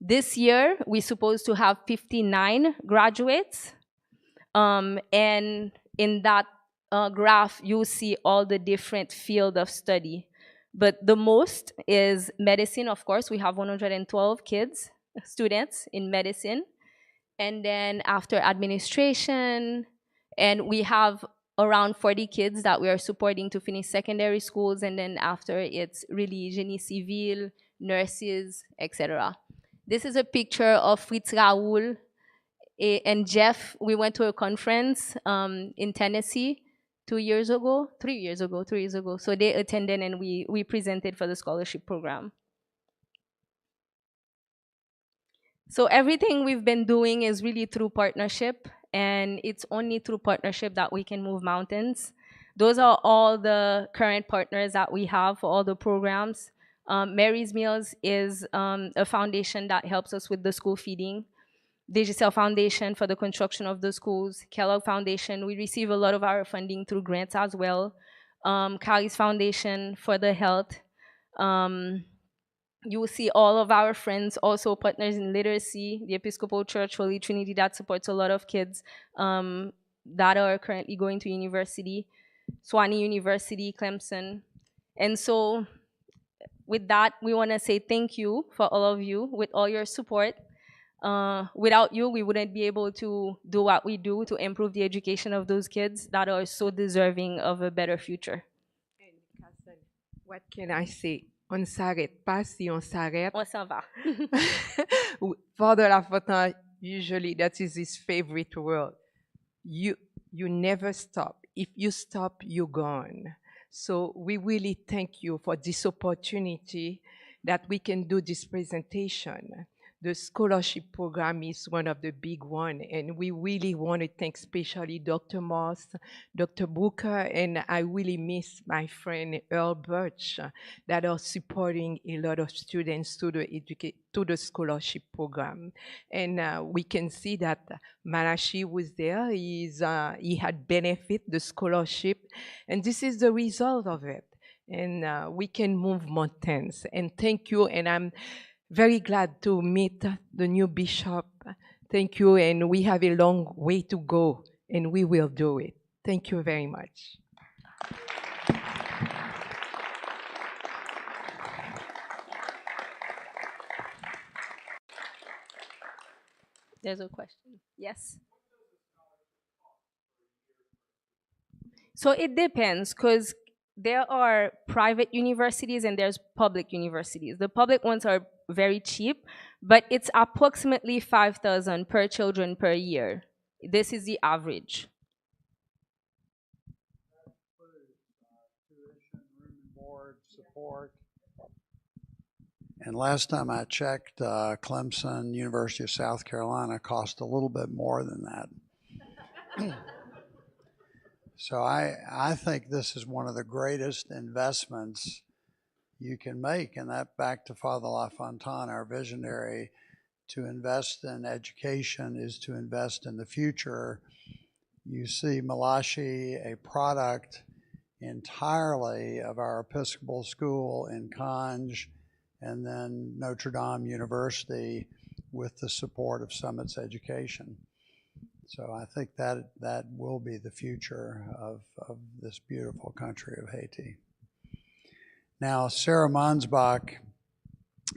This year, we're supposed to have 59 graduates. And in that graph, you'll see all the different fields of study. But the most is medicine, of course. We have 112 students in medicine. And then after administration, and we have around 40 kids that we are supporting to finish secondary schools. And then after, it's really génie civil, nurses, etc. This is a picture of Fritz Raoul and Jeff. We went to a conference in Tennessee 3 years ago. So they attended and we presented for the scholarship program. So everything we've been doing is really through partnership, and it's only through partnership that we can move mountains. Those are all the current partners that we have for all the programs. Mary's Meals is a foundation that helps us with the school feeding. Digicel Foundation for the construction of the schools. Kellogg Foundation, we receive a lot of our funding through grants as well. Kali's Foundation for the health. You will see all of our friends, also partners in literacy, the Episcopal Church, Holy Trinity, that supports a lot of kids that are currently going to university. Sewanee University, Clemson. And so with that, we want to say thank you for all of you with all your support. Without you, we wouldn't be able to do what we do to improve the education of those kids that are so deserving of a better future. And Casson, what can I say? On ne s'arrête pas si on s'arrête. On s'en va. Father Lafontaine, usually that is his favorite word. You never stop. If you stop, you're gone. So we really thank you for this opportunity that we can do this presentation. The scholarship program is one of the big ones, and we really want to thank especially Dr. Moss, Dr. Booker, and I really miss my friend Earl Birch that are supporting a lot of students to the scholarship program. And we can see that Malachi was there. He had benefit the scholarship, and this is the result of it. And we can move mountains. And thank you, and I'm very glad to meet the new bishop. Thank you, and we have a long way to go, and we will do it. Thank you very much. There's a question. Yes? So it depends, because there are private universities and there's public universities. The public ones are very cheap, but it's approximately $5,000 per children per year. This is the average. Tuition, room and board, support. And last time I checked, Clemson, University of South Carolina cost a little bit more than that. So I think this is one of the greatest investments you can make, and that back to Father LaFontaine, our visionary, to invest in education is to invest in the future. You see Malachi, a product entirely of our Episcopal school in Conge, and then Notre Dame University with the support of Summit's Education. So I think that will be the future of this beautiful country of Haiti. Now, Sarah Mansbach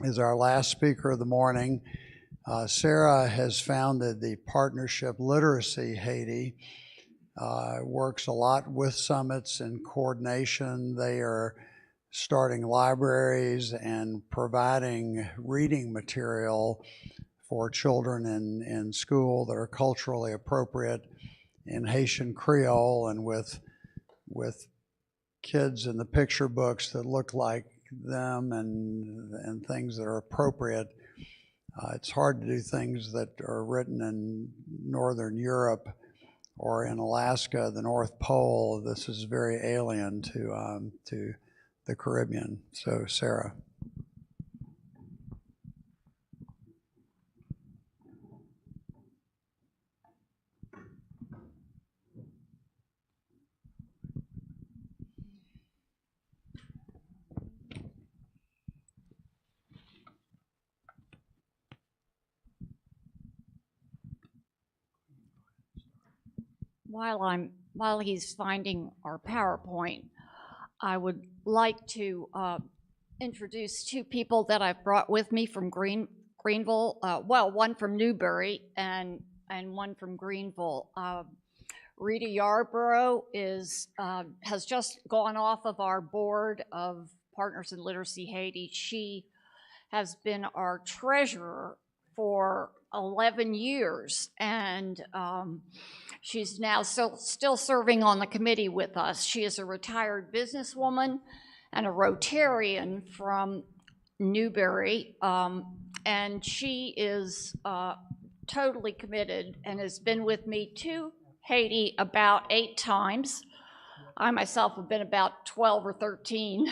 is our last speaker of the morning. Sarah has founded the partnership Literacy Haiti, works a lot with Summits in coordination. They are starting libraries and providing reading material for children in school that are culturally appropriate in Haitian Creole and with kids in the picture books that look like them and things that are appropriate. It's hard to do things that are written in Northern Europe or in Alaska, the North Pole. This is very alien to the Caribbean. So, Sarah. While he's finding our PowerPoint, I would like to introduce two people that I've brought with me from Greenville. Well, one from Newbury and one from Greenville. Rita Yarborough has just gone off of our board of Partners in Literacy Haiti. She has been our treasurer for 11 years, and she's now still serving on the committee with us. She is a retired businesswoman and a Rotarian from Newbury, and she is totally committed and has been with me to Haiti about 8 times. I myself have been about 12 or 13,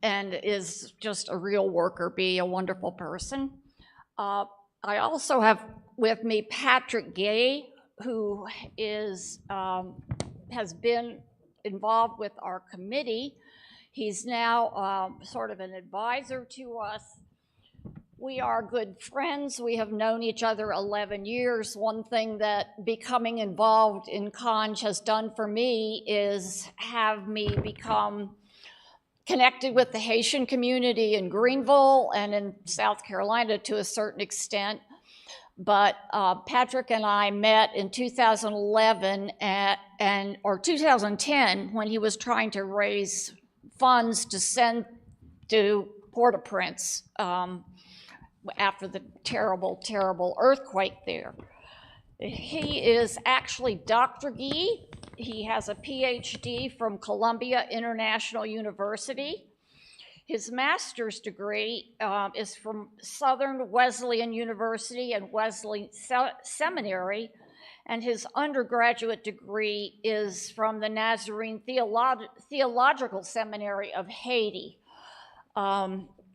and is just a real worker bee, a wonderful person. I also have with me Patrick Gay, who has been involved with our committee. He's now sort of an advisor to us. We are good friends. We have known each other 11 years. One thing that becoming involved in Conge has done for me is have me become connected with the Haitian community in Greenville and in South Carolina to a certain extent. But Patrick and I met in 2011 or 2010 when he was trying to raise funds to send to Port-au-Prince after the terrible, terrible earthquake there. He is actually Dr. Guy. He has a PhD from Columbia International University. His master's degree is from Southern Wesleyan University and Wesley Seminary, and his undergraduate degree is from the Nazarene Theological Seminary of Haiti.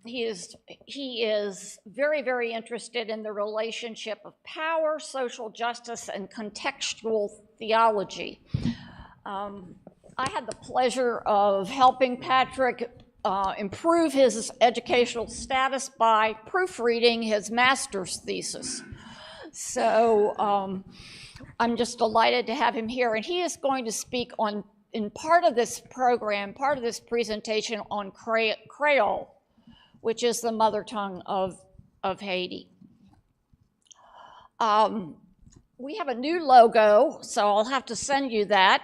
He is very, very interested in the relationship of power, social justice, and contextual theology. I had the pleasure of helping Patrick improve his educational status by proofreading his master's thesis. So I'm just delighted to have him here, and he is going to speak in part of this program, part of this presentation on Creole, which is the mother tongue of Haiti. We have a new logo, so I'll have to send you that,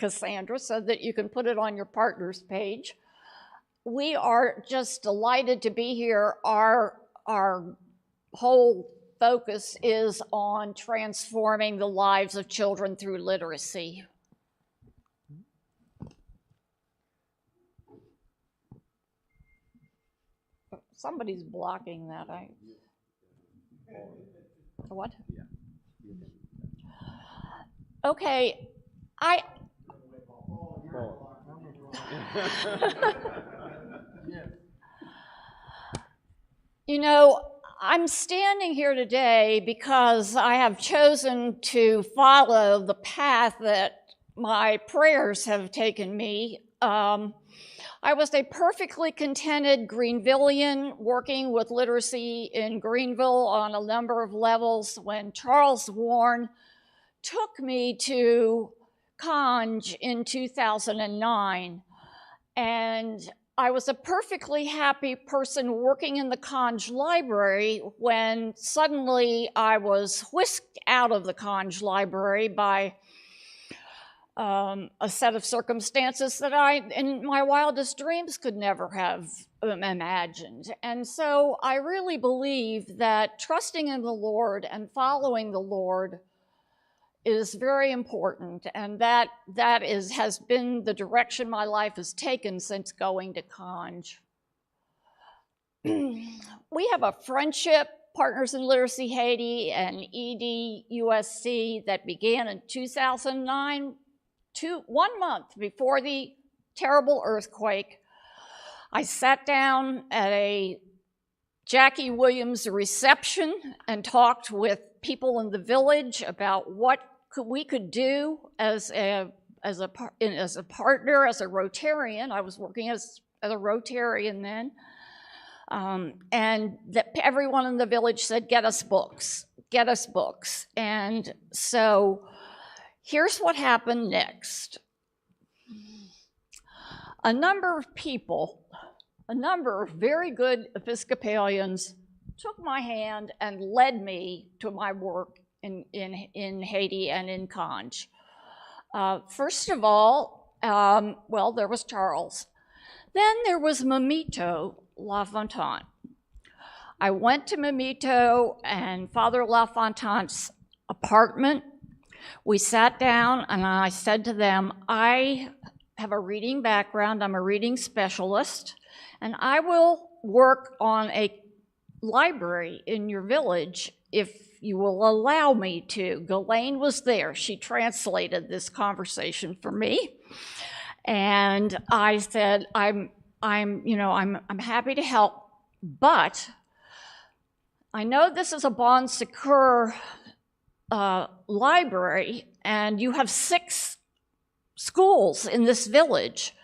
Cassandra, so that you can put it on your partner's page. We are just delighted to be here. Our whole focus is on transforming the lives of children through literacy. Somebody's blocking that. What? Okay, you know, I'm standing here today because I have chosen to follow the path that my prayers have taken me. I was a perfectly contented Greenvillian working with literacy in Greenville on a number of levels when Charles Warren took me to Conge in 2009. And I was a perfectly happy person working in the Conge library when suddenly I was whisked out of the Conge library by a set of circumstances that I, in my wildest dreams, could never have imagined. And so I really believe that trusting in the Lord and following the Lord is very important, and that has been the direction my life has taken since going to Conge. We have a friendship, Partners in Literacy Haiti and EDUSC, that began in 2009, 1 month before the terrible earthquake. I sat down at a Jackie Williams reception and talked with people in the village about what we could do as a partner, as a Rotarian. I was working as a Rotarian then. And that everyone in the village said, get us books, get us books. And so here's what happened next. A number of people, a number of very good Episcopalians took my hand and led me to my work in Haiti and in Conge. First of all, well, there was Charles. Then there was Mamito LaFontaine. I went to Mamito and Father LaFontaine's apartment. We sat down and I said to them, I have a reading background, I'm a reading specialist, and I will work on a library in your village if you will allow me to. Ghislaine was there. She translated this conversation for me. And I said, I'm happy to help, but I know this is a bon secours library, and you have 6 schools in this village,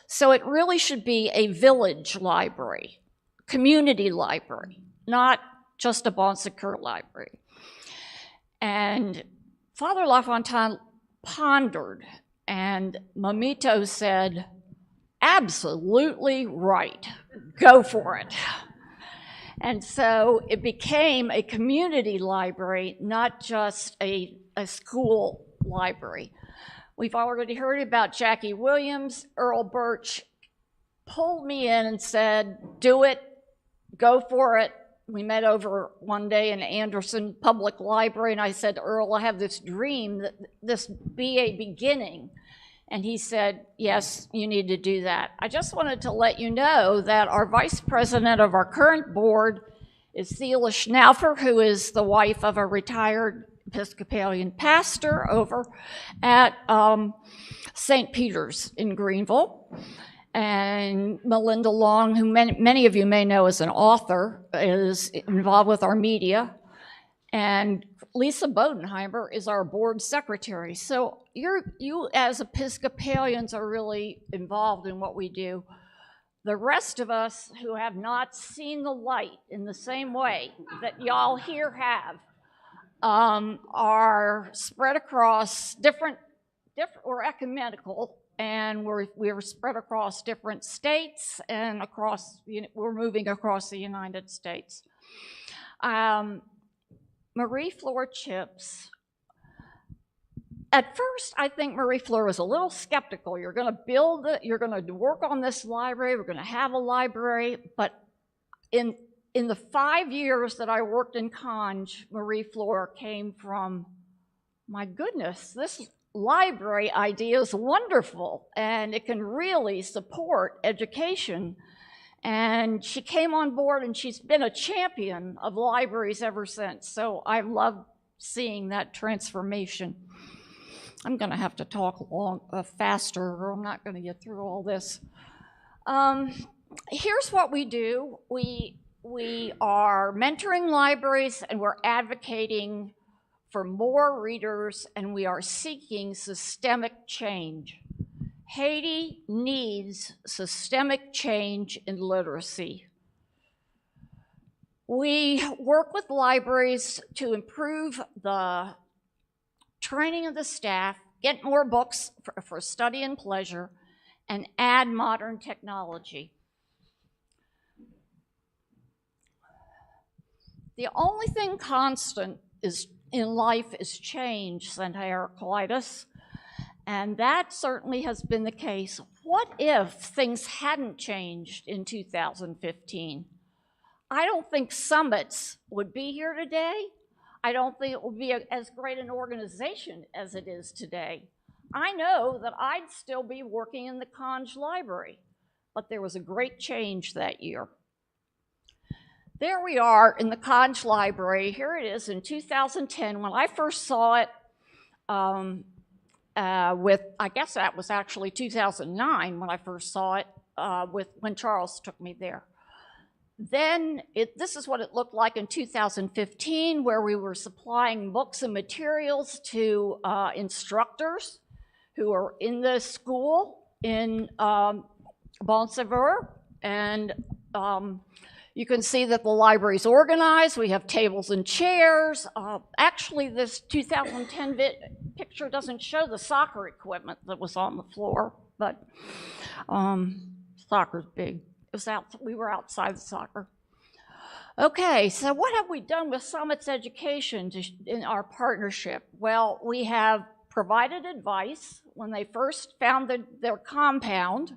so it really should be a village library, community library, not just a bon secours library. And Father LaFontaine pondered, and Mamito said, absolutely right. Go for it. And so it became a community library, not just a school library. We've already heard about Jackie Williams. Earl Birch pulled me in and said, do it, go for it. We met over one day in Anderson Public Library, and I said, Earl, I have this dream that this be a beginning. And he said, yes, you need to do that. I just wanted to let you know that our vice president of our current board is Thela Schnaufer, who is the wife of a retired Episcopalian pastor over at St. Peter's in Greenville. And Melinda Long, who many of you may know as an author, is involved with our media. And Lisa Bodenheimer is our board secretary. So you as Episcopalians are really involved in what we do. The rest of us who have not seen the light in the same way that y'all here have are spread across different we're ecumenical, and we're spread across different states and we're moving across the United States. Marie Fleur Chips. At first, I think Marie Fleur was a little skeptical. You're going to build it, you're going to work on this library, we're going to have a library, but in the 5 years that I worked in Conj, Marie Fleur came from, my goodness, this library idea is wonderful and it can really support education. And she came on board and she's been a champion of libraries ever since. So I love seeing that transformation. I'm going to have to talk faster or I'm not going to get through all this. Here's what we do. We are mentoring libraries and we're advocating for more readers and we are seeking systemic change. Haiti needs systemic change in literacy. We work with libraries to improve the training of the staff, get more books for study and pleasure, and add modern technology. The only thing constant in life is change, Santara Colitis. And that certainly has been the case. What if things hadn't changed in 2015? I don't think Summits would be here today. I don't think it would be as great an organization as it is today. I know that I'd still be working in the Conj Library, but there was a great change that year. There we are in the Conj Library. Here it is in 2010. When I first saw it, I guess that was actually 2009 when I first saw it, when Charles took me there. Then this is what it looked like in 2015, where we were supplying books and materials to instructors who are in the school in Bon Sever. And you can see that the library's organized. We have tables and chairs. Actually, this 2010 picture doesn't show the soccer equipment that was on the floor, but soccer's big. We were outside the soccer. Okay, so what have we done with Summits Education in our partnership? Well, we have provided advice when they first found their compound.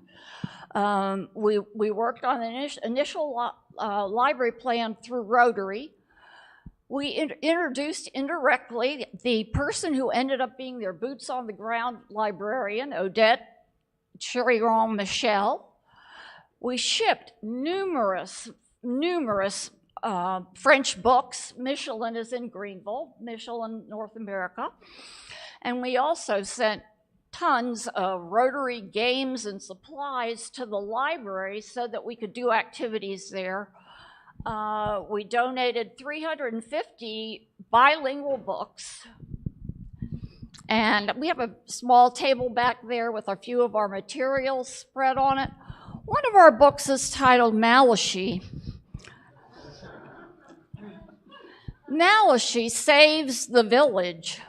We worked on an initial library plan through Rotary. We introduced indirectly the person who ended up being their boots-on-the-ground librarian, Odette Cheriron-Michel. We shipped numerous French books. Michelin is in Greenville, Michelin, North America. And we also sent tons of Rotary games and supplies to the library so that we could do activities there. We donated 350 bilingual books. And we have a small table back there with a few of our materials spread on it. One of our books is titled Malachi. Malachi saves the village.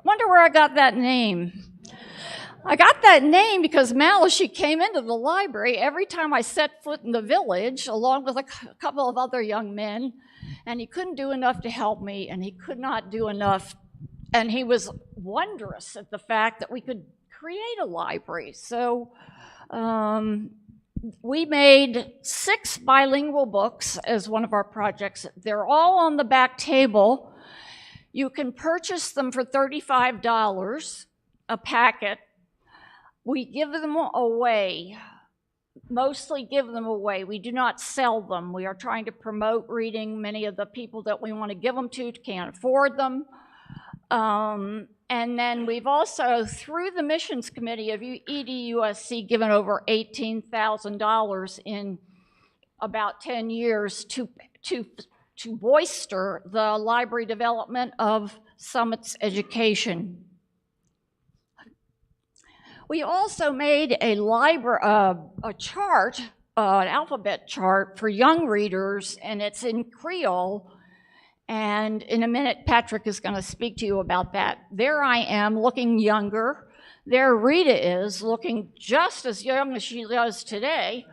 Wonder where I got that name. I got that name because Mal, as she came into the library, every time I set foot in the village, along with a couple of other young men, and he couldn't do enough to help me, and he could not do enough, and he was wondrous at the fact that we could create a library. So we made 6 bilingual books as one of our projects. They're all on the back table. You can purchase them for $35 a packet. We give them away, mostly give them away. We do not sell them. We are trying to promote reading. Many of the people that we want to give them to can't afford them. And then we've also, through the Missions Committee of EDUSC, given over $18,000 in about 10 years to bolster the library development of Summit's education. We also made a chart, an alphabet chart for young readers, and it's in Creole. And in a minute, Patrick is going to speak to you about that. There I am, looking younger. There Rita is, looking just as young as she does today.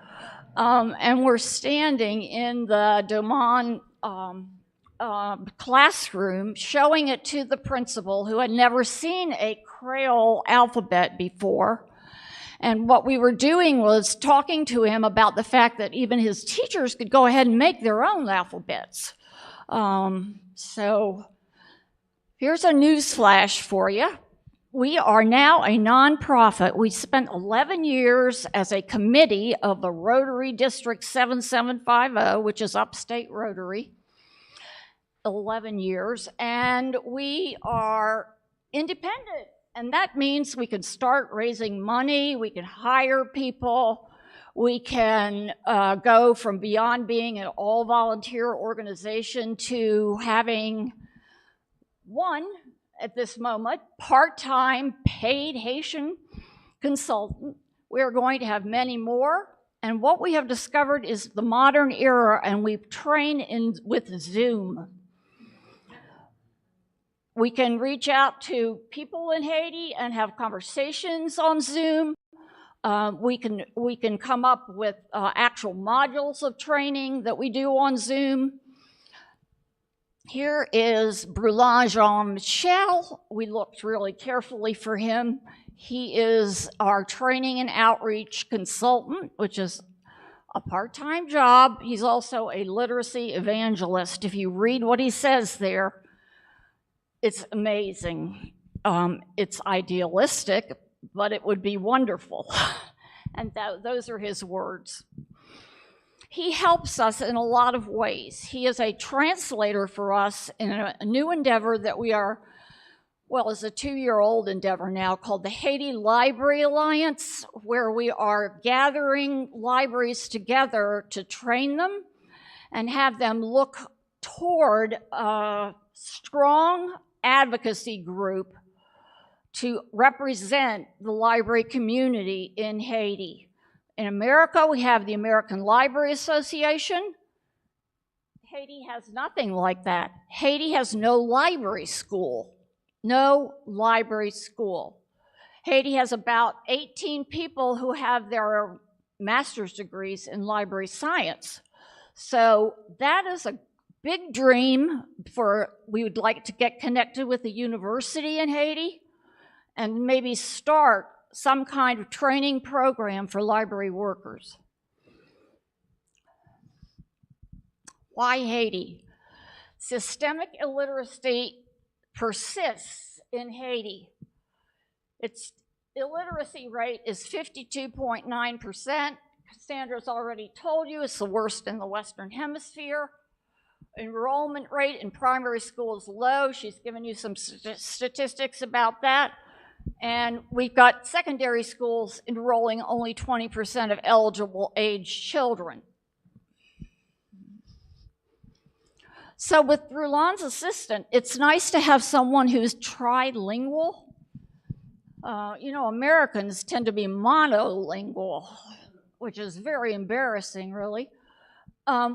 And we're standing in the Doman classroom, showing it to the principal, who had never seen a Creole alphabet before. And what we were doing was talking to him about the fact that even his teachers could go ahead and make their own alphabets. So here's a news flash for you. We are now a nonprofit. We spent 11 years as a committee of the Rotary District 7750, which is upstate Rotary. 11 years, and we are independent. And that means we can start raising money, we can hire people, we can go from beyond being an all-volunteer organization to having one, at this moment, part-time paid Haitian consultant. We're going to have many more, and what we have discovered is the modern era, and we've trained with Zoom. We can reach out to people in Haiti and have conversations on Zoom. We can come up with actual modules of training that we do on Zoom. Here is Brulin Jean-Michel. We looked really carefully for him. He is our training and outreach consultant, which is a part-time job. He's also a literacy evangelist. If you read what he says there, it's amazing. It's idealistic, but it would be wonderful. And those are his words. He helps us in a lot of ways. He is a translator for us in a new endeavor that we are, well, it's a 2-year-old endeavor now called the Haiti Library Alliance, where we are gathering libraries together to train them and have them look toward a strong advocacy group to represent the library community in Haiti. In America, we have the American Library Association. Haiti has nothing like that. Haiti has no library school. No library school. Haiti has about 18 people who have their master's degrees in library science. So that is a big dream we would like to get connected with a university in Haiti and maybe start some kind of training program for library workers. Why Haiti? Systemic illiteracy persists in Haiti. Its illiteracy rate is 52.9%. Cassandra's already told you it's the worst in the Western Hemisphere. Enrollment rate in primary school is low. She's given you some statistics about that. And we've got secondary schools enrolling only 20% of eligible age children. So with Brulan's assistant, it's nice to have someone who's trilingual. Americans tend to be monolingual, which is very embarrassing, really.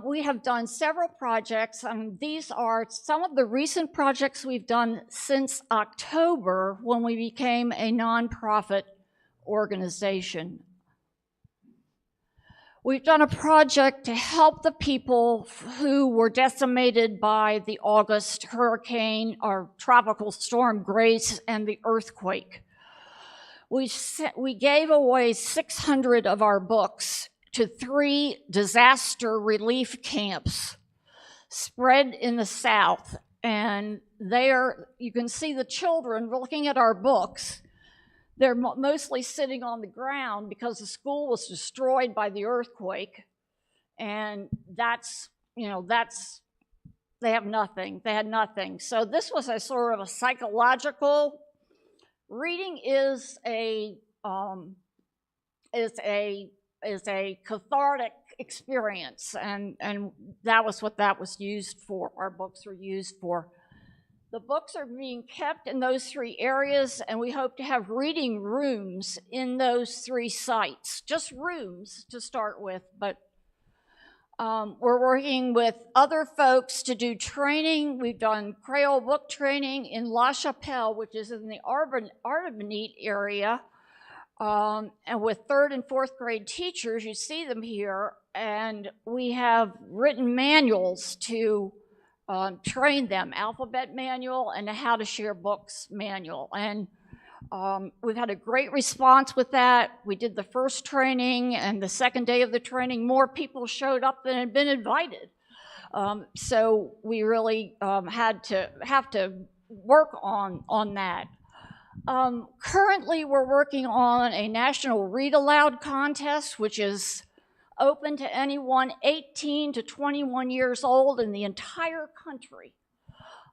We have done several projects, and these are some of the recent projects we've done since October when we became a nonprofit organization. We've done a project to help the people who were decimated by the August hurricane or tropical storm Grace and the earthquake. We gave away 600 of our books to 3 disaster relief camps spread in the South. And there you can see the children looking at our books. They're mostly sitting on the ground because the school was destroyed by the earthquake. And they have nothing. They had nothing. So this was a sort of a psychological. Reading is a cathartic experience, and that was what that was used for. Our books were used for. The books are being kept in those 3 areas, and we hope to have reading rooms in those 3 sites. Just rooms to start with, but we're working with other folks to do training. We've done Creole book training in La Chapelle, which is in the Artibonite area, and with 3rd and 4th grade teachers. You see them here, and we have written manuals to train them, alphabet manual and a how to share books manual. And we've had a great response with that. We did the first training, and the second day of the training, more people showed up than had been invited. So we really have to work on that. Currently, we're working on a national Read-Aloud contest, which is open to anyone 18 to 21 years old in the entire country.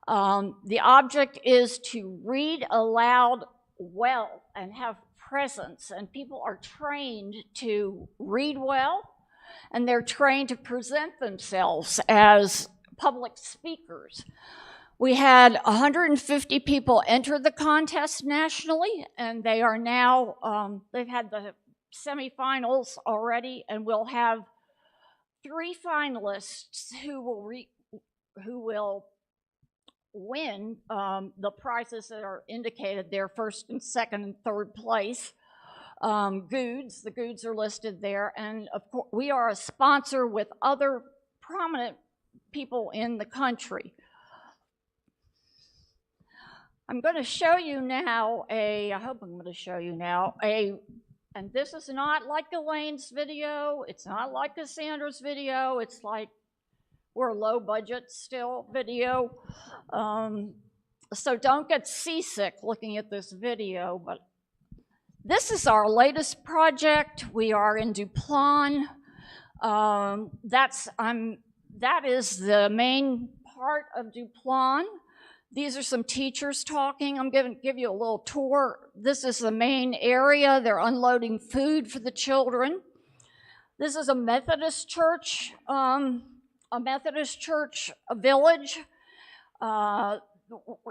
The object is to read aloud well and have presence, and people are trained to read well, and they're trained to present themselves as public speakers. We had 150 people enter the contest nationally, and they are now, they've had the semifinals already, and we'll have 3 finalists who will win the prizes that are indicated there, 1st and 2nd and 3rd place. The Goods are listed there, and of course we are a sponsor with other prominent people in the country. I'm going to show you now and this is not like Elaine's video, it's not like Cassandra's video, it's like we're low budget still video. So don't get seasick looking at this video, but this is our latest project. We are in Duplon. That is the main part of Duplon. These are some teachers talking. I'm going to give you a little tour. This is the main area. They're unloading food for the children. This is a Methodist church, a village.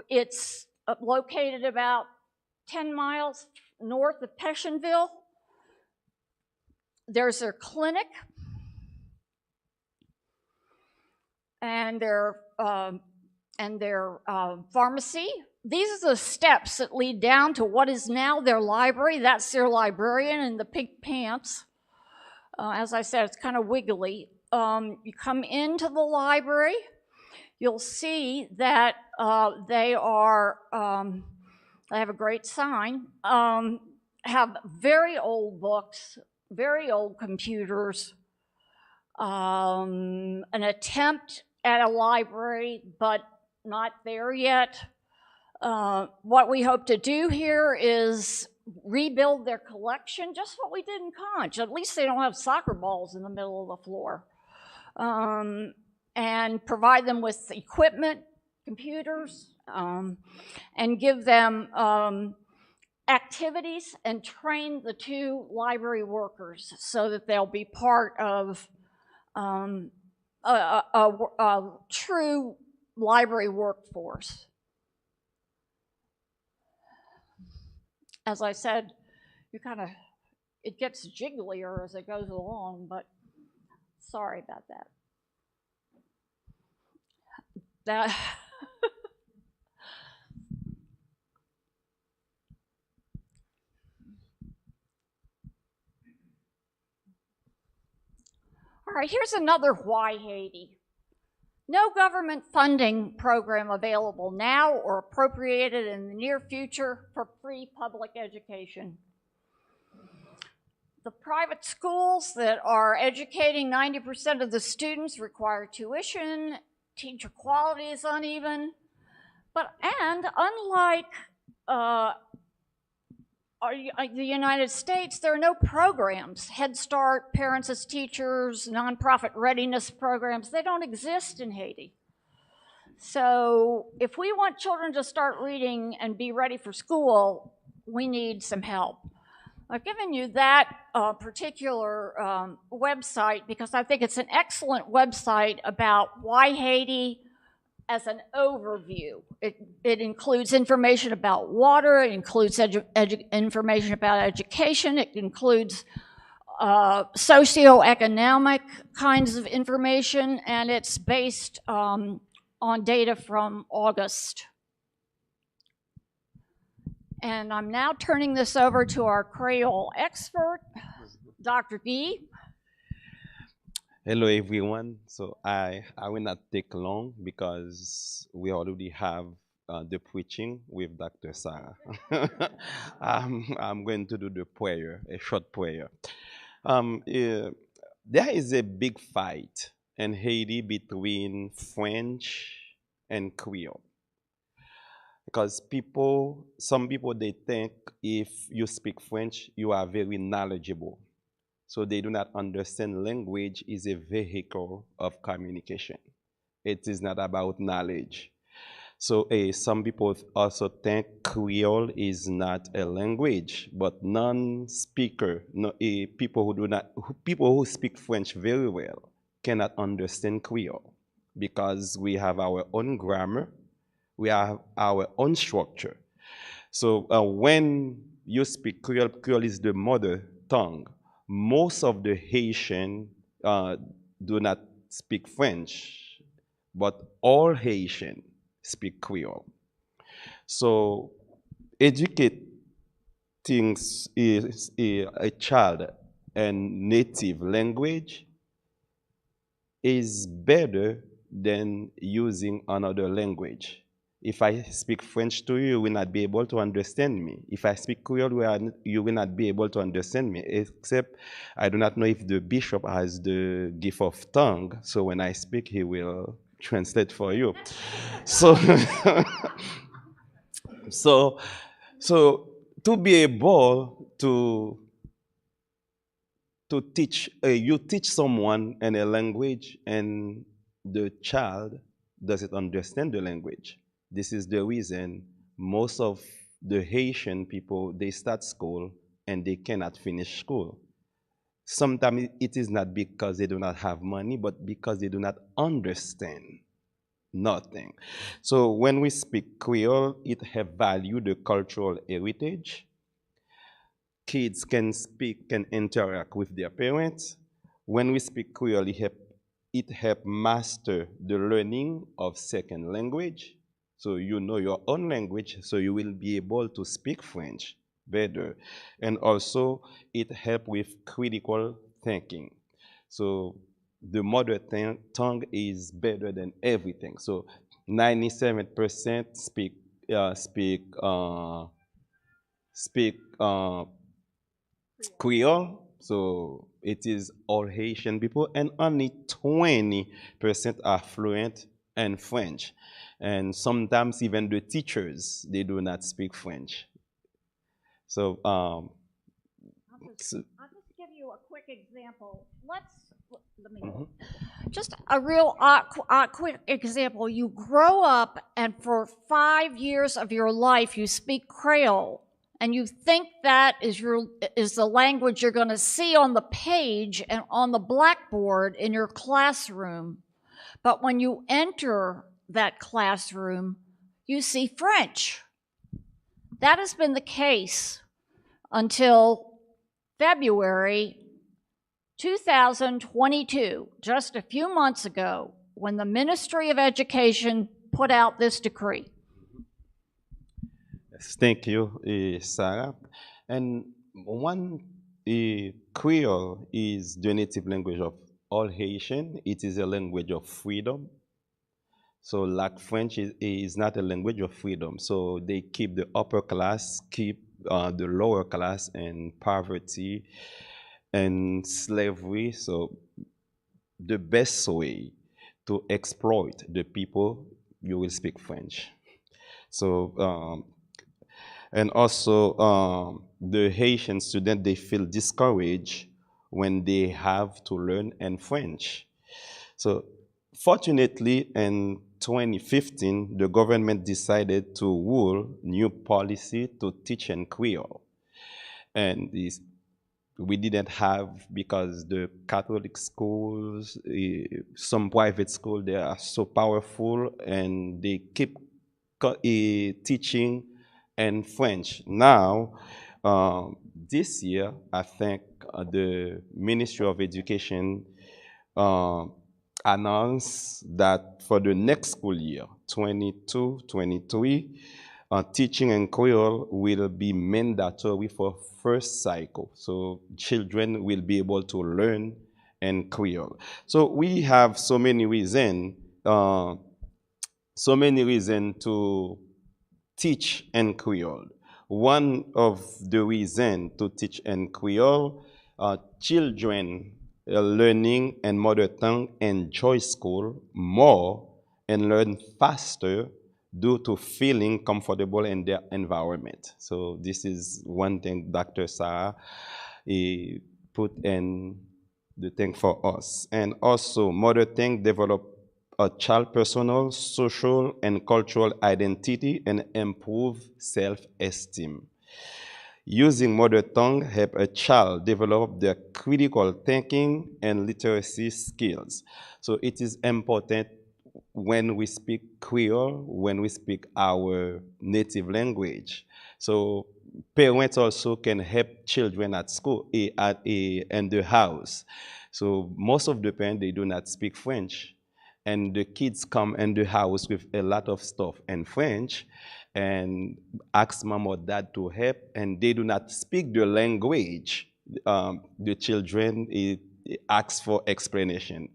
It's located about 10 miles north of Pétionville. There's their clinic and their pharmacy. These are the steps that lead down to what is now their library. That's their librarian in the pink pants. As I said, it's kind of wiggly. You come into the library, you'll see that they have a great sign, have very old books, very old computers, an attempt at a library, but not there yet. What we hope to do here is rebuild their collection, just what we did in Conch. At least they don't have soccer balls in the middle of the floor. And provide them with equipment, computers, and give them activities and train the 2 library workers so that they'll be part of a true library workforce. As I said, it gets jigglier as it goes along, but sorry about that. All right, here's another why Haiti. No government funding program available now or appropriated in the near future for free public education. The private schools that are educating 90% of the students require tuition, teacher quality is uneven, and unlike the United States, there are no programs. Head Start, Parents as Teachers, nonprofit readiness programs, they don't exist in Haiti. So if we want children to start reading and be ready for school, we need some help. I've given you that particular website because I think it's an excellent website about why Haiti as an overview. It includes information about water, it includes information about education, it includes socioeconomic kinds of information, and it's based on data from August. And I'm now turning this over to our Creole expert, Dr. Guy. Hello everyone. So I will not take long because we already have the preaching with Dr. Sarah. I'm going to do the prayer, a short prayer. There is a big fight in Haiti between French and Creole. Because some people, they think if you speak French, you are very knowledgeable. So they do not understand language is a vehicle of communication. It is not about knowledge. So some people also think Creole is not a language, but non-speaker, people who speak French very well cannot understand Creole because we have our own grammar, we have our own structure. So when you speak Creole, Creole is the mother tongue. Most of the Haitians do not speak French, but all Haitians speak Creole. So educating a child in native language is better than using another language. If I speak French to you, you will not be able to understand me. If I speak Creole, you will not be able to understand me, except I do not know if the bishop has the gift of tongue, so when I speak, he will translate for you. So, so to be able to teach, you teach someone in a language and the child doesn't understand the language. This is the reason most of the Haitian people, they start school and they cannot finish school. Sometimes it is not because they do not have money, but because they do not understand nothing. So when we speak Creole, it has value the cultural heritage. Kids can speak, can interact with their parents. When we speak Creole, it helps master the learning of second language. So you know your own language, so you will be able to speak French better. And also, it helps with critical thinking. So the mother tongue is better than everything. So 97% speak Creole. So it is all Haitian people, and only 20% are fluent in French. And sometimes even the teachers, they do not speak French. So, I'll just give you a quick example. Just a real quick example. You grow up and for 5 years of your life you speak Creole, and you think that is the language you're going to see on the page and on the blackboard in your classroom. But when you enter that classroom, you see French. That has been the case until February 2022, just a few months ago, when the Ministry of Education put out this decree. Yes, thank you, Sarah. And Creole is the native language of all Haitian, it is a language of freedom. So like French is not a language of freedom. So they keep the upper class, keep the lower class in poverty and slavery. So the best way to exploit the people, you will speak French. So, and also the Haitian student, they feel discouraged when they have to learn in French. So fortunately, in 2015, the government decided to rule new policy to teach in Creole. And we didn't have, because the Catholic schools, some private schools, they are so powerful and they keep teaching in French. Now, this year, I think the Ministry of Education announced that for the next school year, 22-23, teaching in Creole will be mandatory for first cycle. So children will be able to learn in Creole. So we have so many reasons to teach in Creole. One of the reasons to teach in Creole, children learning in mother tongue enjoy school more and learn faster due to feeling comfortable in their environment. So this is one thing Dr. Sarah put in the thing for us. And also, mother tongue develop a child personal, social, and cultural identity and improve self-esteem. Using mother tongue help a child develop their critical thinking and literacy skills. So it is important when we speak Creole, when we speak our native language. So parents also can help children at school, in the house. So most of the parents, they do not speak French. And the kids come in the house with a lot of stuff in French and ask mom or dad to help, and they do not speak the language. The children ask for explanation.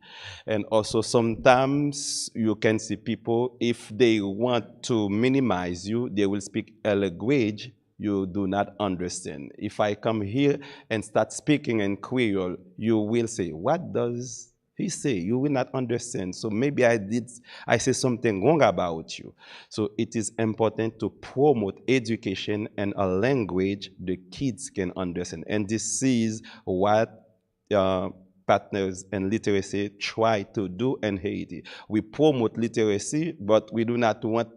And also sometimes you can see people, if they want to minimize you, they will speak a language you do not understand. If I come here and start speaking in Creole, you will say, what does he say? You will not understand. So maybe I say something wrong about you. So it is important to promote education and a language the kids can understand. And this is what partners in literacy try to do in Haiti. We promote literacy, but we do not want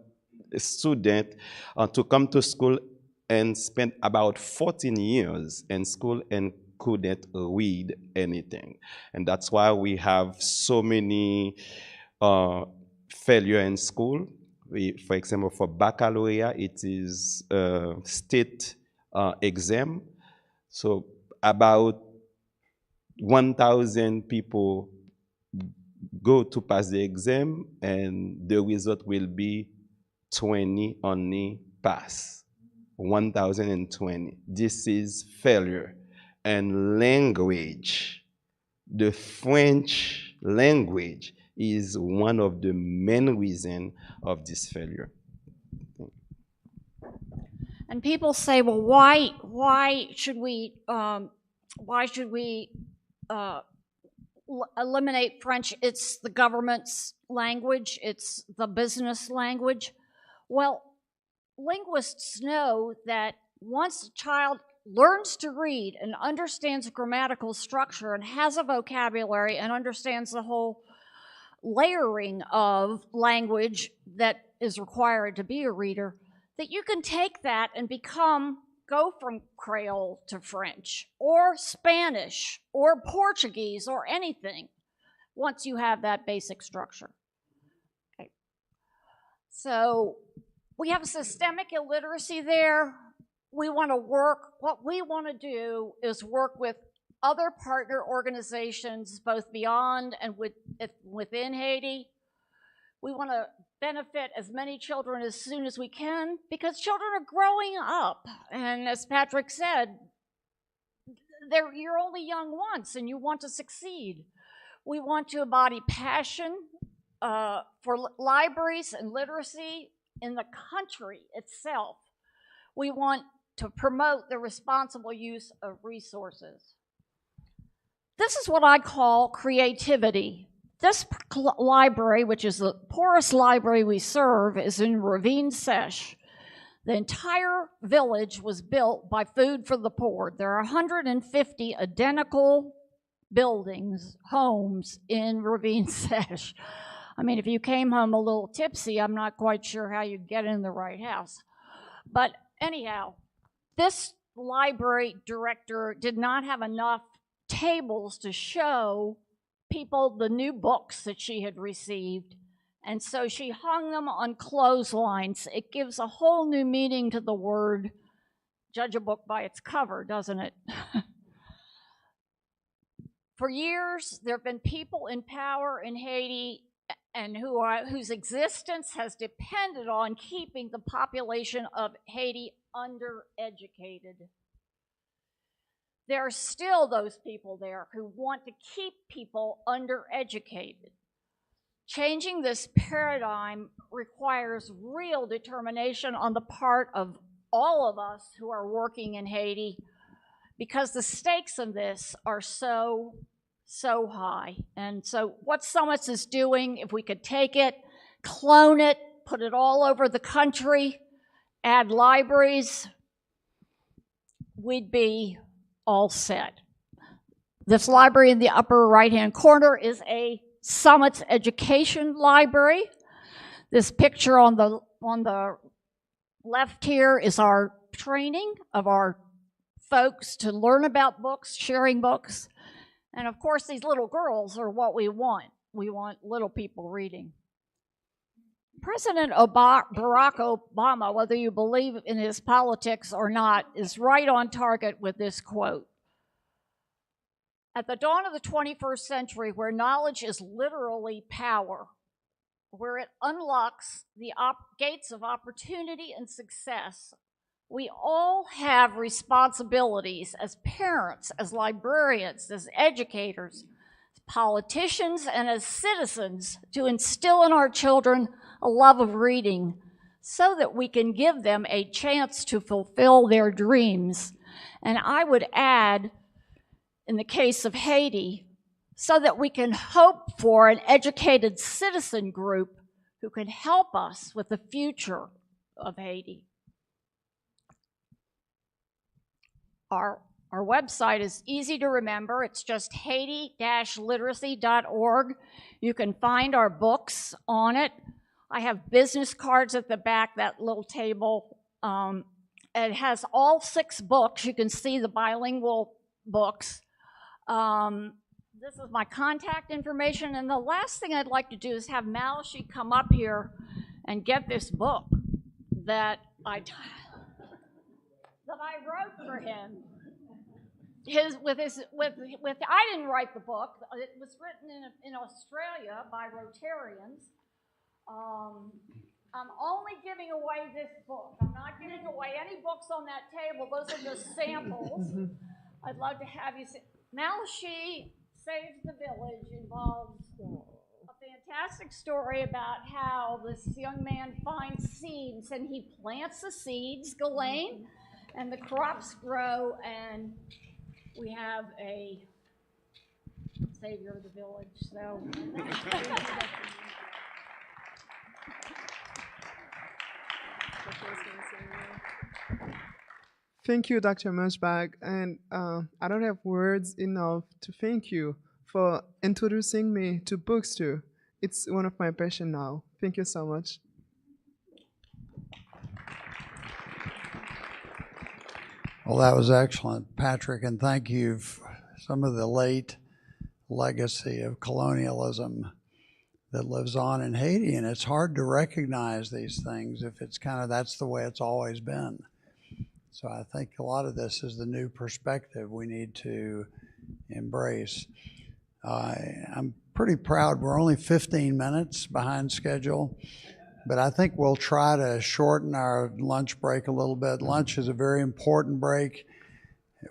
a student to come to school and spend about 14 years in school and couldn't read anything. And that's why we have so many failure in school. For example, for baccalaureate, it is a state exam. So about 1,000 people go to pass the exam, and the result will be 20 only pass. 1,020. This is failure. And language, the French language is one of the main reasons of this failure. And people say, well, why should we eliminate French? It's the government's language. It's the business language. Well, linguists know that once a child learns to read and understands grammatical structure and has a vocabulary and understands the whole layering of language that is required to be a reader, that you can take that and go from Creole to French or Spanish or Portuguese or anything once you have that basic structure. Okay. So we have systemic illiteracy there. What we want to do is work with other partner organizations, both beyond and within Haiti. We want to benefit as many children as soon as we can, because children are growing up. And as Patrick said, you're only young once and you want to succeed. We want to embody passion for libraries and literacy in the country itself. We want to promote the responsible use of resources. This is what I call creativity. This library, which is the poorest library we serve, is in Ravine Sesh. The entire village was built by Food for the Poor. There are 150 identical buildings, homes in Ravine Sesh. I mean, if you came home a little tipsy, I'm not quite sure how you'd get in the right house. But anyhow, this library director did not have enough tables to show people the new books that she had received, and so she hung them on clotheslines. It gives a whole new meaning to the word judge a book by its cover, doesn't it? For years, there have been people in power in Haiti and whose existence has depended on keeping the population of Haiti undereducated. There are still those people there who want to keep people undereducated. Changing this paradigm requires real determination on the part of all of us who are working in Haiti, because the stakes in this are so high. And so what Summits is doing, if we could take it, clone it, put it all over the country, add libraries, we'd be all set. This library in the upper right-hand corner is a Summits Education Library. This picture on the left here is our training of our folks to learn about books, sharing books. And of course, these little girls are what we want. We want little people reading. President Barack Obama, whether you believe in his politics or not, is right on target with this quote. At the dawn of the 21st century, where knowledge is literally power, where it unlocks the gates of opportunity and success, we all have responsibilities as parents, as librarians, as educators, as politicians, and as citizens to instill in our children a love of reading so that we can give them a chance to fulfill their dreams. And I would add, in the case of Haiti, so that we can hope for an educated citizen group who can help us with the future of Haiti. Our website is easy to remember. It's just haiti-literacy.org. You can find our books on it. I have business cards at the back, that little table. It has all 6 books. You can see the bilingual books. This is my contact information. And the last thing I'd like to do is have Malachi come up here and get this book that I wrote for him. I didn't write the book. It was written in Australia by Rotarians. I'm only giving away this book. I'm not giving away any books on that table. Those are just samples. I'd love to have you see. Malachi Saves the Village involves a fantastic story about how this young man finds seeds and he plants the seeds, Ghislaine, and the crops grow, and we have a savior of the village. So. Thank you, Dr. Mushbag, and I don't have words enough to thank you for introducing me to books too. It's one of my passions now. Thank you so much. Well, that was excellent, Patrick, and thank you for some of the late legacy of colonialism that lives on in Haiti, and it's hard to recognize these things if it's kind of, that's the way it's always been. So I think a lot of this is the new perspective we need to embrace. I'm pretty proud. We're only 15 minutes behind schedule, but I think we'll try to shorten our lunch break a little bit. Lunch is a very important break.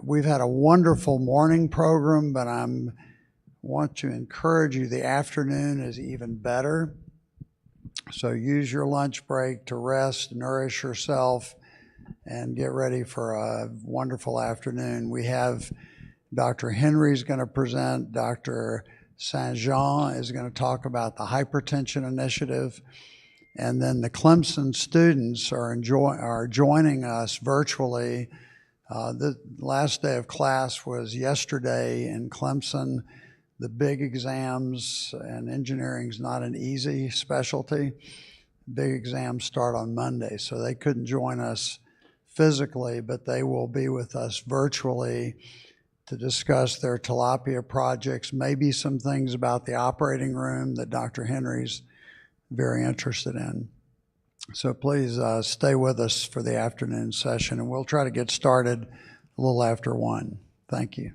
We've had a wonderful morning program, but I'm want to encourage you, the afternoon is even better. So use your lunch break to rest, nourish yourself, and get ready for a wonderful afternoon. We have Dr. Henry's going to present. Dr. Saint Jean is going to talk about the hypertension initiative. And then the Clemson students are joining us virtually. The last day of class was yesterday in Clemson. The big exams, and engineering is not an easy specialty. Big exams start on Monday, so they couldn't join us physically, but they will be with us virtually to discuss their tilapia projects, maybe some things about the operating room that Dr. Henry's very interested in. So please stay with us for the afternoon session, and we'll try to get started a little after 1. Thank you.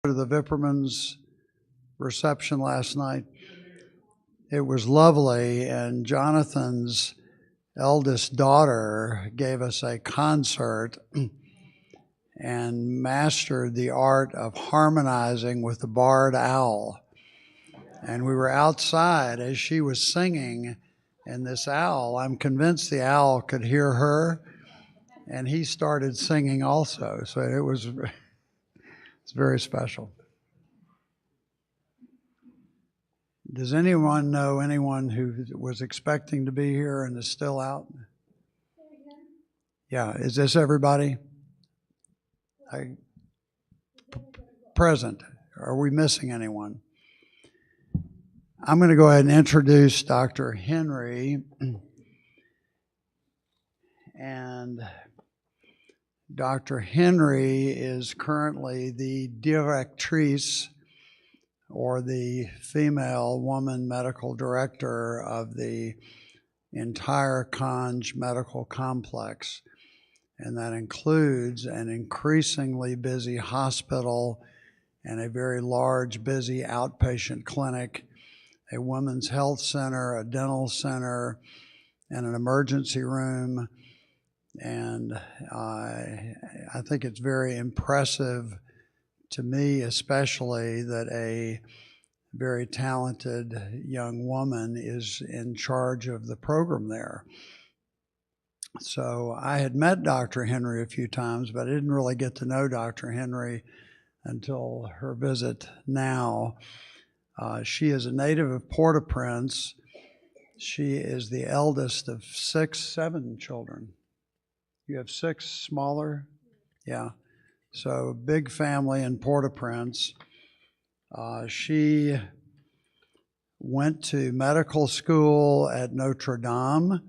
To the Vipperman's reception last night. It was lovely, and Jonathan's eldest daughter gave us a concert and mastered the art of harmonizing with the barred owl. And we were outside as she was singing, and this owl, I'm convinced the owl could hear her, and he started singing also. So it's very special. Does anyone know anyone who was expecting to be here and is still out? Yeah, is this everybody? Present. Are we missing anyone? I'm going to go ahead and introduce Dr. Henry. And Dr. Henry is currently the directrice, or the female woman medical director of the entire Conj medical complex. And that includes an increasingly busy hospital and a very large, busy outpatient clinic, a women's health center, a dental center, and an emergency room. And I think it's very impressive to me, especially, that a very talented young woman is in charge of the program there. So I had met Dr. Henry a few times, but I didn't really get to know Dr. Henry until her visit now. She is a native of Port-au-Prince. She is the eldest of 7 children. You have 6 smaller? Yeah. So big family in Port-au-Prince. She went to medical school at Notre Dame,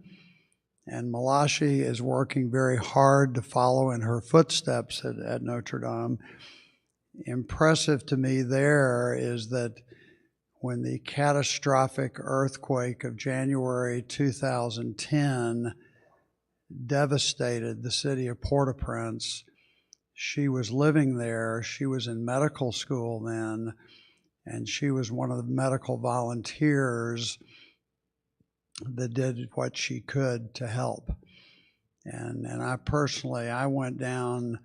and Malachi is working very hard to follow in her footsteps at Notre Dame. Impressive to me there is that when the catastrophic earthquake of January 2010 devastated the city of Port-au-Prince, she was living there. She was in medical school then, and she was one of the medical volunteers that did what she could to help. And I personally, I went down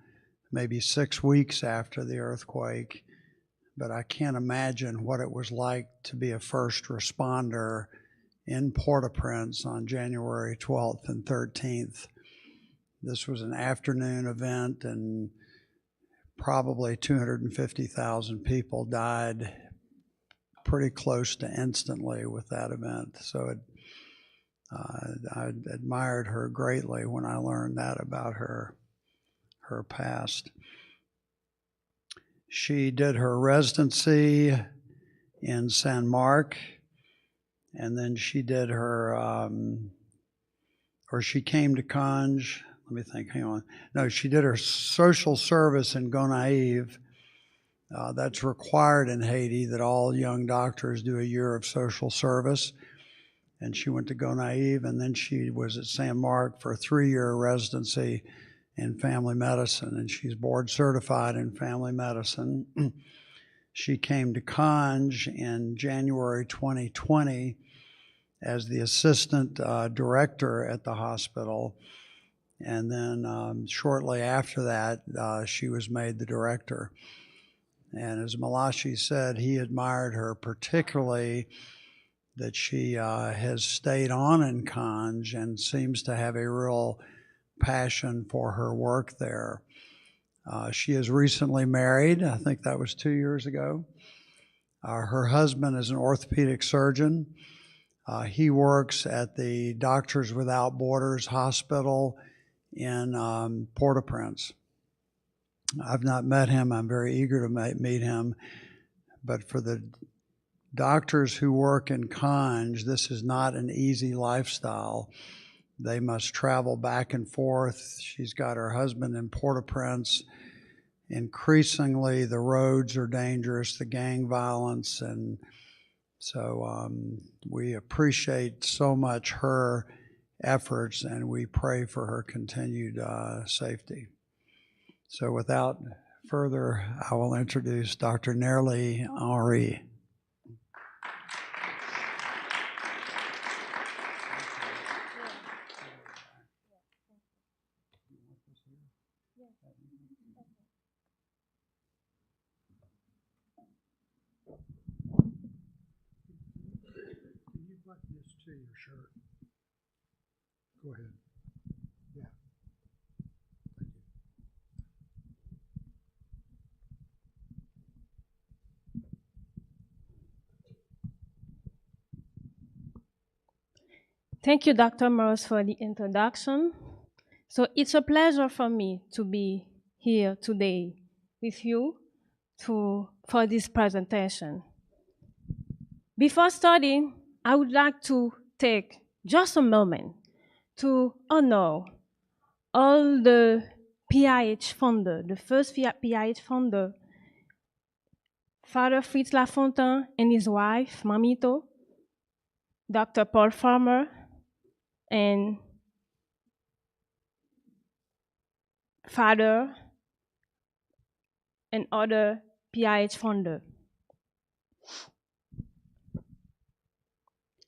maybe 6 weeks after the earthquake, but I can't imagine what it was like to be a first responder in Port-au-Prince on January 12th and 13th. This was an afternoon event, and probably 250,000 people died pretty close to instantly with that event. So I admired her greatly when I learned that about her past. She did her residency in San Marc, and then she did her, she came to Conj. Let me think, hang on. No, she did her social service in Gonaive. That's required in Haiti, that all young doctors do a year of social service. And she went to Gonaive, and then she was at San Marc for a 3-year residency in family medicine, and she's board certified in family medicine. She came to Conj in January 2020 as the assistant director at the hospital. And then shortly after that, she was made the director. And as Malachi said, he admired her particularly that she has stayed on in Conj and seems to have a real passion for her work there. She is recently married. I think that was 2 years ago. Her husband is an orthopedic surgeon. He works at the Doctors Without Borders Hospital in Port-au-Prince. I've not met him. I'm very eager to meet him. But for the doctors who work in Conj, this is not an easy lifestyle. They must travel back and forth. She's got her husband in Port-au-Prince. Increasingly, the roads are dangerous, the gang violence, and so we appreciate so much her efforts, and we pray for her continued safety. So without Further, I will introduce Dr. Nerli Henri. Can you button this to your shirt? Go ahead. Yeah. Thank you, Dr. Morris, for the introduction. So it's a pleasure for me to be here today with you for this presentation. Before starting, I would like to take just a moment to honor all the PIH founder, the first PIH founder, Father Fritz Lafontaine and his wife, Mamito, Dr. Paul Farmer, and Father and other PIH founder.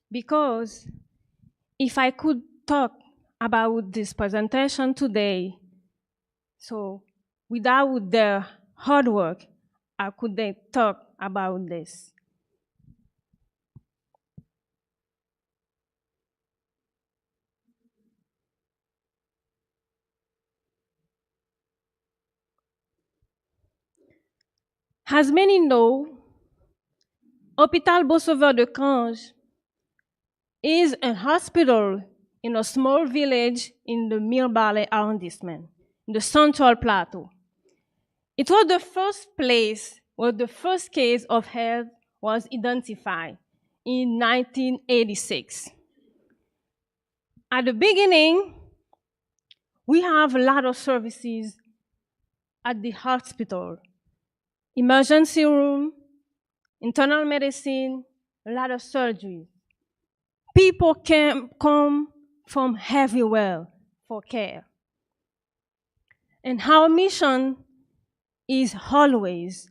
Because if I could talk about this presentation today, so without their hard work, I couldn't talk about this. As many know, Hôpital Beau-Sauveur de Cange is a hospital in a small village in the Mirebalais arrondissement, in the Central Plateau. It was the first place where the first case of AIDS was identified in 1986. At the beginning, we have a lot of services at the hospital. Emergency room, internal medicine, a lot of surgery. People can come from everywhere for care. And our mission is always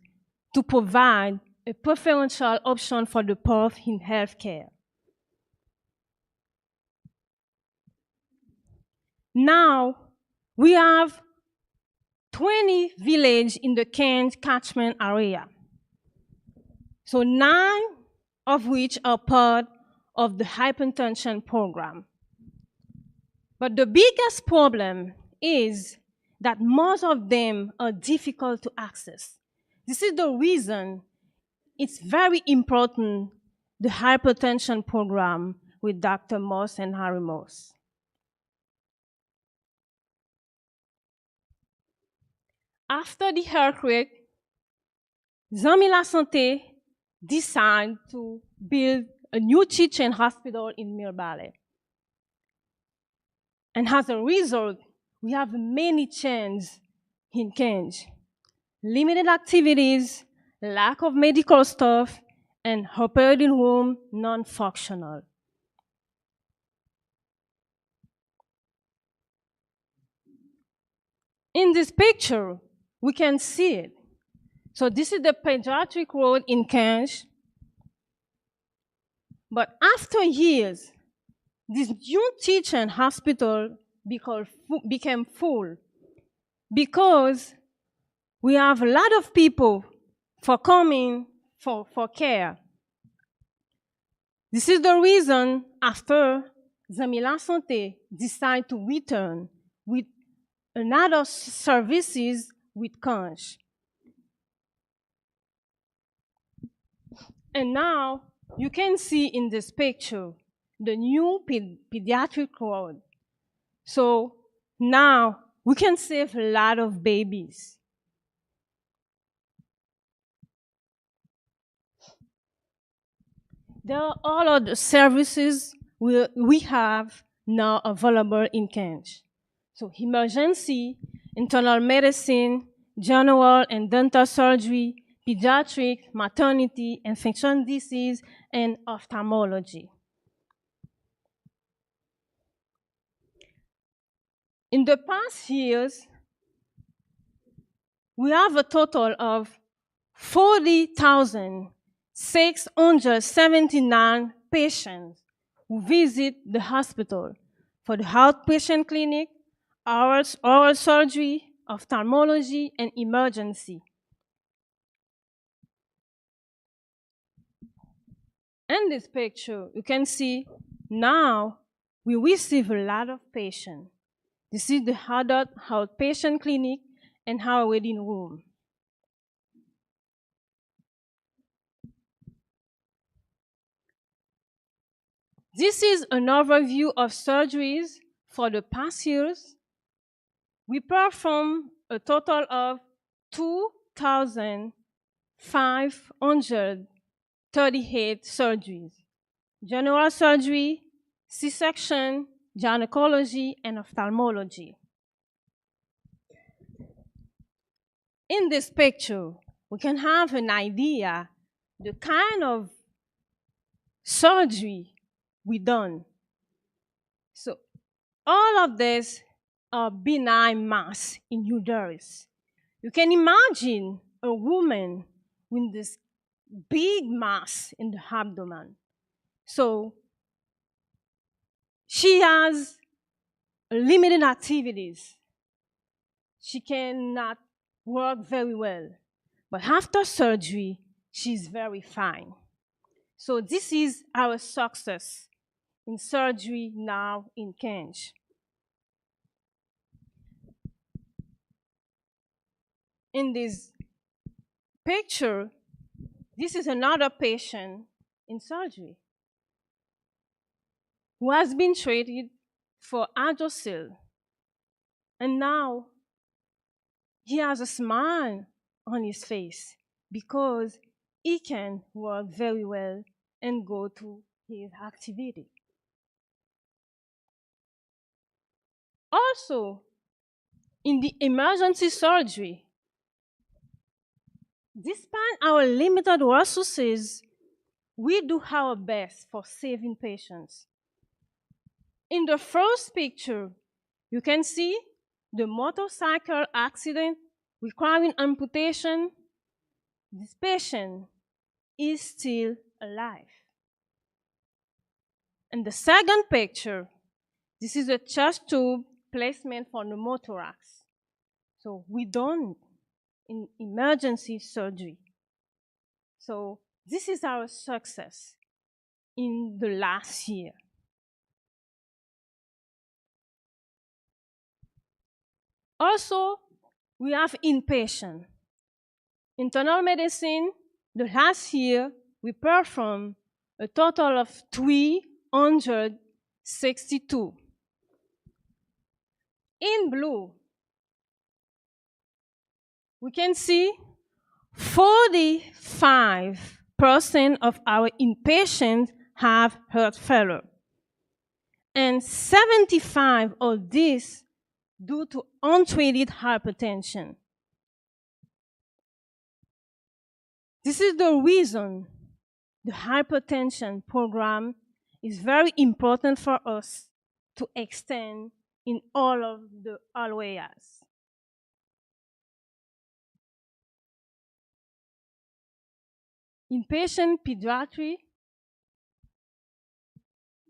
to provide a preferential option for the poor in healthcare. Now, we have 20 villages in the Cange catchment area. So 9 of which are part of the hypertension program. But the biggest problem is that most of them are difficult to access. This is the reason it's very important, the hypertension program with Dr. Moss and Harry Moss. After the earthquake, Zamiyagi Santé decided to build a new teaching hospital in Mirebalais. And as a result, we have many changes in Cange. Limited activities, lack of medical staff, and operating room non-functional. In this picture, we can see it. So this is the pediatric ward in Cange. But after years, this new teaching hospital became full because we have a lot of people for coming for care. This is the reason after Zamiyagi Santé decided to return with another services with Cange. And now you can see in this picture the new pediatric ward. So now we can save a lot of babies. There are all of the services we have now available in Cange. So emergency, internal medicine, general and dental surgery, pediatric, maternity, infectious disease, and ophthalmology. In the past years, we have a total of 40,679 patients who visit the hospital for the outpatient clinic, oral surgery, ophthalmology, and emergency. In this picture, you can see now we receive a lot of patients. This is the adult outpatient clinic and our waiting room. This is an overview of surgeries for the past years. We performed a total of 2,538 surgeries. General surgery, C-section, gynecology, and ophthalmology. In this picture, we can have an idea the kind of surgery we done. So all of this are benign mass in uterus. You can imagine a woman with this big mass in the abdomen. So she has limited activities. She cannot work very well. But after surgery, she's very fine. So this is our success in surgery now in Kenj. In this picture, this is another patient in surgery who has been treated for hydrocele. And now he has a smile on his face because he can work very well and go to his activity. Also, in the emergency surgery, despite our limited resources, we do our best for saving patients. In the first picture, you can see the motorcycle accident requiring amputation. This patient is still alive. In the second picture, this is a chest tube placement for pneumothorax. So we done in emergency surgery. So this is our success in the last year. Also, we have inpatient. Internal medicine, the last year, we performed a total of 362. In blue, we can see 45% of our inpatients have heart failure. And 75 of this due to untreated hypertension. This is the reason the hypertension program is very important for us to extend in all of the areas. Inpatient pediatry,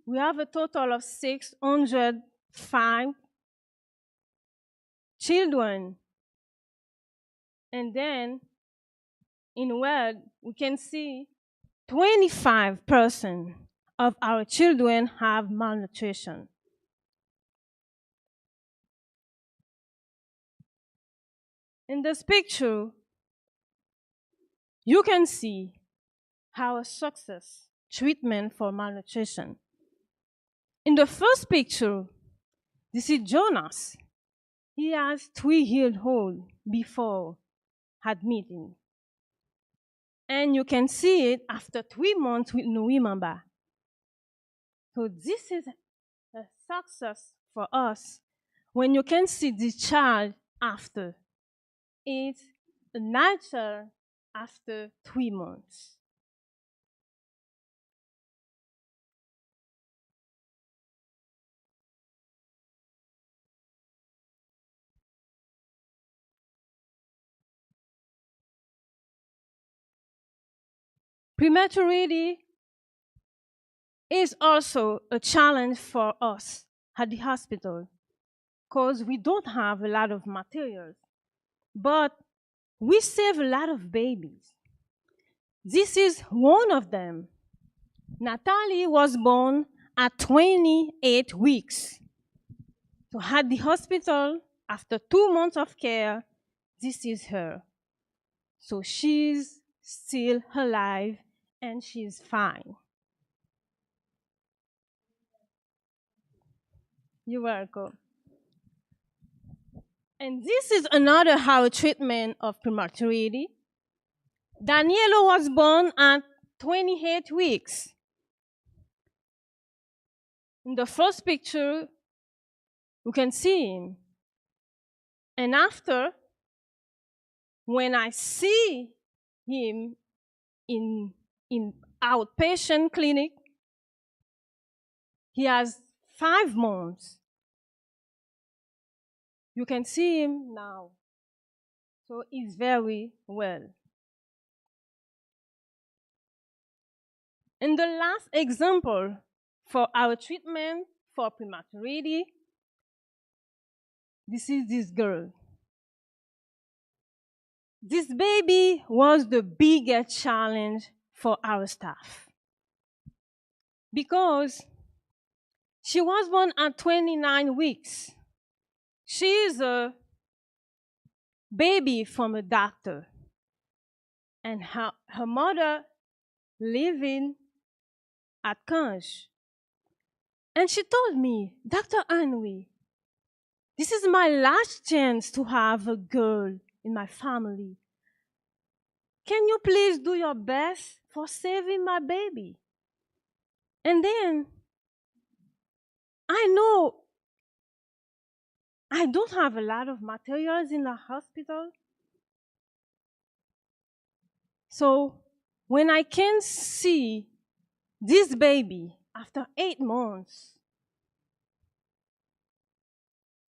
we have a total of 605 children. And then in red, we can see 25% of our children have malnutrition. In this picture, you can see our success treatment for malnutrition. In the first picture, this is Jonas. He has 3-year-old before admitting. And you can see it after 3 months with no remember. So this is a success for us when you can see the child after. It's a natural after 3 months. Prematurity is also a challenge for us at the hospital because we don't have a lot of materials, but we save a lot of babies. This is one of them. Natalie was born at 28 weeks. So at the hospital, after 2 months of care, this is her. So she's still alive and she's fine. You're welcome. And this is another how treatment of prematurity. Danielo was born at 28 weeks. In the first picture, you can see him. And after, when I see him in outpatient clinic, he has 5 months. You can see him now. So he's very well. And the last example for our treatment for prematurity, this is this girl. This baby was the biggest challenge for our staff because she was born at 29 weeks. She is a baby from a doctor, and her mother living at Cange. And she told me, Dr. Henry, this is my last chance to have a girl in my family. Can you please do your best for saving my baby? And then I know I don't have a lot of materials in the hospital. So when I can see this baby after 8 months,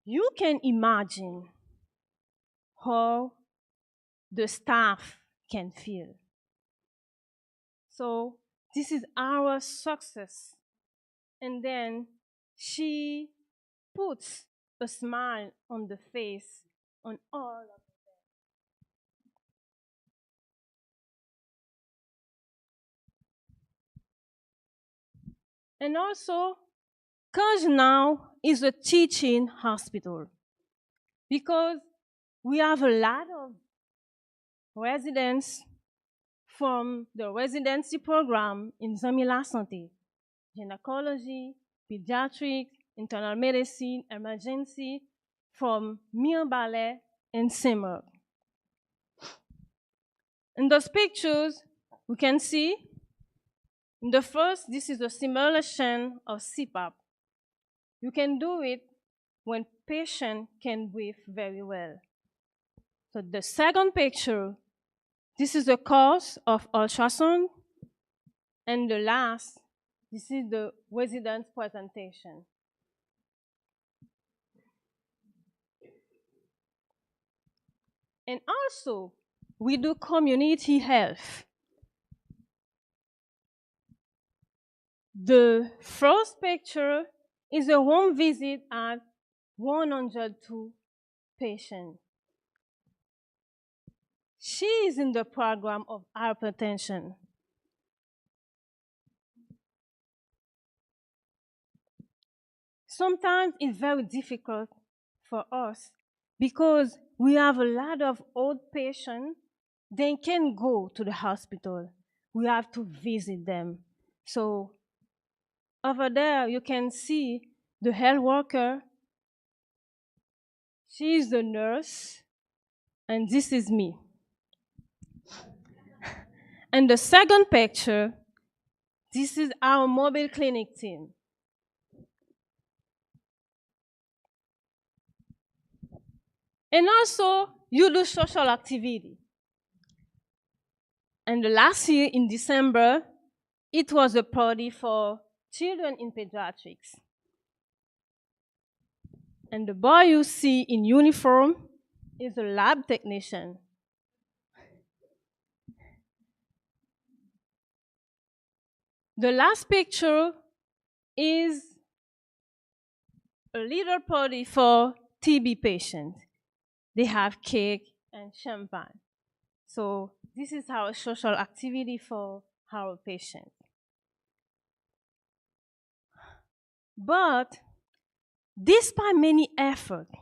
you can imagine how the staff can feel. So this is our success. And then she puts a smile on the face on all of them. And also, Cange now is a teaching hospital because we have a lot of residents from the residency program in Zamiyagi Santé, gynecology, pediatrics, internal medicine, emergency, from Mirbalais and Simmer. In those pictures, we can see in the first, this is a simulation of CPAP. You can do it when patient can breathe very well. So the second picture, this is the course of ultrasound. And the last, this is the resident's presentation. And also, we do community health. The first picture is a home visit at 102 patients. She is in the program of hypertension. Sometimes it's very difficult for us because we have a lot of old patients. They can't go to the hospital. We have to visit them. So over there, you can see the health worker. She is the nurse, and this is me. And the second picture, this is our mobile clinic team. And also, you do social activity. And the last year in December, it was a party for children in pediatrics. And the boy you see in uniform is a lab technician. The last picture is a little party for TB patients. They have cake and champagne. So this is our social activity for our patients. But despite many efforts,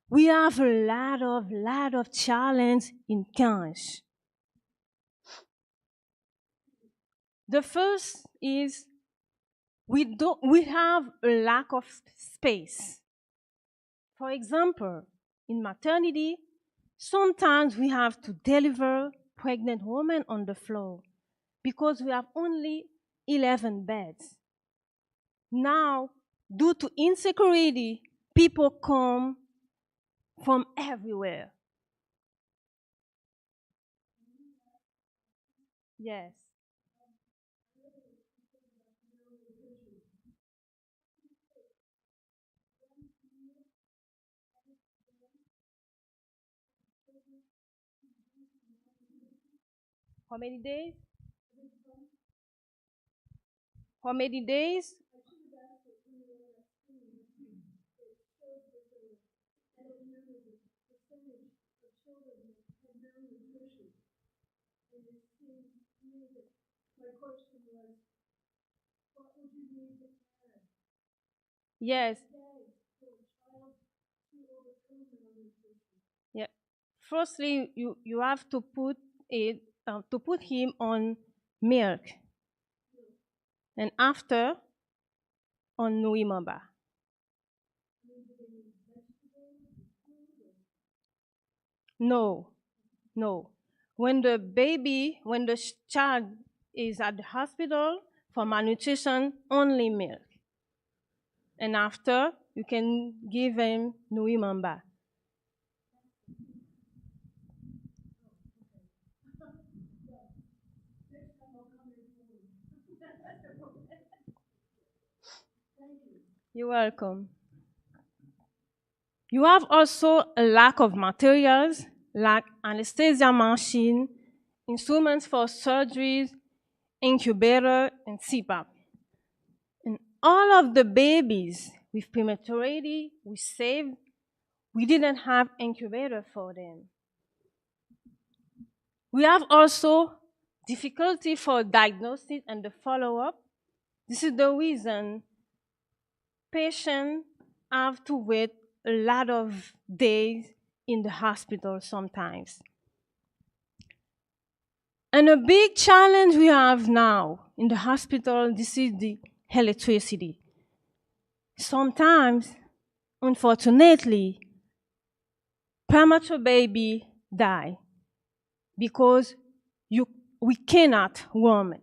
we have a lot of challenge in Cange. The first is we have a lack of space. For example, in maternity, sometimes we have to deliver pregnant women on the floor because we have only 11 beds. Now, due to insecurity, people come from everywhere. Yes. How many days? How many days? Yes. Yeah. Firstly, you have to put him on milk, and after on Nuimamba. No, no. When the child is at the hospital for malnutrition, only milk. And after, you can give him Nuimamba. You're welcome. You have also a lack of materials like anesthesia machine, instruments for surgeries, incubator, and CPAP. And all of the babies with prematurity we saved, we didn't have incubator for them. We have also difficulty for diagnosis and the follow-up. This is the reason patients have to wait a lot of days in the hospital sometimes. And a big challenge we have now in the hospital, this is the electricity. Sometimes, unfortunately, premature baby die because we cannot warm it.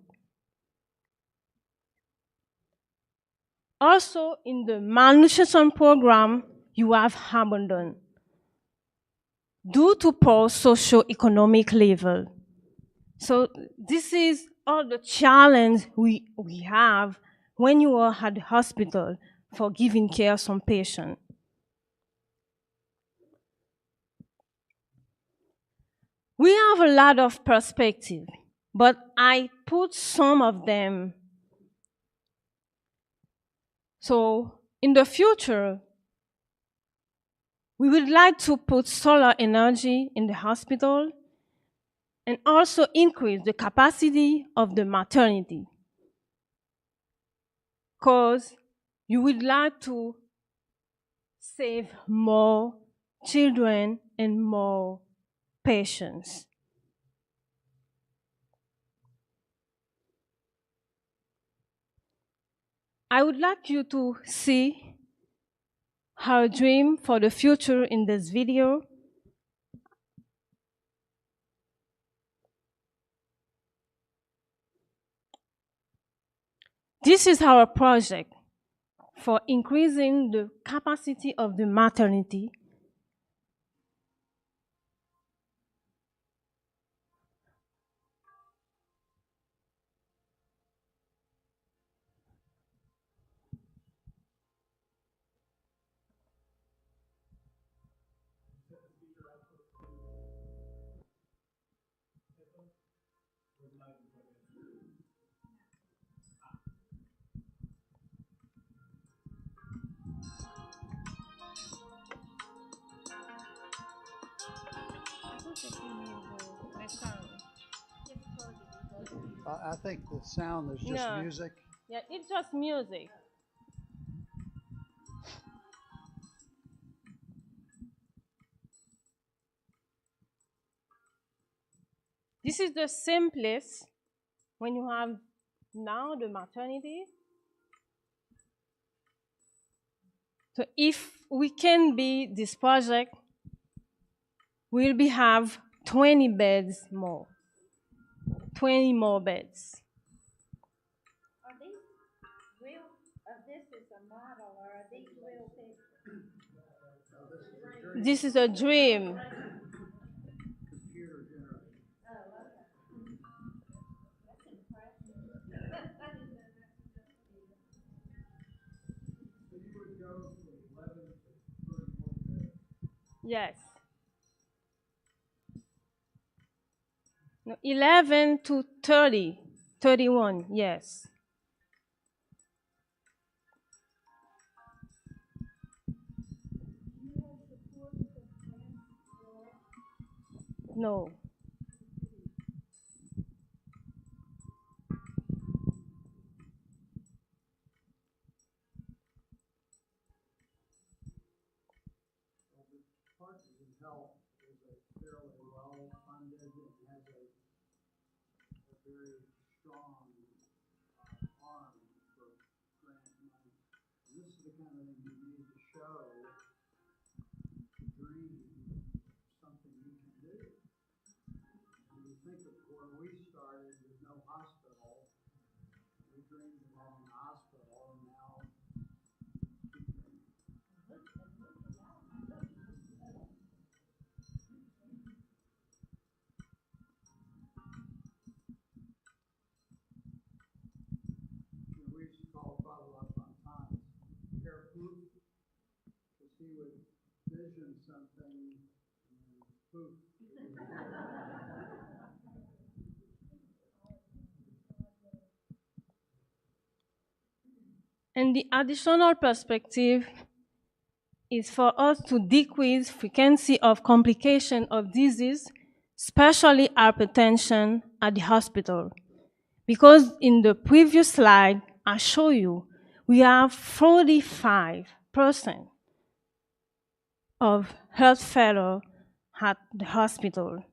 Also, in the malnutrition program, you have abandon due to poor socio-economic level. So this is all the challenge we have when you are at the hospital for giving care to some patient. We have a lot of perspective, but I put some of them. So in the future, we would like to put solar energy in the hospital and also increase the capacity of the maternity. Because you would like to save more children and more patients. I would like you to see our dream for the future in this video. This is our project for increasing the capacity of the maternity. I think the sound is just No. music. Yeah, it's just music. This is the simplest when you have now the maternity. So if we can be this project, we'll be have 20 beds more. 20 more beds. Are these real, this is a model, or are these real pictures? This is a dream. Yes. No, 11 to 30, 31, yes. No. Partners in Health is a fairly well-funded and has a very strong arm for grant money. And this is the kind of thing you need to show, to dream something you can do. When you think of where we started with no hospital, we dreamed of having a hospital, and now we used to call Father up on times, hair-proof, because he would vision something and then poof. And the additional perspective is for us to decrease frequency of complication of disease, especially hypertension at the hospital. Because in the previous slide, I show you, we have 45% of heart failure at the hospital.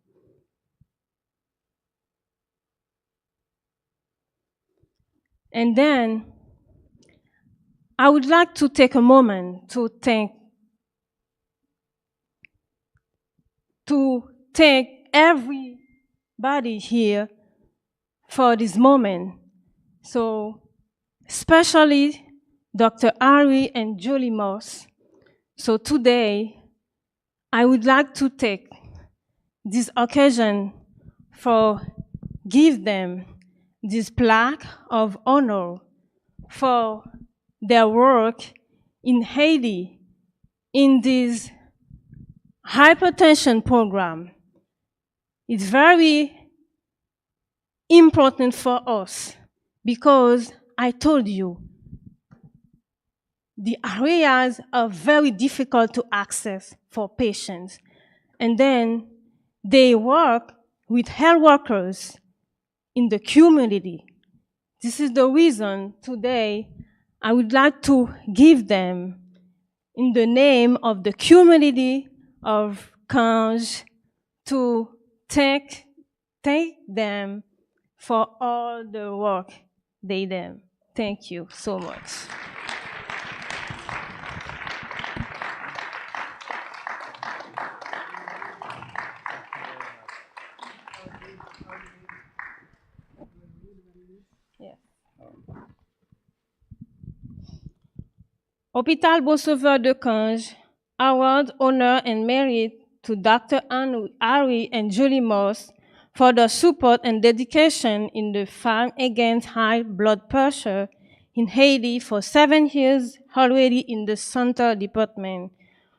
And then I would like to take a moment to thank everybody here for this moment. So, especially Dr. Ari and Julie Moss. So today, I would like to take this occasion for give them this plaque of honor for their work in Haiti in this hypertension program. It's very important for us because I told you the areas are very difficult to access for patients. And then they work with health workers in the community. This is the reason today I would like to give them in the name of the community of Kange to thank them for all the work they did. Thank you so much. Hôpital Beau-Sauveur de Kange, award, honor, and merit to Dr. Ari and Julie Moss for their support and dedication in the fight against high blood pressure in Haiti for 7 years already in the Center Department.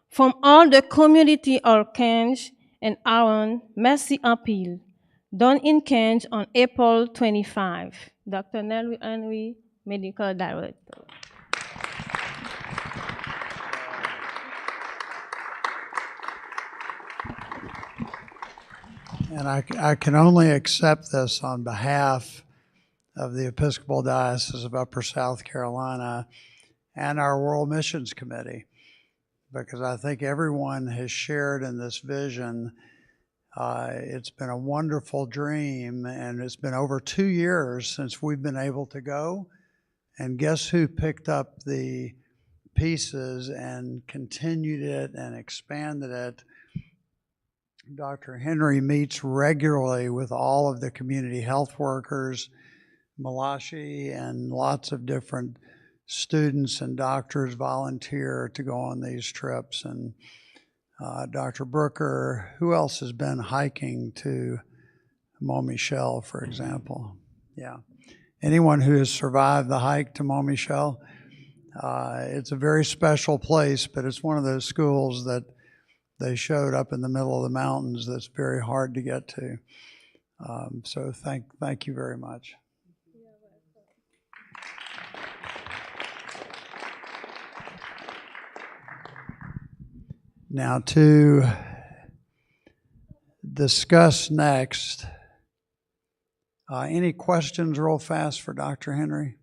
From all the community of Kange and Aaron, merci appeal, done in Kange on April 25. Dr. Nelly Henry, Medical Director. And I can only accept this on behalf of the Episcopal Diocese of Upper South Carolina and our World Missions Committee, because I think everyone has shared in this vision. It's been a wonderful dream, and it's been over 2 years since we've been able to go. And guess who picked up the pieces and continued it and expanded it? Dr. Henry meets regularly with all of the community health workers, Malachi, and lots of different students and doctors volunteer to go on these trips. And Dr. Brooker, who else has been hiking to Mont Michel, for example? Yeah. Anyone who has survived the hike to Mont Michel, it's a very special place, but it's one of those schools that they showed up in the middle of the mountains that's very hard to get to. So thank you very much. Now to discuss next, any questions real fast for Dr. Henry?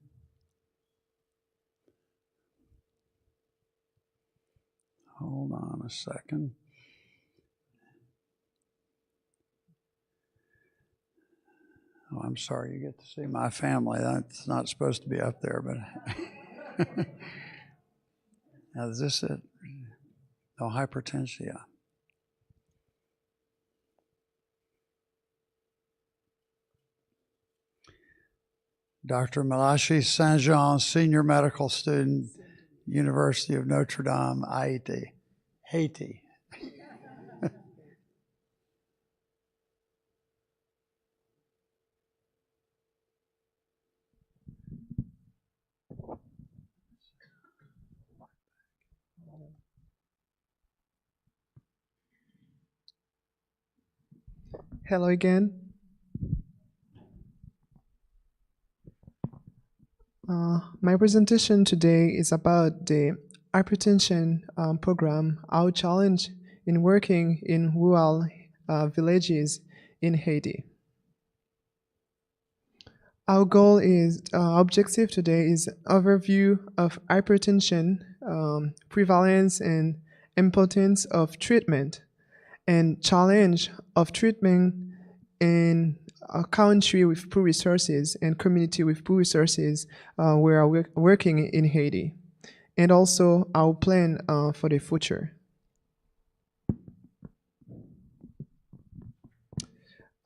Hold on a second. Oh, I'm sorry, you get to see my family. That's not supposed to be up there, but now is this it? No, hypertension, yeah. Dr. Malachi Saint-Jean, senior medical student, University of Notre Dame, Haiti. Haiti. Hello again. My presentation today is about the hypertension program, our challenge in working in rural villages in Haiti. Our goal is, objective today is overview of hypertension, prevalence and importance of treatment, and challenge of treatment in a country with poor resources and community with poor resources we are working in Haiti, and also our plan for the future.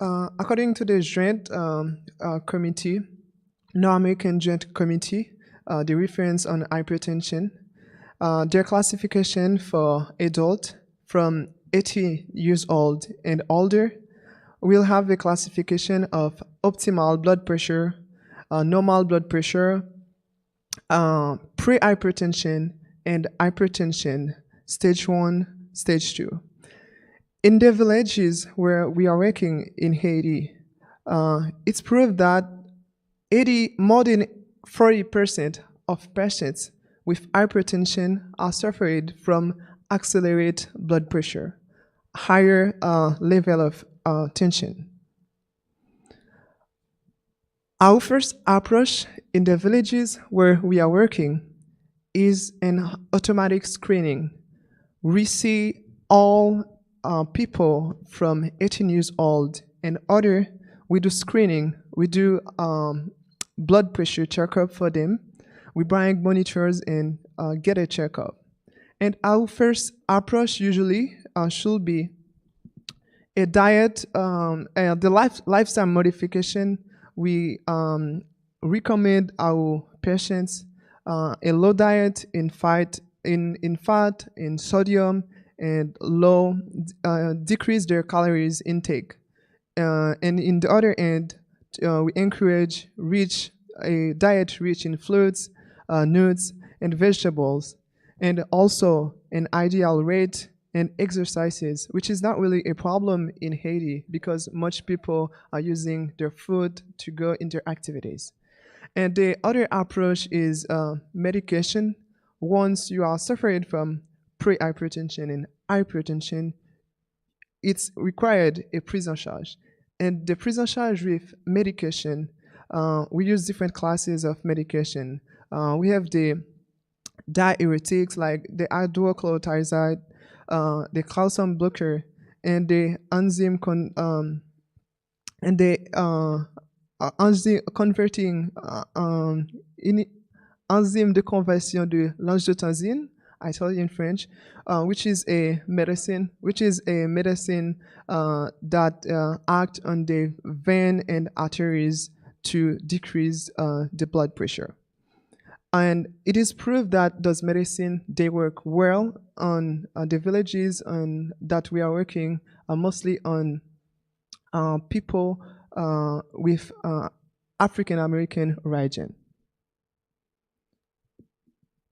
According to the Joint Committee, North American Joint Committee, the reference on hypertension, their classification for adult from 80 years old and older will have a classification of optimal blood pressure, normal blood pressure, pre-hypertension, and hypertension, stage 1, stage 2. In the villages where we are working in Haiti, it's proved that more than 40% of patients with hypertension are suffering from accelerated blood pressure, higher level of tension. Our first approach in the villages where we are working is an automatic screening. We see all people from 18 years old and older. We do screening. We do blood pressure checkup for them. We bring monitors and get a checkup. And our first approach usually should be a diet, the lifestyle modification. We recommend our patients a low diet in fat, in sodium, and low, decrease their calories intake. And in the other end, we encourage a diet rich in fruits, nuts, and vegetables, and also an ideal weight and exercises, which is not really a problem in Haiti because much people are using their food to go in their activities. And the other approach is medication. Once you are suffering from pre-hypertension and hypertension, it's required a prise en charge. And the prise en charge with medication, we use different classes of medication. We have the diuretics like the hydrochlorothiazide, the calcium blocker, and the enzyme enzyme converting enzyme de conversion de l'angiotensine, I tell you in French, which is a medicine that act on the vein and arteries to decrease the blood pressure. And it is proved that those medicine, they work well on the villages that we are working, mostly on people with African American origin.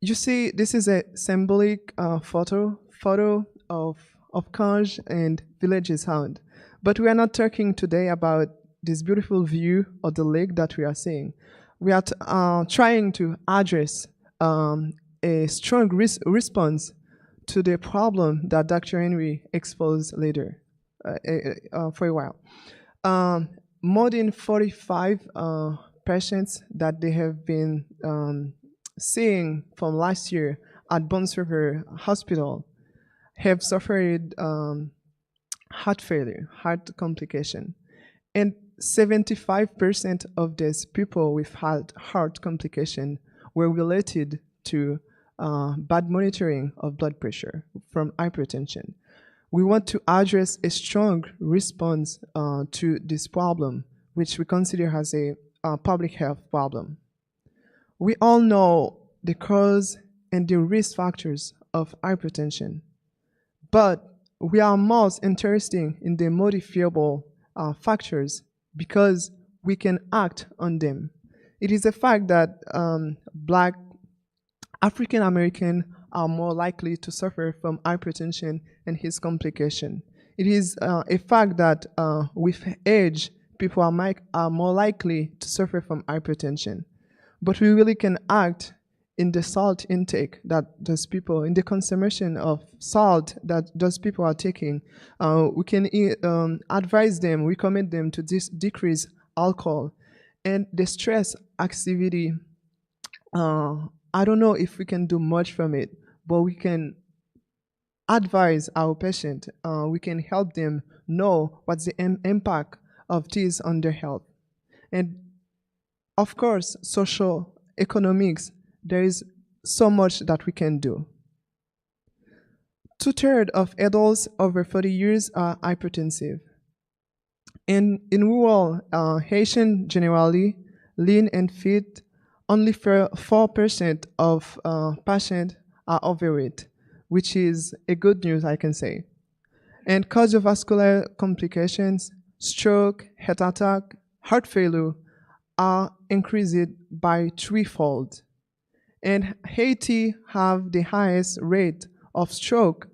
You see, this is a symbolic photo of Kanj and villages Hound. But we are not talking today about this beautiful view of the lake that we are seeing. We are trying to address a strong response to the problem that Dr. Henry exposed later for a while. More than 45 patients that they have been seeing from last year at Bones River Hospital have suffered heart failure, heart complication. And 75% of these people with heart complication were related to bad monitoring of blood pressure from hypertension. We want to address a strong response to this problem, which we consider as a public health problem. We all know the cause and the risk factors of hypertension, but we are most interested in the modifiable factors because we can act on them. It is a fact that Black African American are more likely to suffer from hypertension and its complication. It is a fact that with age, people are more likely to suffer from hypertension. But we really can act in the salt intake that those people, in the consumption of salt that those people are taking. We can advise them, recommend them to decrease alcohol. And the stress activity, I don't know if we can do much from it, but we can advise our patient. We can help them know what's the impact of this on their health. And of course, social economics, there is so much that we can do. 2/3 of adults over 40 years are hypertensive. In rural Haitian generally, lean and fit, only 4% of patients are overweight, which is a good news, I can say. And cardiovascular complications, stroke, heart attack, heart failure are increased by 3-fold. And Haiti have the highest rate of stroke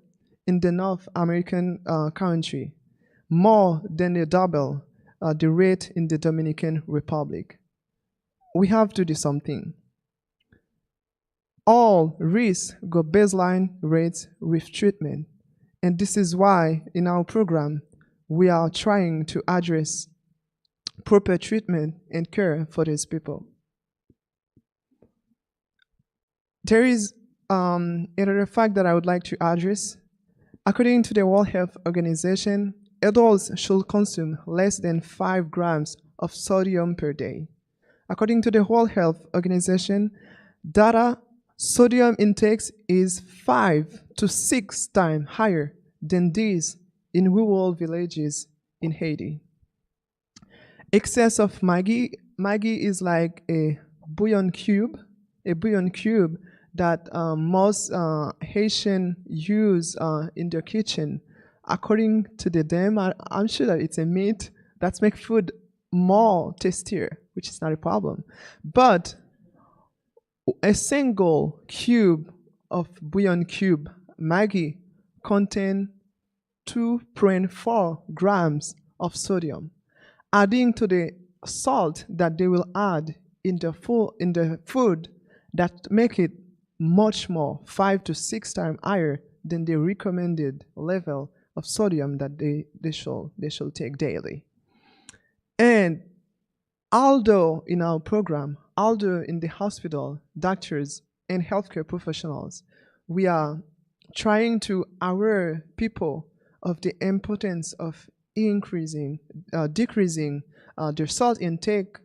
in the North American country, more than double the rate in the Dominican Republic. We have to do something. All risks go baseline rates with treatment. And this is why in our program, we are trying to address proper treatment and care for these people. There is another fact that I would like to address. According to the World Health Organization, adults should consume less than 5 grams of sodium per day. According to the World Health Organization, data sodium intake is 5 to 6 times higher than this in rural villages in Haiti. Excess of Maggi is like a bouillon cube that most Haitian use in their kitchen. According to them, I'm sure that it's a meat that makes food more tastier, which is not a problem. But a single cube of bouillon cube Maggi contains 2.4 grams of sodium. Adding to the salt that they will add in the food that make it much more, 5 to 6 times higher than the recommended level of sodium that they should take daily. And although in our program, although in the hospital, doctors and healthcare professionals, we are trying to aware people of the importance of decreasing their salt intake,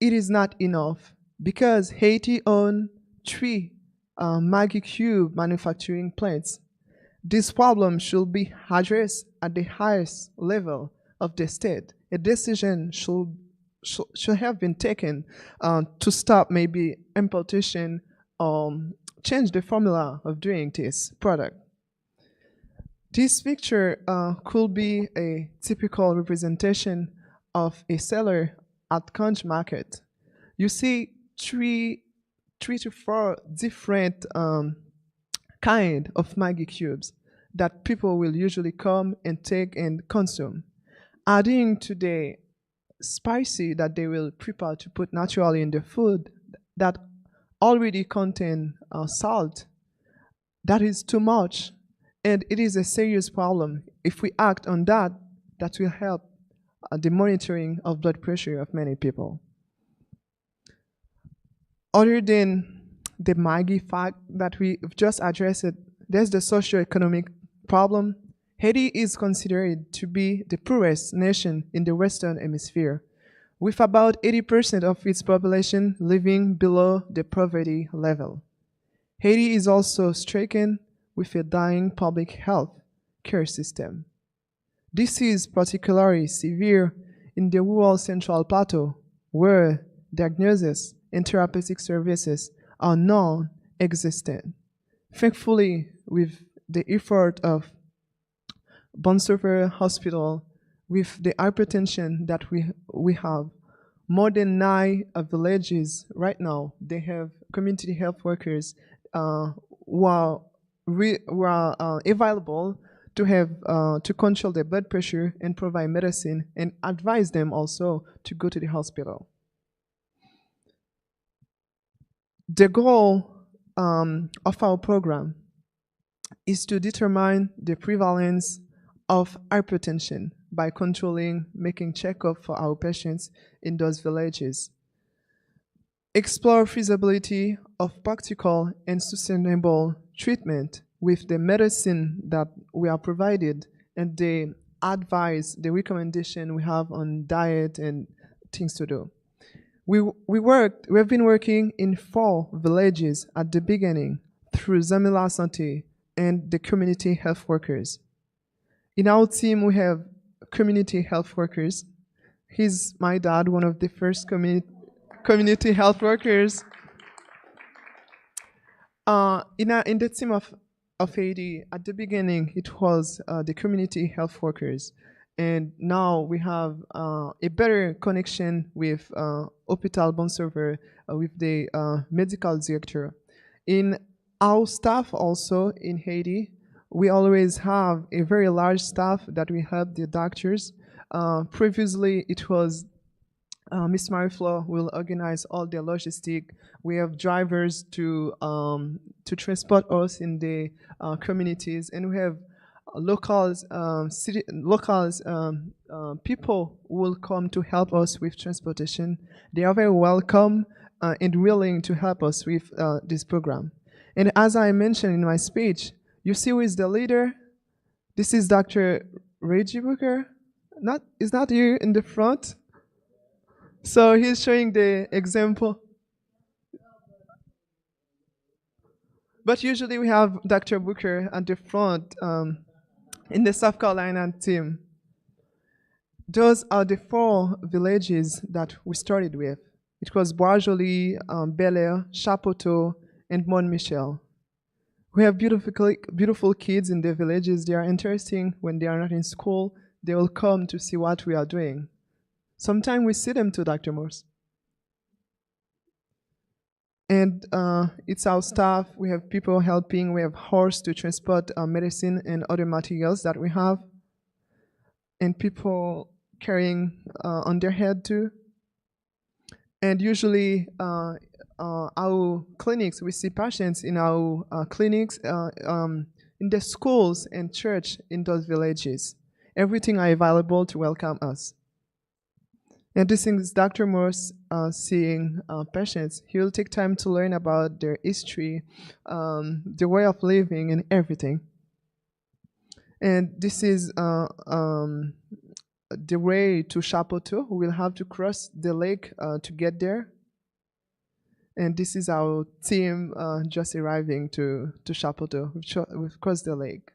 it is not enough because Haiti owns 3 Maggi Cube manufacturing plants. This problem should be addressed at the highest level of the state. A decision should have been taken to stop maybe importation, change the formula of doing this product. This picture could be a typical representation of a seller at conch market. You see three to four different kind of Maggi cubes that people will usually come and take and consume. Adding to the spicy that they will prepare to put naturally in the food that already contain salt, that is too much. And it is a serious problem. If we act on that, that will help the monitoring of blood pressure of many people. Other than the Maggi fact that we've just addressed, there's the socioeconomic problem. Haiti is considered to be the poorest nation in the Western Hemisphere, with about 80% of its population living below the poverty level. Haiti is also stricken with a dying public health care system. This is particularly severe in the rural Central Plateau, where diagnosis and therapeutic services are non-existent. Thankfully, with the effort of Bonsover Hospital, with the hypertension that we have, more than 9 villages right now, they have community health workers who are available to have to control their blood pressure and provide medicine and advise them also to go to the hospital. The goal of our program is to determine the prevalence of hypertension by controlling, making checkup for our patients in those villages. Explore feasibility of practical and sustainable treatment with the medicine that we are provided and the advice, the recommendation we have on diet and things to do. We have been working in 4 villages at the beginning through Zamiyagi and the community health workers. In our team, we have community health workers. He's my dad, one of the first community health workers. In the team of Haiti, at the beginning, it was the community health workers. And now we have a better connection with Hôpital Bonsover, with the medical director. In our staff also in Haiti, we always have a very large staff that we help the doctors. Previously, it was Miss Marie-Flo will organize all the logistic. We have drivers to transport us in the communities, and we have locals, people who will come to help us with transportation. They are very welcome and willing to help us with this program. And as I mentioned in my speech, you see who is the leader? This is Dr. Reggie Booker. Is not you in the front? So he's showing the example. But usually we have Dr. Booker at the front in the South Carolina team. Those are the 4 villages that we started with. It was Bois-Joli, Bel Air, Chapoteau, and Mont Michel. We have beautiful kids in the villages. They are interesting. When they are not in school, they will come to see what we are doing. Sometimes we see them too, Dr. Morse. And it's our staff. We have people helping. We have horse to transport medicine and other materials that we have. And people carrying on their head too. And usually our clinics, we see patients in our clinics in in the schools and church in those villages. Everything are available to welcome us. And this is Dr. Morse seeing patients. He will take time to learn about their history, their way of living, and everything. And this is the way to Chapoteau. We'll have to cross the lake to get there. And this is our team just arriving to Chapoteau. We've crossed the lake.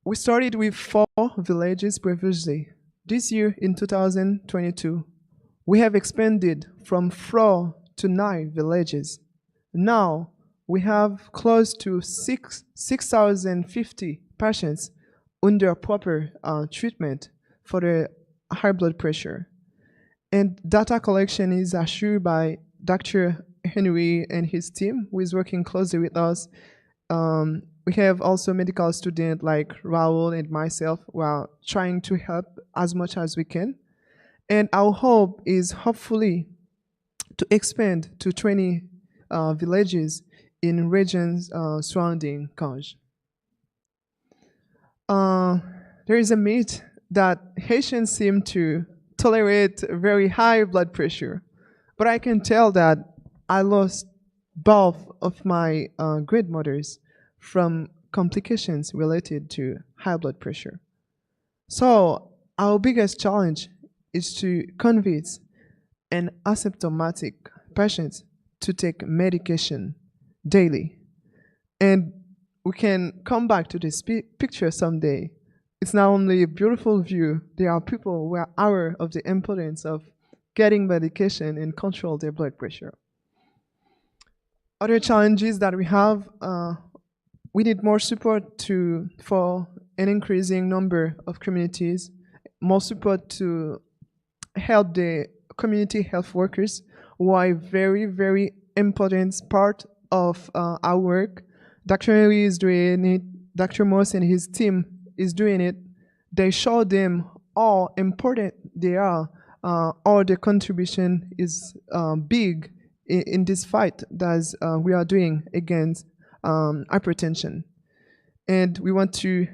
We started with 4 villages previously. This year, in 2022, we have expanded from 4 to 9 villages. Now, we have close to 6,050 patients under proper treatment for the high blood pressure. And data collection is assured by Dr. Henry and his team, who is working closely with us. We have also medical students like Raul and myself who are trying to help as much as we can. And our hope is hopefully to expand to 20 villages in regions surrounding Cange. There is a myth that Haitians seem to tolerate very high blood pressure, but I can tell that I lost both of my grandmothers from complications related to high blood pressure. So our biggest challenge is to convince an asymptomatic patient to take medication daily. And we can come back to this picture someday. It's not only a beautiful view, there are people who are aware of the importance of getting medication and control their blood pressure. Other challenges that we have, we need more support for an increasing number of communities, more support to help the community health workers who are a very, very important part of our work. Dr. Henry is doing it, Dr. Moss and his team is doing it. They show them how important they are, all the contribution is big in this fight that we are doing against hypertension. And we want to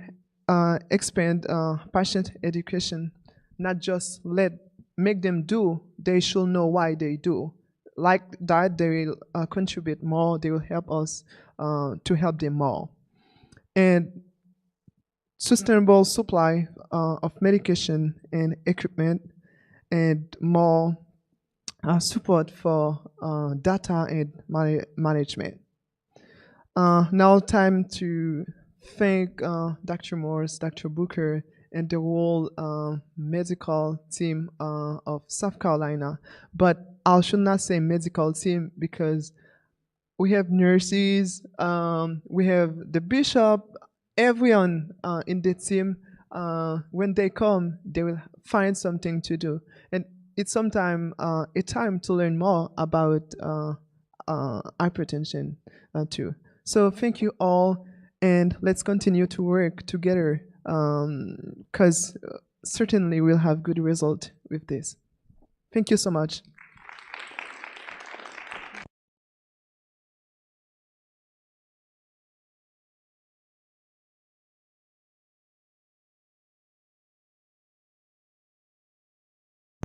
expand patient education, not just make them do, they should know why they do. Like that, they will contribute more, they will help us to help them more. And sustainable supply of medication and equipment, and more support for data and management. Now time to thank Dr. Morse, Dr. Booker, and the whole medical team of South Carolina. But I should not say medical team because we have nurses, we have the bishop, everyone in the team. When they come, they will find something to do. And it's sometimes a time to learn more about hypertension too. So thank you all, and let's continue to work together because certainly we'll have good result with this. Thank you so much.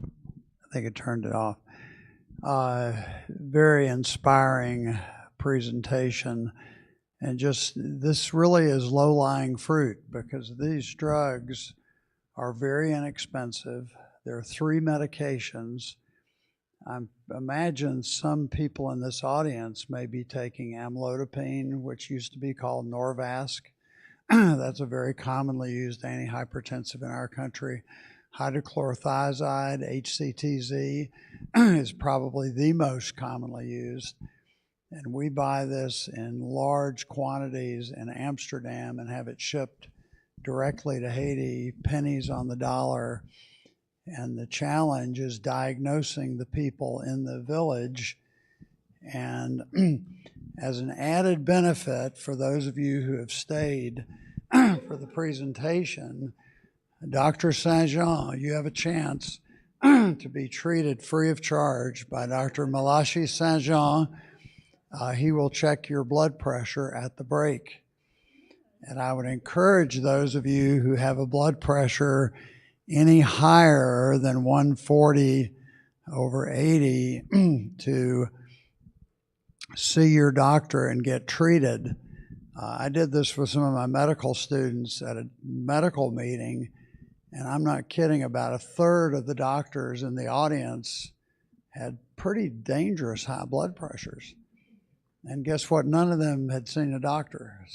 I think it turned it off. Very inspiring presentation. And just, this really is low-lying fruit because these drugs are very inexpensive. There are 3 medications. I imagine some people in this audience may be taking amlodipine, which used to be called Norvasc. That's a very commonly used antihypertensive in our country. Hydrochlorothiazide, HCTZ, is probably the most commonly used. And we buy this in large quantities in Amsterdam and have it shipped directly to Haiti, pennies on the dollar. And the challenge is diagnosing the people in the village. And as an added benefit for those of you who have stayed for the presentation, Dr. Saint-Jean, you have a chance to be treated free of charge by Dr. Malachi Saint-Jean, he will check your blood pressure at the break. And I would encourage those of you who have a blood pressure any higher than 140/80 to see your doctor and get treated. I did this with some of my medical students at a medical meeting, and I'm not kidding, about a third of the doctors in the audience had pretty dangerous high blood pressures. And guess what? None of them had seen a doctor.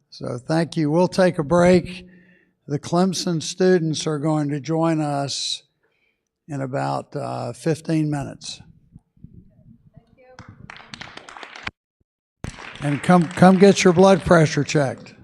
So thank you. We'll take a break. The Clemson students are going to join us in about 15 minutes. And come get your blood pressure checked.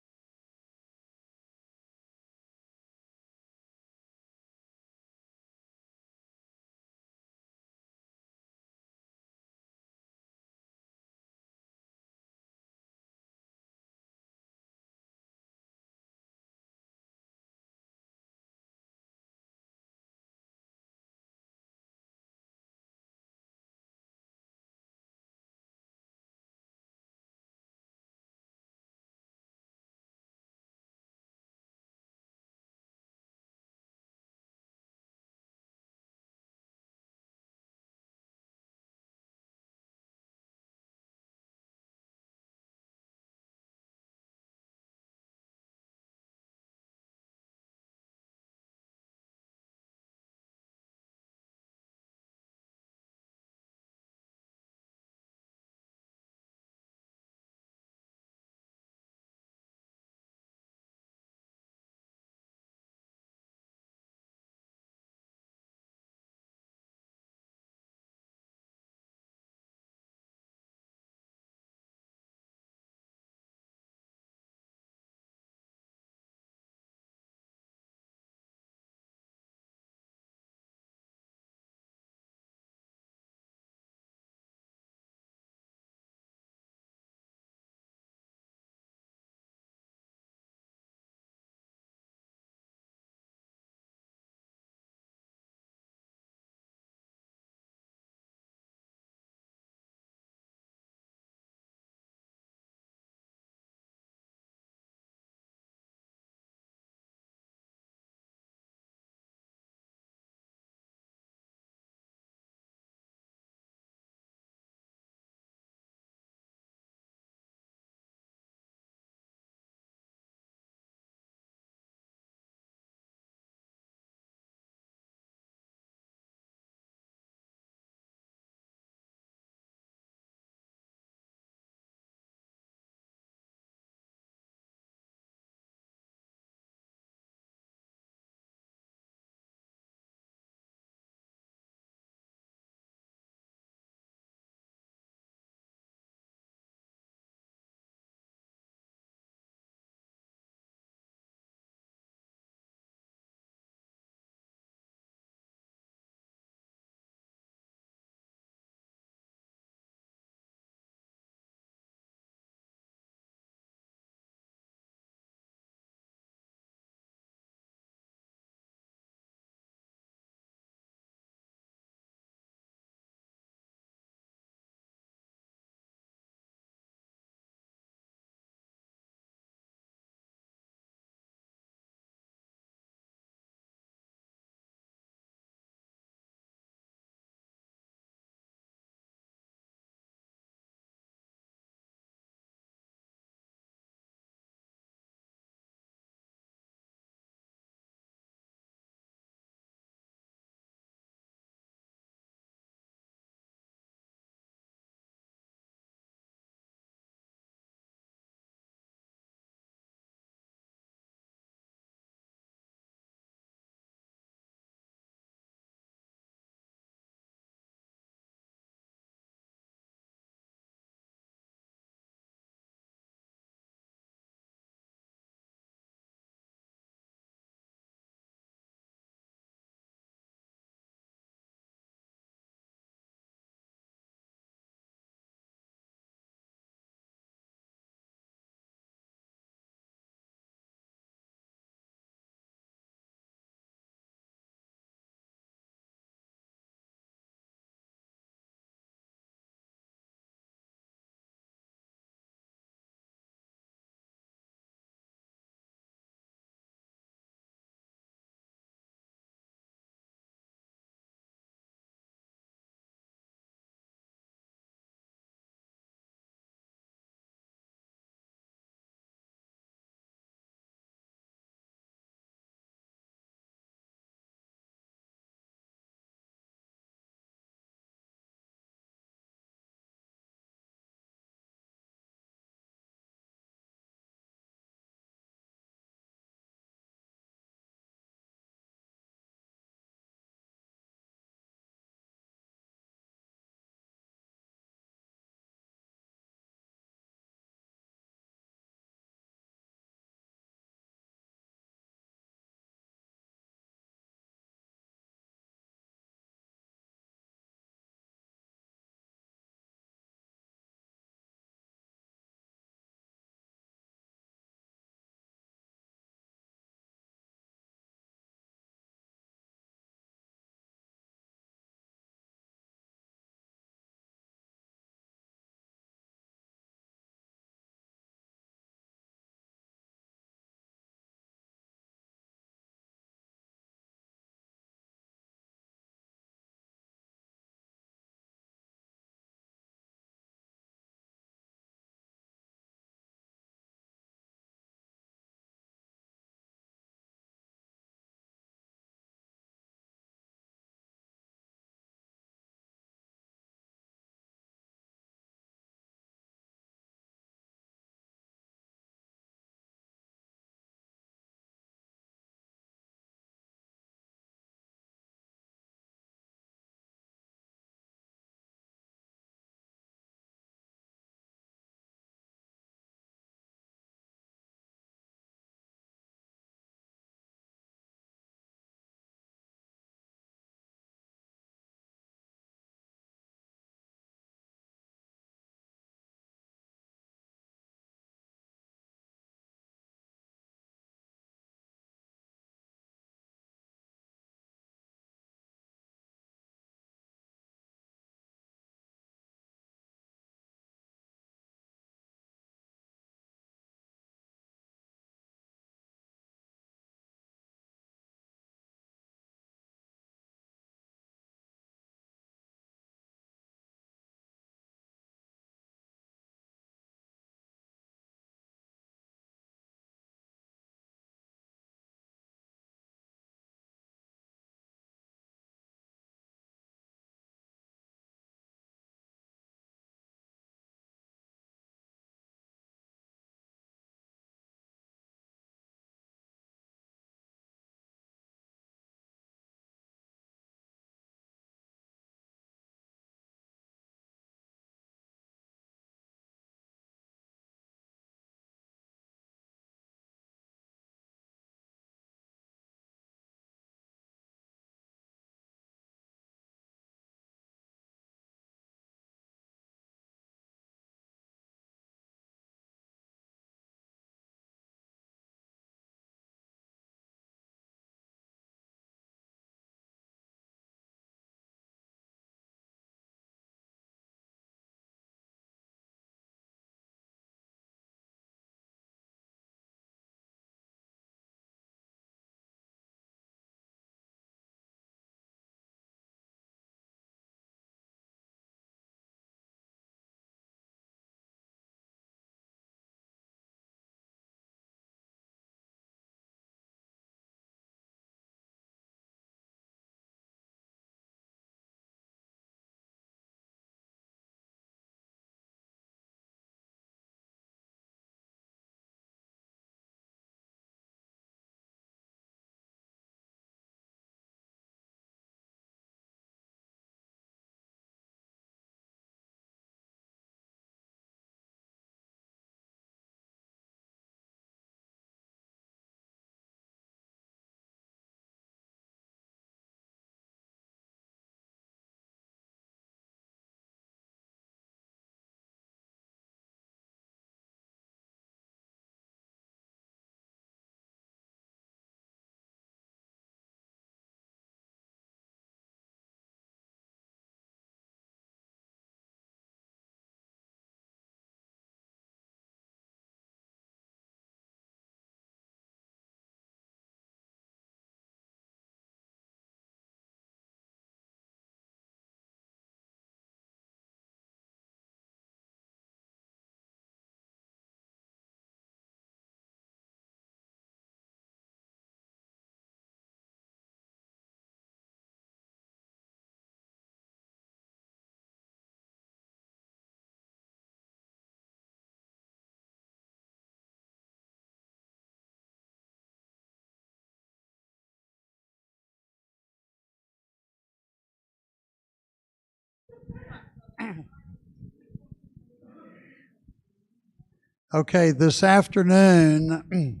Okay, this afternoon,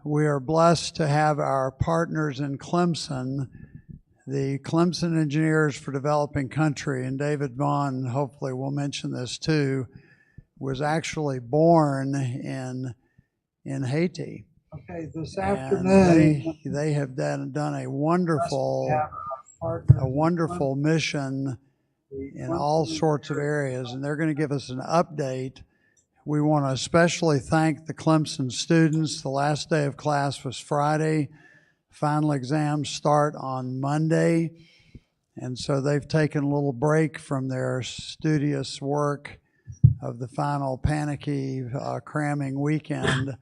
we are blessed to have our partners in Clemson, the Clemson Engineers for Developing Country, and David Vaughn, hopefully will mention this too, was actually born in Haiti. Okay, this afternoon, they have done a wonderful mission in all sorts of areas, and they're going to give us an update. We want to especially thank the Clemson students. The last day of class was Friday. Final exams start on Monday. And so they've taken a little break from their studious work of the final panicky cramming weekend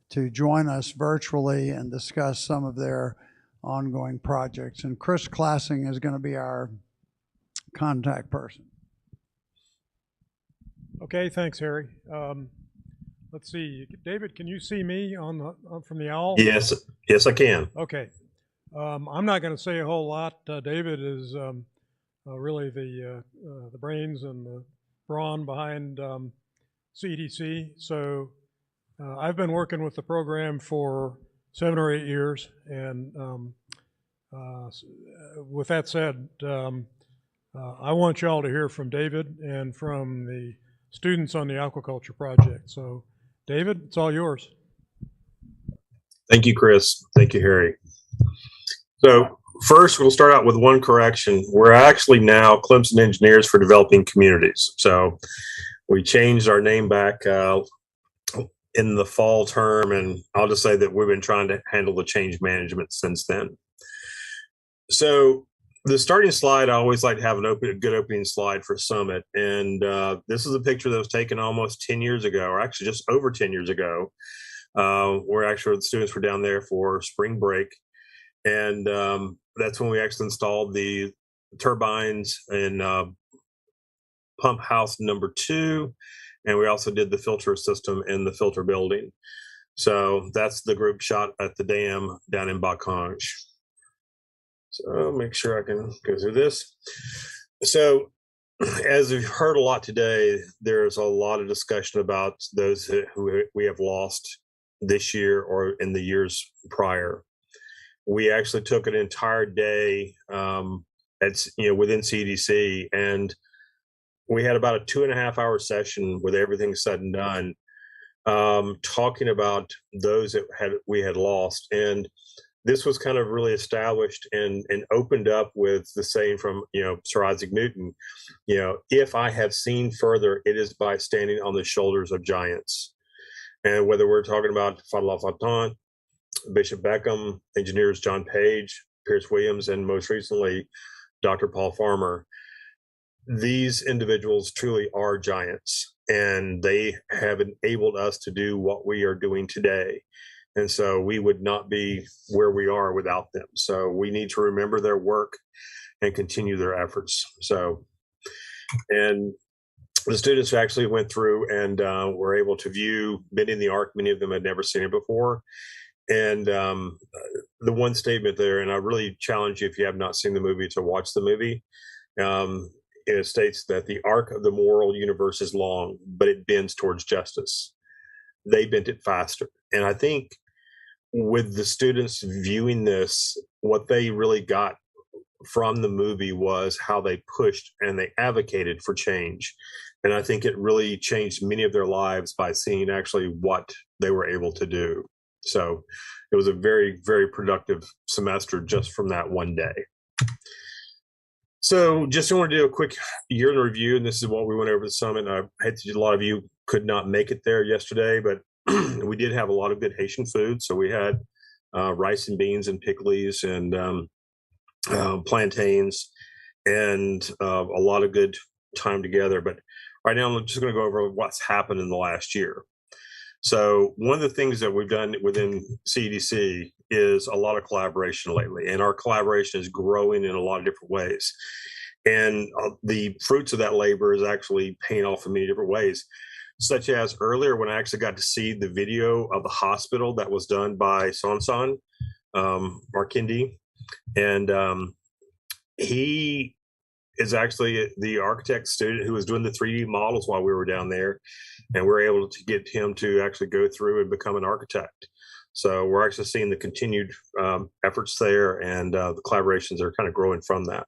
to join us virtually and discuss some of their ongoing projects. And Chris Classing is going to be our contact person. Okay, thanks, Harry. Let's see, David, can you see me from the owl? Yes, yes, I can. Okay, I'm not going to say a whole lot. David is really the brains and the brawn behind CDC. So I've been working with the program for 7 or 8 years, and with that said, I want y'all to hear from David and from the students on the aquaculture project. So, David, it's all yours. Thank you, Chris. Thank you, Harry. So first, we'll start out with one correction. We're actually now Clemson Engineers for Developing Communities. So we changed our name back in the fall term, and I'll just say that we've been trying to handle the change management since then. So the starting slide, I always like to have a good opening slide for Summit. And this is a picture that was taken almost 10 years ago, or actually just over 10 years ago, where actually the students were down there for spring break. And that's when we actually installed the turbines in pump house number 2. And we also did the filter system in the filter building. So that's the group shot at the dam down in Bacange. So I'll make sure I can go through this. So as we've heard a lot today, there's a lot of discussion about those who we have lost this year or in the years prior. We actually took an entire day within CDC, and we had about a 2.5-hour session with everything said and done, talking about those that we had lost. And this was kind of really established and opened up with the saying from, Sir Isaac Newton, if I have seen further, it is by standing on the shoulders of giants. And whether we're talking about Fadla Fatant, Bishop Beckham, engineers John Page, Pierce Williams, and most recently, Dr. Paul Farmer, these individuals truly are giants, and they have enabled us to do what we are doing today. And so we would not be where we are without them. So we need to remember their work and continue their efforts. So, and the students actually went through and were able to view Bending in the Arc. Many of them had never seen it before. And the one statement there, and I really challenge you if you have not seen the movie to watch the movie. It states that the arc of the moral universe is long, but it bends towards justice. They bent it faster. And I think with the students viewing this, what they really got from the movie was how they pushed and they advocated for change. And I think it really changed many of their lives by seeing actually what they were able to do. So it was a very, very productive semester just from that one day. So just want to do a quick year in review, and this is what we went over the summit. I had to, a lot of you could not make it there yesterday, but we did have a lot of good Haitian food. So we had rice and beans and pickles and plantains and a lot of good time together. But right now, I'm just going to go over what's happened in the last year. So one of the things that we've done within CDC is a lot of collaboration lately, and our collaboration is growing in a lot of different ways. And the fruits of that labor is actually paying off in many different ways, such as earlier when I actually got to see the video of the hospital that was done by Sansan Markindi. And he is actually the architect student who was doing the 3D models while we were down there, and we're able to get him to actually go through and become an architect. So we're actually seeing the continued efforts there, and the collaborations are kind of growing from that.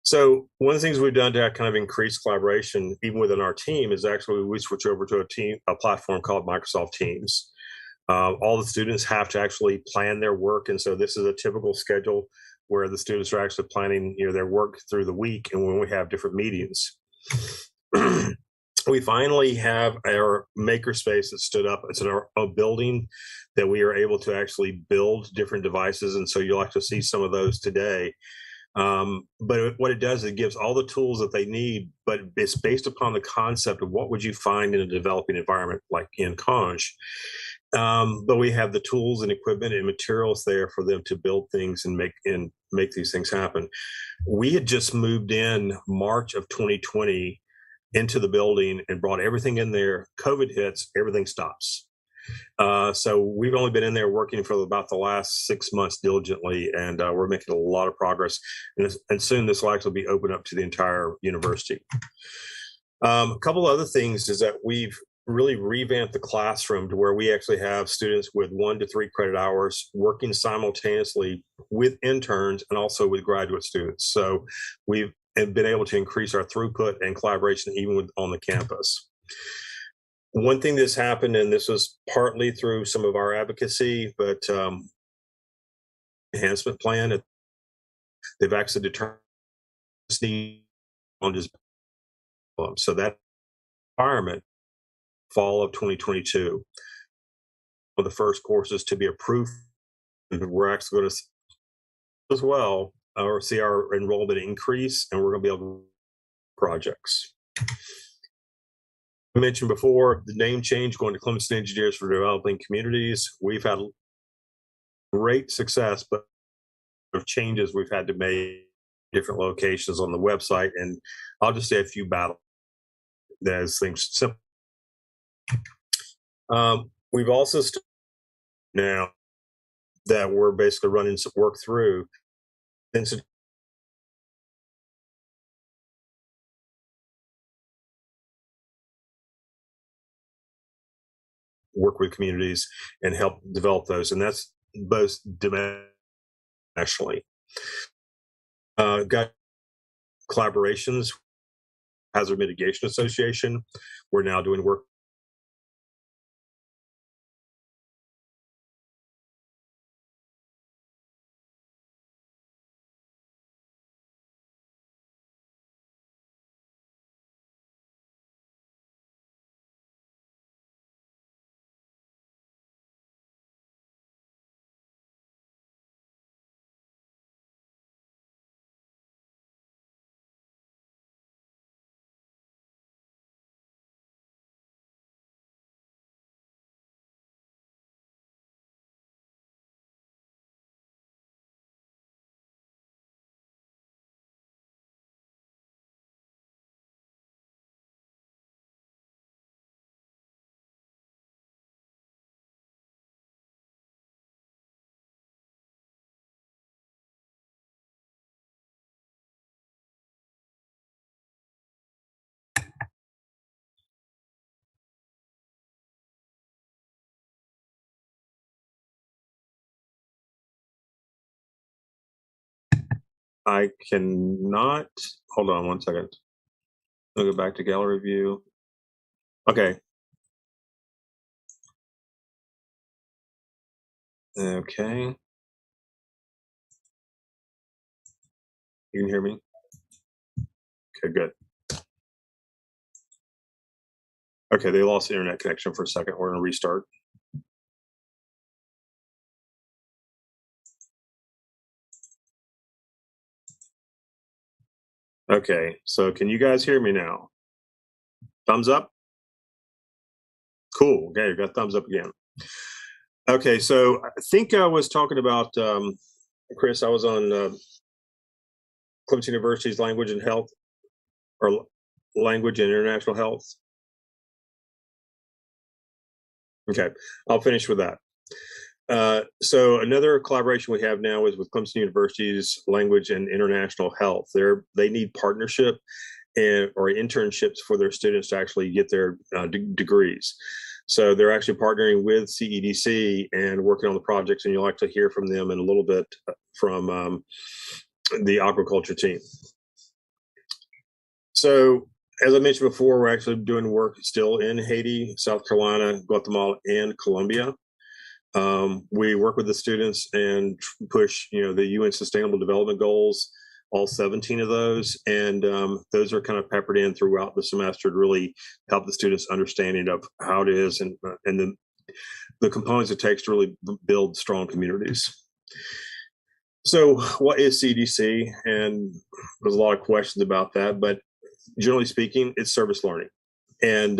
So one of the things we've done to kind of increase collaboration, even within our team, is actually we switch over to a platform called Microsoft Teams. All the students have to actually plan their work, and so this is a typical schedule where the students are actually planning, their work through the week, and when we have different meetings. We finally have our makerspace that stood up. It's in a building that we are able to actually build different devices, and so you'll actually see some of those today. But what it does, it gives all the tools that they need, but it's based upon the concept of what would you find in a developing environment like in Conj. But we have the tools and equipment and materials there for them to build things and make these things happen. We had just moved in March of 2020 into the building and brought everything in there. COVID hits, everything stops. So we've only been in there working for about the last 6 months diligently, and we're making a lot of progress. And soon this will actually be open up to the entire university. A couple other things is that we've really revamped the classroom to where we actually have students with 1 to 3 credit hours working simultaneously with interns and also with graduate students. So we've been able to increase our throughput and collaboration even on the campus. One thing that's happened, and this was partly through some of our advocacy, but enhancement plan, they've actually determined on just so that environment fall of 2022. One of the first courses to be approved, we're actually going to as well or see our enrollment increase, and we're going to be able to projects. I mentioned before the name change going to Clemson Engineers for Developing Communities. We've had great success, but of changes we've had to make different locations on the website, and I'll just say a few battles as things simple. We've also now that we're basically running some work through work with communities and help develop those, and that's both nationally. Got collaborations, Hazard Mitigation Association. We're now doing work I cannot, hold on one second. I'll go back to gallery view. Okay. Okay. You can hear me? Okay, good. Okay, they lost the internet connection for a second. We're gonna restart. Okay, so can you guys hear me now? Thumbs up? Cool, okay, you got thumbs up again. Okay, so I think I was talking about, Chris, I was on Clemson University's Language and Health, or Language and International Health. Okay, I'll finish with that. So another collaboration we have now is with Clemson University's Language and International Health. They need partnership or internships for their students to actually get their degrees. So they're actually partnering with CEDC and working on the projects, and you'll like to hear from them in a little bit from the aquaculture team. So as I mentioned before, we're actually doing work still in Haiti, South Carolina, Guatemala, and Colombia. We work with the students and push, the UN Sustainable Development Goals, all 17 of those, and those are kind of peppered in throughout the semester to really help the students' understanding of how it is and the components it takes to really build strong communities. So what is CDC? And there's a lot of questions about that, but generally speaking, it's service learning. And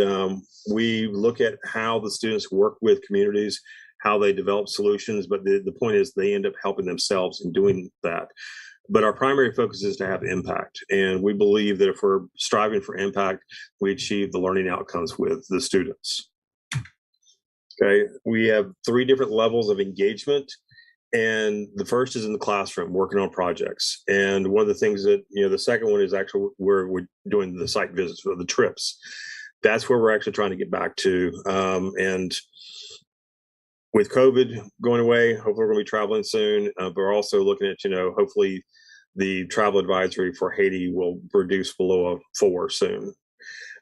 we look at how the students work with communities, how they develop solutions, but the point is they end up helping themselves in doing that. But our primary focus is to have impact. And we believe that if we're striving for impact, we achieve the learning outcomes with the students. Okay, we have 3 different levels of engagement. And the first is in the classroom, working on projects. And one of the things that, the second one is actually where we're doing the site visits or the trips. That's where we're actually trying to get back to. And with COVID going away, hopefully we're going to be traveling soon. But we're also looking at, hopefully the travel advisory for Haiti will reduce below a 4 soon.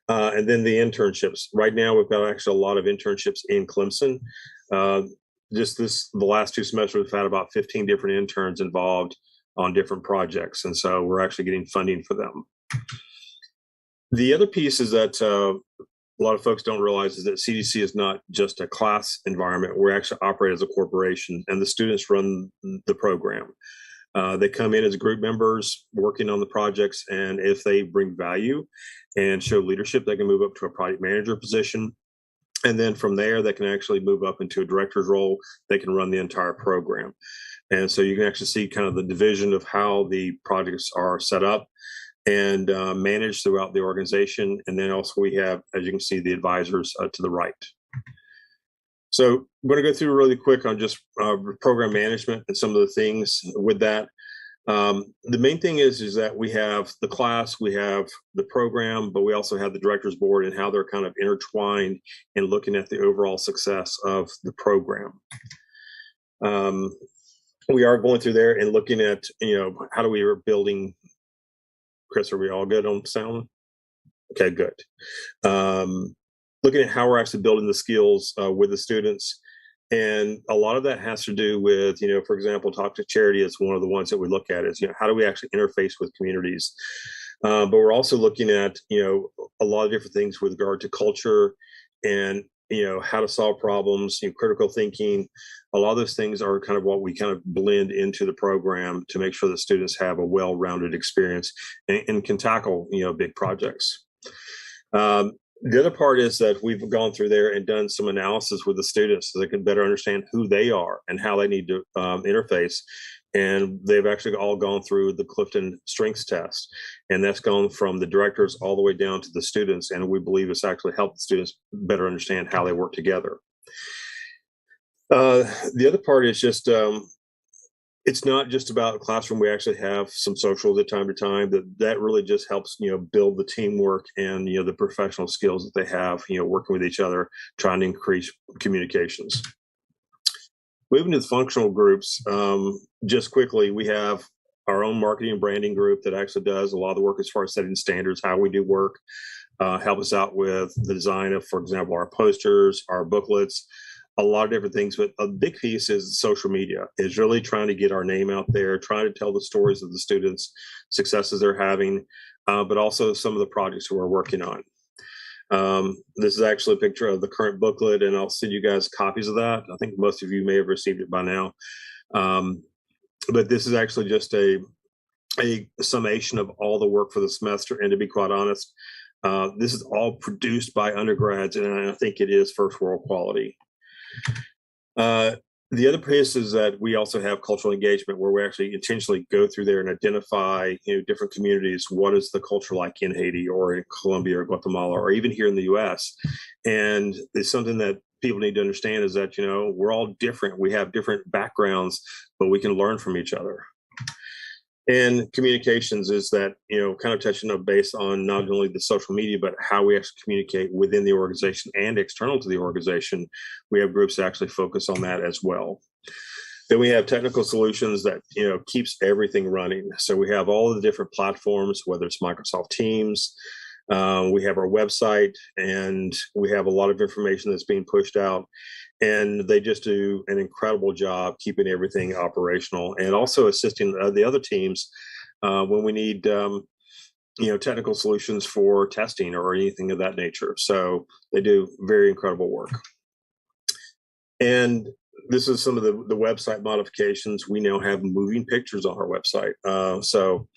And then the internships. Right now, we've got actually a lot of internships in Clemson. The last 2 semesters, we've had about 15 different interns involved on different projects. And so we're actually getting funding for them. The other piece is that a lot of folks don't realize is that CDC is not just a class environment. We actually operate as a corporation, and the students run the program. They come in as group members working on the projects, and if they bring value and show leadership, they can move up to a project manager position. And then from there, they can actually move up into a director's role. They can run the entire program. And so you can actually see kind of the division of how the projects are set up and managed throughout the organization. And then also we have, as you can see, the advisors to the right. So I'm going to go through really quick on just program management and some of the things with that. The main thing is that we have the class, we have the program, but we also have the director's board and how they're kind of intertwined in looking at the overall success of the program. We are going through there and looking at, how do we are building. Chris, are we all good on sound? Okay, good. Looking at how we're actually building the skills with the students. And a lot of that has to do with, for example, Talk to Charity is one of the ones that we look at is, how do we actually interface with communities? But we're also looking at, a lot of different things with regard to culture and, how to solve problems, critical thinking. A lot of those things are kind of what we kind of blend into the program to make sure that students have a well-rounded experience and can tackle, big projects. The other part is that we've gone through there and done some analysis with the students so they can better understand who they are and how they need to interface. And they've actually all gone through the Clifton Strengths Test. And that's gone from the directors all the way down to the students. And we believe it's actually helped the students better understand how they work together. The other part is just, it's not just about classroom. We actually have some socials at time to time that really just helps, build the teamwork and, the professional skills that they have, working with each other, trying to increase communications. Moving to the functional groups, just quickly, we have our own marketing and branding group that actually does a lot of the work as far as setting standards, how we do work, help us out with the design of, for example, our posters, our booklets, a lot of different things. But a big piece is social media, is really trying to get our name out there, trying to tell the stories of the students, successes they're having, but also some of the projects we're working on. This is actually a picture of the current booklet, and I'll send you guys copies of that. I think most of you may have received it by now. But this is actually just a summation of all the work for the semester. And to be quite honest, this is all produced by undergrads, and I think it is first world quality. The other piece is that we also have cultural engagement, where we actually intentionally go through there and identify, different communities. What is the culture like in Haiti or in Colombia or Guatemala or even here in the U.S.? And it's something that people need to understand is that, we're all different. We have different backgrounds, but we can learn from each other. And communications is that, kind of touching up based on not only the social media, but how we actually communicate within the organization and external to the organization. We have groups that actually focus on that as well. Then we have technical solutions that, keeps everything running. So we have all of the different platforms, whether it's Microsoft Teams, we have our website, and we have a lot of information that's being pushed out. And they just do an incredible job keeping everything operational and also assisting the other teams when we need, technical solutions for testing or anything of that nature. So they do very incredible work. And this is some of the website modifications. We now have moving pictures on our website. So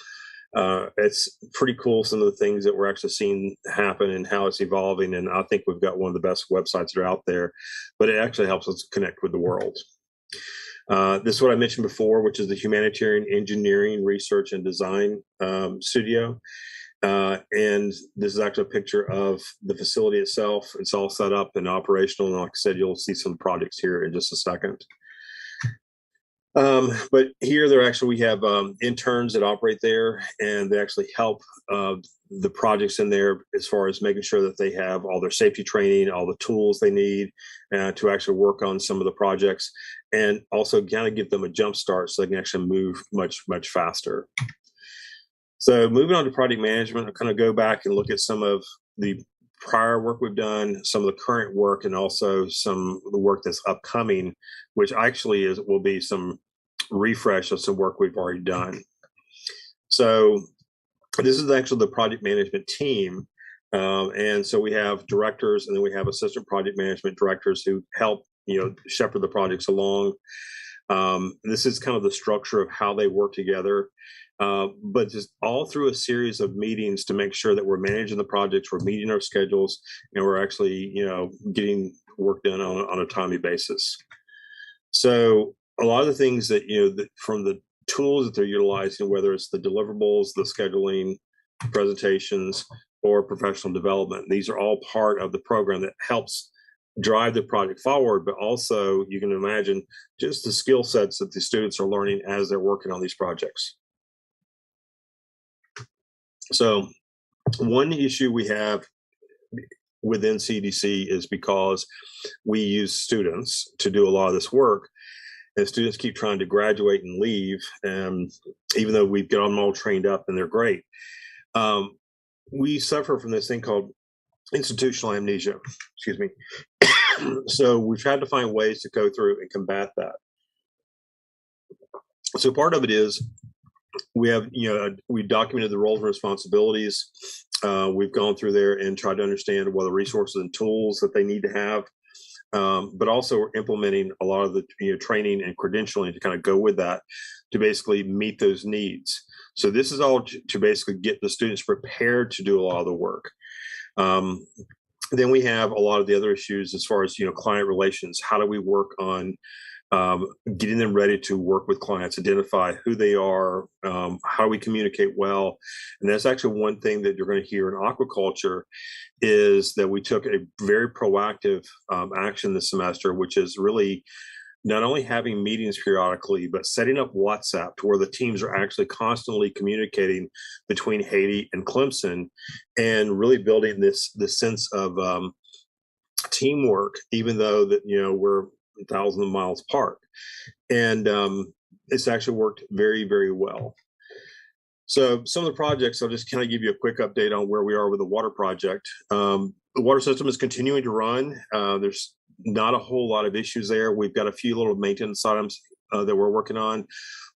it's pretty cool, some of the things that we're actually seeing happen and how it's evolving. And I think we've got one of the best websites that are out there, but it actually helps us connect with the world. This is what I mentioned before, which is the Humanitarian Engineering Research and Design Studio. And this is actually a picture of the facility itself. It's all set up and operational. And like I said, you'll see some projects here in just a second. But here we have interns that operate there, and they actually help the projects in there as far as making sure that they have all their safety training, all the tools they need to actually work on some of the projects, and also kind of give them a jump start so they can actually move much, much faster. So moving on to project management, I'll kind of go back and look at some of the prior work we've done, some of the current work, and also some of the work that's upcoming, which actually will be some refresh of some work we've already done. So this is actually the project management team. And so we have directors, and then we have assistant project management directors who help, shepherd the projects along. This is kind of the structure of how they work together. But just all through a series of meetings to make sure that we're managing the projects, we're meeting our schedules, and we're actually, getting work done on a timely basis. So a lot of the things that, from the tools that they're utilizing, whether it's the deliverables, the scheduling, presentations, or professional development, these are all part of the program that helps drive the project forward, but also you can imagine just the skill sets that the students are learning as they're working on these projects. So one issue we have within CDC is because we use students to do a lot of this work, and students keep trying to graduate and leave, even though we've got them all trained up and they're great. We suffer from this thing called institutional amnesia, excuse me. So we've tried to find ways to go through and combat that. So part of it is we have, we documented the roles and responsibilities. We've gone through there and tried to understand what the resources and tools that they need to have. But also we're implementing a lot of the training and credentialing to kind of go with that to basically meet those needs. So this is all to basically get the students prepared to do a lot of the work. Then we have a lot of the other issues as far as, client relations. How do we work on getting them ready to work with clients, identify who they are, how we communicate well. And that's actually one thing that you're going to hear in aquaculture is that we took a very proactive action this semester, which is really not only having meetings periodically, but setting up WhatsApp to where the teams are actually constantly communicating between Haiti and Clemson and really building this sense of teamwork, even though that, we're thousands of miles apart. And it's actually worked very, very well. So some of the projects, I'll just kind of give you a quick update on where we are with the water project. The water system is continuing to run. There's not a whole lot of issues there. We've got a few little maintenance items that we're working on.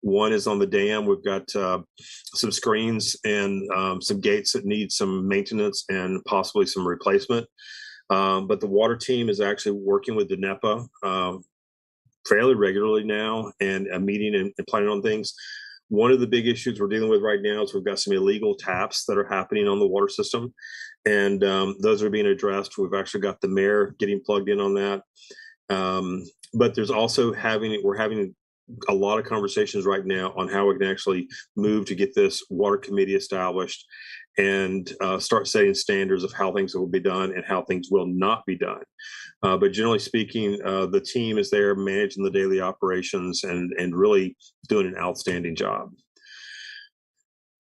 One is on the dam. We've got some screens and some gates that need some maintenance and possibly some replacement. But the water team is actually working with the NEPA fairly regularly now and meeting and planning on things. One of the big issues we're dealing with right now is we've got some illegal taps that are happening on the water system, and those are being addressed. We've actually got the mayor getting plugged in on that. But there's also we're having a lot of conversations right now on how we can actually move to get this water committee established and start setting standards of how things will be done and how things will not be done. But generally speaking, the team is there managing the daily operations and really doing an outstanding job.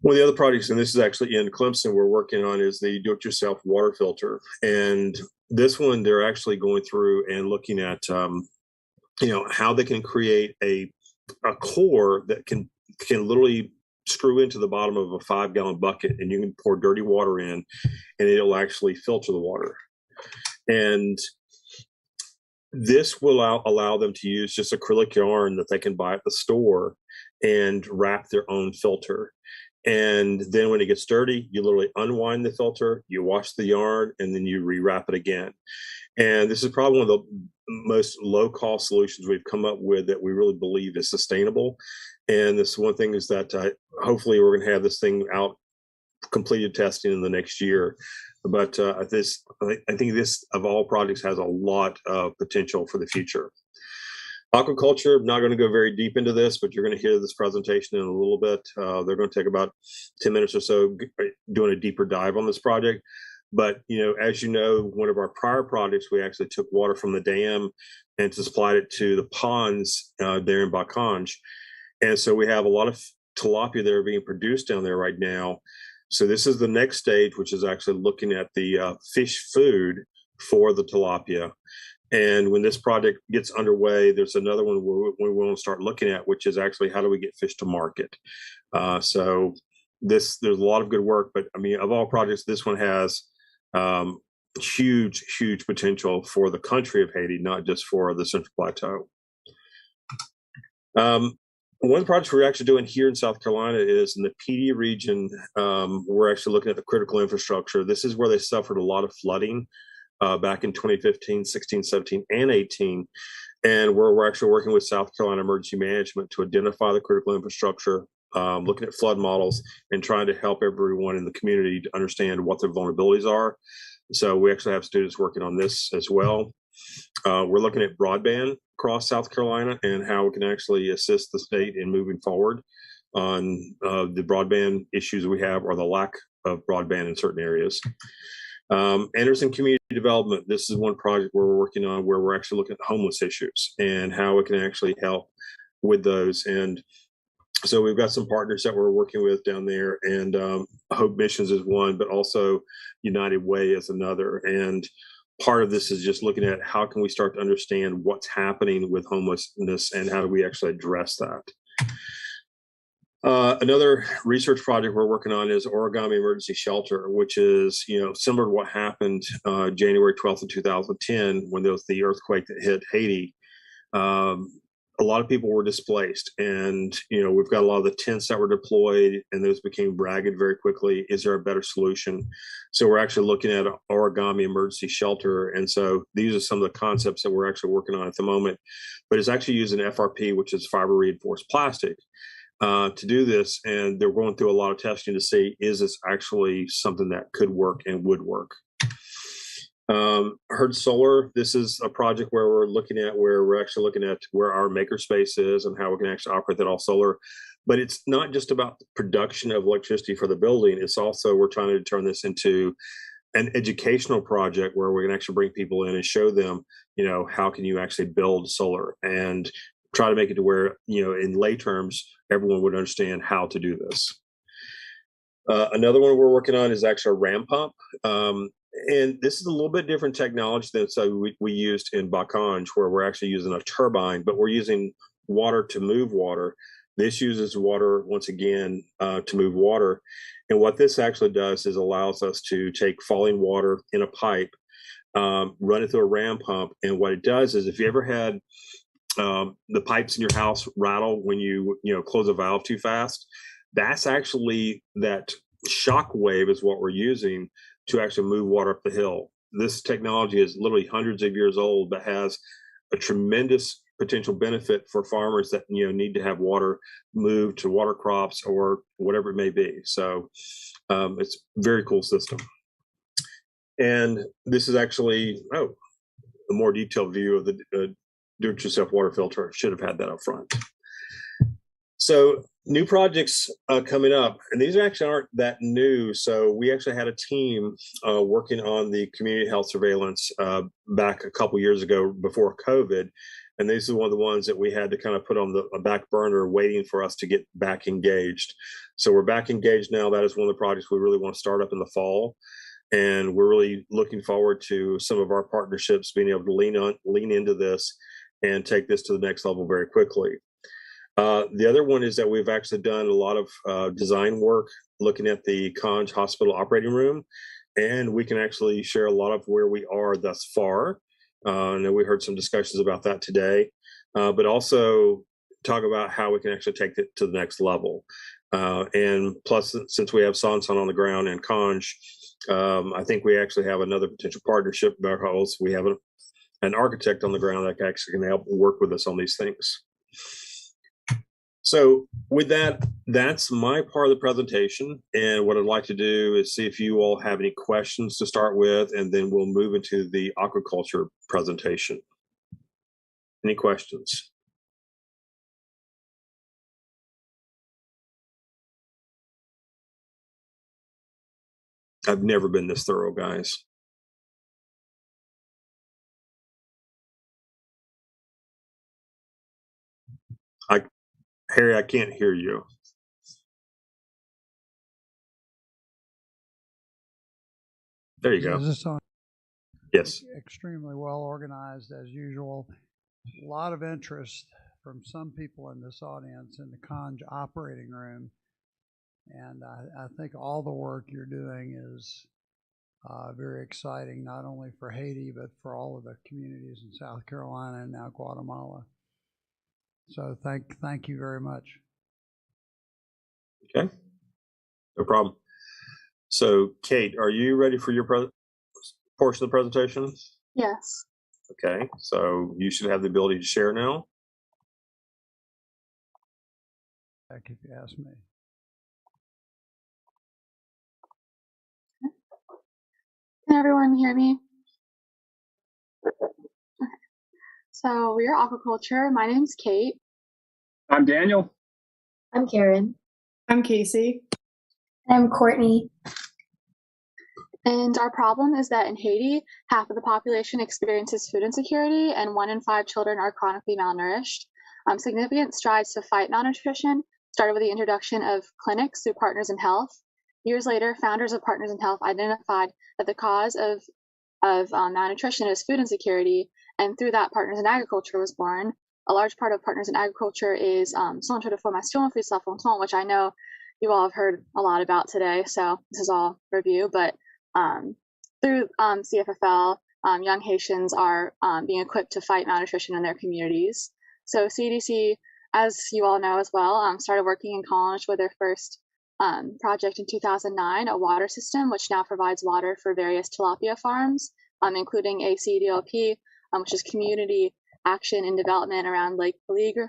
One of the other projects, and this is actually in Clemson, we're working on is the do-it-yourself water filter. And this one, they're actually going through and looking at, how they can create a core that can literally screw into the bottom of a 5-gallon bucket, and you can pour dirty water in, and it'll actually filter the water. And this will allow them to use just acrylic yarn that they can buy at the store and wrap their own filter. And then when it gets dirty, you literally unwind the filter, you wash the yarn, and then you rewrap it again. And this is probably one of the most low-cost solutions we've come up with that we really believe is sustainable. And this one thing is that hopefully we're going to have this thing out, completed testing in the next year. But I think this, of all projects, has a lot of potential for the future. Aquaculture, I'm not going to go very deep into this, but you're going to hear this presentation in a little bit. They're going to take about 10 minutes or so doing a deeper dive on this project. But, as you know, one of our prior projects, we actually took water from the dam and supplied it to the ponds there in Bacanj. And so we have a lot of tilapia that are being produced down there right now. So this is the next stage, which is actually looking at the fish food for the tilapia. And when this project gets underway, there's another one we want to start looking at, which is actually how do we get fish to market. So there's a lot of good work, but I mean, of all projects, this one has huge potential for the country of Haiti, not just for the Central Plateau. One project we're actually doing here in South Carolina is in the PD region. We're actually looking at the critical infrastructure. This is where they suffered a lot of flooding back in 2015, 16, 17, and 18. And we're actually working with South Carolina Emergency Management to identify the critical infrastructure, looking at flood models, and trying to help everyone in the community to understand what their vulnerabilities are. So we actually have students working on this as well. We're looking at broadband across South Carolina and how we can actually assist the state in moving forward on the broadband issues we have or the lack of broadband in certain areas. Anderson Community Development. This is one project where we're working on where we're actually looking at homeless issues and how we can actually help with those. And so we've got some partners that we're working with down there, and Hope Missions is one, but also United Way is another. And part of this is just looking at how can we start to understand what's happening with homelessness and how do we actually address that. Another research project we're working on is Origami Emergency Shelter, which is, similar to what happened January 12th of 2010 when there was the earthquake that hit Haiti. A lot of people were displaced, and we've got a lot of the tents that were deployed, and those became ragged very quickly. Is there a better solution? So we're actually looking at Origami Emergency Shelter, and so these are some of the concepts that we're actually working on at the moment. But it's actually using FRP, which is fiber reinforced plastic, to do this, and they're going through a lot of testing to see is this actually something that could work and would work. Herd Solar, this is a project where we're actually looking at where our makerspace is and how we can actually operate that all solar. But it's not just about the production of electricity for the building. It's also, we're trying to turn this into an educational project where we can actually bring people in and show them, how can you actually build solar and try to make it to where, in lay terms, everyone would understand how to do this. Another one we're working on is actually a ram pump. And this is a little bit different technology than we used in Bacanj, where we're actually using a turbine, but we're using water to move water. This uses water, once again, to move water. And what this actually does is allows us to take falling water in a pipe, run it through a ram pump. And what it does is if you ever had the pipes in your house rattle when you close a valve too fast, that's actually that shock wave is what we're using to actually move water up the hill. This technology is literally hundreds of years old, but has a tremendous potential benefit for farmers that need to have water moved to water crops or whatever it may be. So it's a very cool system. And this is actually a more detailed view of the do-it-yourself water filter. I should have had that up front. So new projects coming up, and these actually aren't that new. So we actually had a team working on the community health surveillance back a couple years ago before COVID. And these are one of the ones that we had to kind of put on the back burner waiting for us to get back engaged. So we're back engaged now. That is one of the projects we really want to start up in the fall. And we're really looking forward to some of our partnerships being able to lean into this and take this to the next level very quickly. The other one is that we've actually done a lot of design work looking at the Conj Hospital operating room, and we can actually share a lot of where we are thus far. I know we heard some discussions about that today, but also talk about how we can actually take it to the next level. And plus, since we have Sansan on the ground and Conj, I think we actually have another potential partnership because we have an architect on the ground that actually can help work with us on these things. So with that, that's my part of the presentation. And what I'd like to do is see if you all have any questions to start with, and then we'll move into the aquaculture presentation. Any questions? I've never been this thorough, guys. Harry, I can't hear you. There you go. Is this on? Yes. Extremely well organized as usual. A lot of interest from some people in this audience in the Conj operating room. And I think all the work you're doing is very exciting, not only for Haiti, but for all of the communities in South Carolina and now Guatemala. So thank you very much. Okay, no problem. So Kate, are you ready for your portion of the presentation? Yes. Okay, so you should have the ability to share now. Heck, if you ask me. Can everyone hear me? Okay. So we are aquaculture. My name's Kate. I'm Daniel. I'm Karen. I'm Casey. I'm Courtney. And our problem is that in Haiti, half of the population experiences food insecurity, and 1 in 5 children are chronically malnourished. Significant strides to fight malnutrition started with the introduction of clinics through Partners in Health. Years later, founders of Partners in Health identified that the cause of malnutrition is food insecurity, and through that, Partners in Agriculture was born. A large part of Partners in Agriculture is Centre de Formation Fils La Fontaine, which I know you all have heard a lot about today, so this is all review, but through CFFL, young Haitians are being equipped to fight malnutrition in their communities. So CDC, as you all know as well, started working in Conj with their first project in 2009, a water system, which now provides water for various tilapia farms, including ACDLP, which is Community Action and Development around Lake Peligre.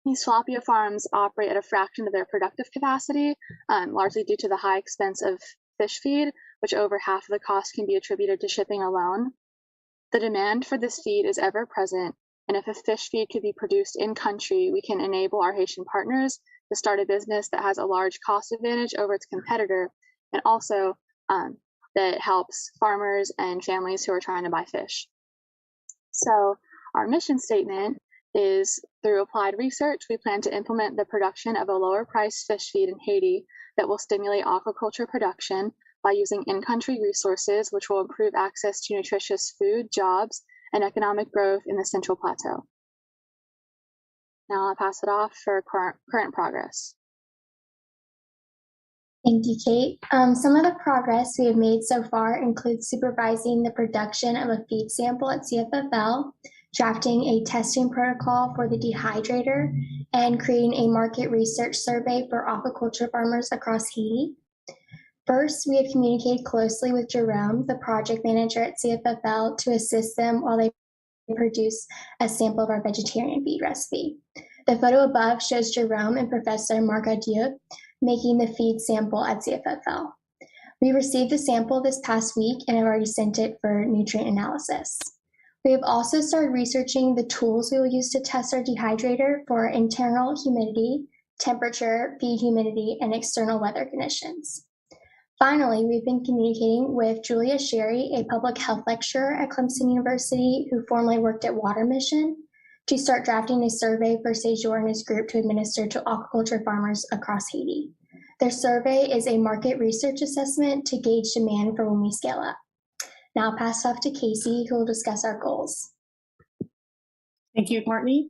These tilapia farms operate at a fraction of their productive capacity, largely due to the high expense of fish feed, which over half of the cost can be attributed to shipping alone. The demand for this feed is ever present, and if a fish feed could be produced in country, we can enable our Haitian partners to start a business that has a large cost advantage over its competitor, and also that helps farmers and families who are trying to buy fish. So our mission statement is, through applied research, we plan to implement the production of a lower priced fish feed in Haiti that will stimulate aquaculture production by using in-country resources, which will improve access to nutritious food, jobs, and economic growth in the Central Plateau. Now I'll pass it off for current progress. Thank you, Kate. Some of the progress we have made so far includes supervising the production of a feed sample at CFFL, drafting a testing protocol for the dehydrator, and creating a market research survey for aquaculture farmers across Haiti. First, we have communicated closely with Jerome, the project manager at CFFL, to assist them while they produce a sample of our vegetarian feed recipe. The photo above shows Jerome and Professor Marc Adieu making the feed sample at CFFL. We received the sample this past week and have already sent it for nutrient analysis. We have also started researching the tools we will use to test our dehydrator for internal humidity, temperature, feed humidity, and external weather conditions. Finally, we've been communicating with Julia Sherry, a public health lecturer at Clemson University who formerly worked at Water Mission, to start drafting a survey for Sejor and his group to administer to aquaculture farmers across Haiti. Their survey is a market research assessment to gauge demand for when we scale up. Now I'll pass it off to Casey, who will discuss our goals. Thank you, Courtney.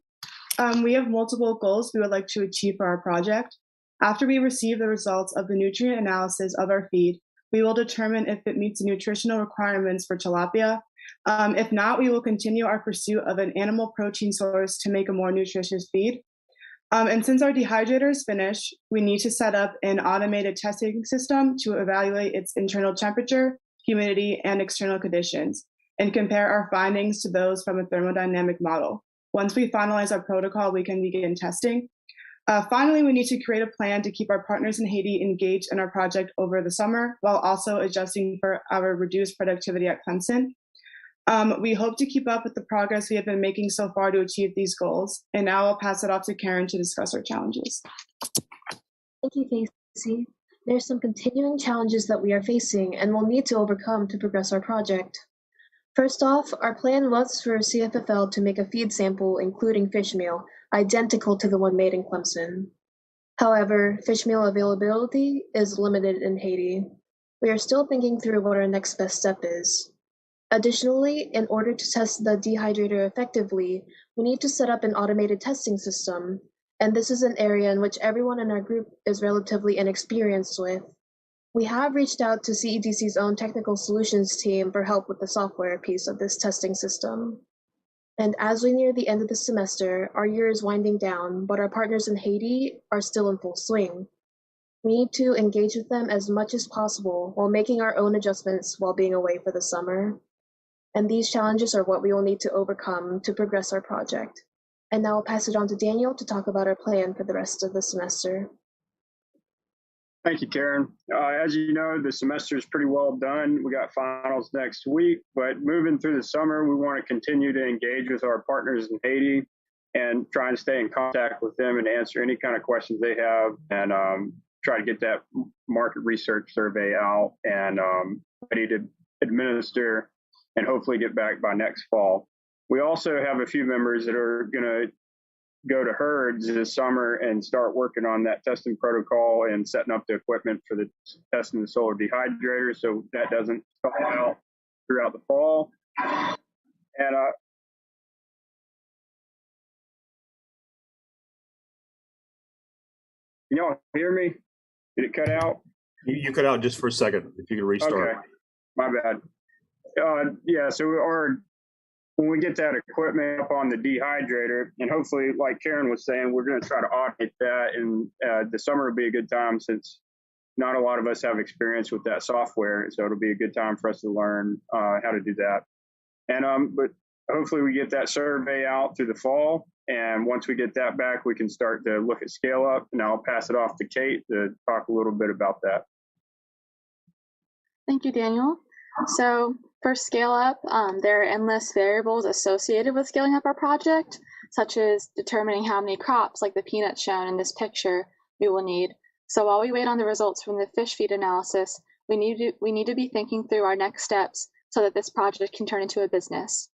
We have multiple goals we would like to achieve for our project. After we receive the results of the nutrient analysis of our feed, we will determine if it meets the nutritional requirements for tilapia. If not, we will continue our pursuit of an animal protein source to make a more nutritious feed. And since our dehydrator is finished, we need to set up an automated testing system to evaluate its internal temperature, humidity, and external conditions, and compare our findings to those from a thermodynamic model. Once we finalize our protocol, we can begin testing. Finally, we need to create a plan to keep our partners in Haiti engaged in our project over the summer, while also adjusting for our reduced productivity at Clemson. We hope to keep up with the progress we have been making so far to achieve these goals. And now I'll pass it off to Karen to discuss our challenges. Thank you, Casey. There are some continuing challenges that we are facing and will need to overcome to progress our project. First off, our plan was for CFFL to make a feed sample including fish meal, identical to the one made in Clemson. However, fish meal availability is limited in Haiti. We are still thinking through what our next best step is. Additionally, in order to test the dehydrator effectively, we need to set up an automated testing system, and this is an area in which everyone in our group is relatively inexperienced with. We have reached out to CEDC's own technical solutions team for help with the software piece of this testing system. And as we near the end of the semester, our year is winding down, but our partners in Haiti are still in full swing. We need to engage with them as much as possible while making our own adjustments while being away for the summer. And these challenges are what we will need to overcome to progress our project. And now I'll pass it on to Daniel to talk about our plan for the rest of the semester. Thank you, Karen. As you know, the semester is pretty well done. We got finals next week, but moving through the summer, we want to continue to engage with our partners in Haiti and try and stay in contact with them and answer any kind of questions they have, and try to get that market research survey out and ready to administer and hopefully get back by next fall. We also have a few members that are going to go to herds this summer and start working on that testing protocol and setting up the equipment for the testing the solar dehydrator, so that doesn't fall out throughout the fall. And can y'all hear me? Did it cut out? You cut out just for a second. If you could restart. Okay, my bad. Yeah, so when we get that equipment up on the dehydrator, and hopefully, like Karen was saying, we're going to try to automate that, and the summer will be a good time since not a lot of us have experience with that software, so it'll be a good time for us to learn how to do that. And but hopefully we get that survey out through the fall, and once we get that back, we can start to look at scale up, and I'll pass it off to Kate to talk a little bit about that. Thank you, Daniel. So for scale up, there are endless variables associated with scaling up our project, such as determining how many crops, like the peanuts shown in this picture, we will need. So while we wait on the results from the fish feed analysis, we need to be thinking through our next steps so that this project can turn into a business.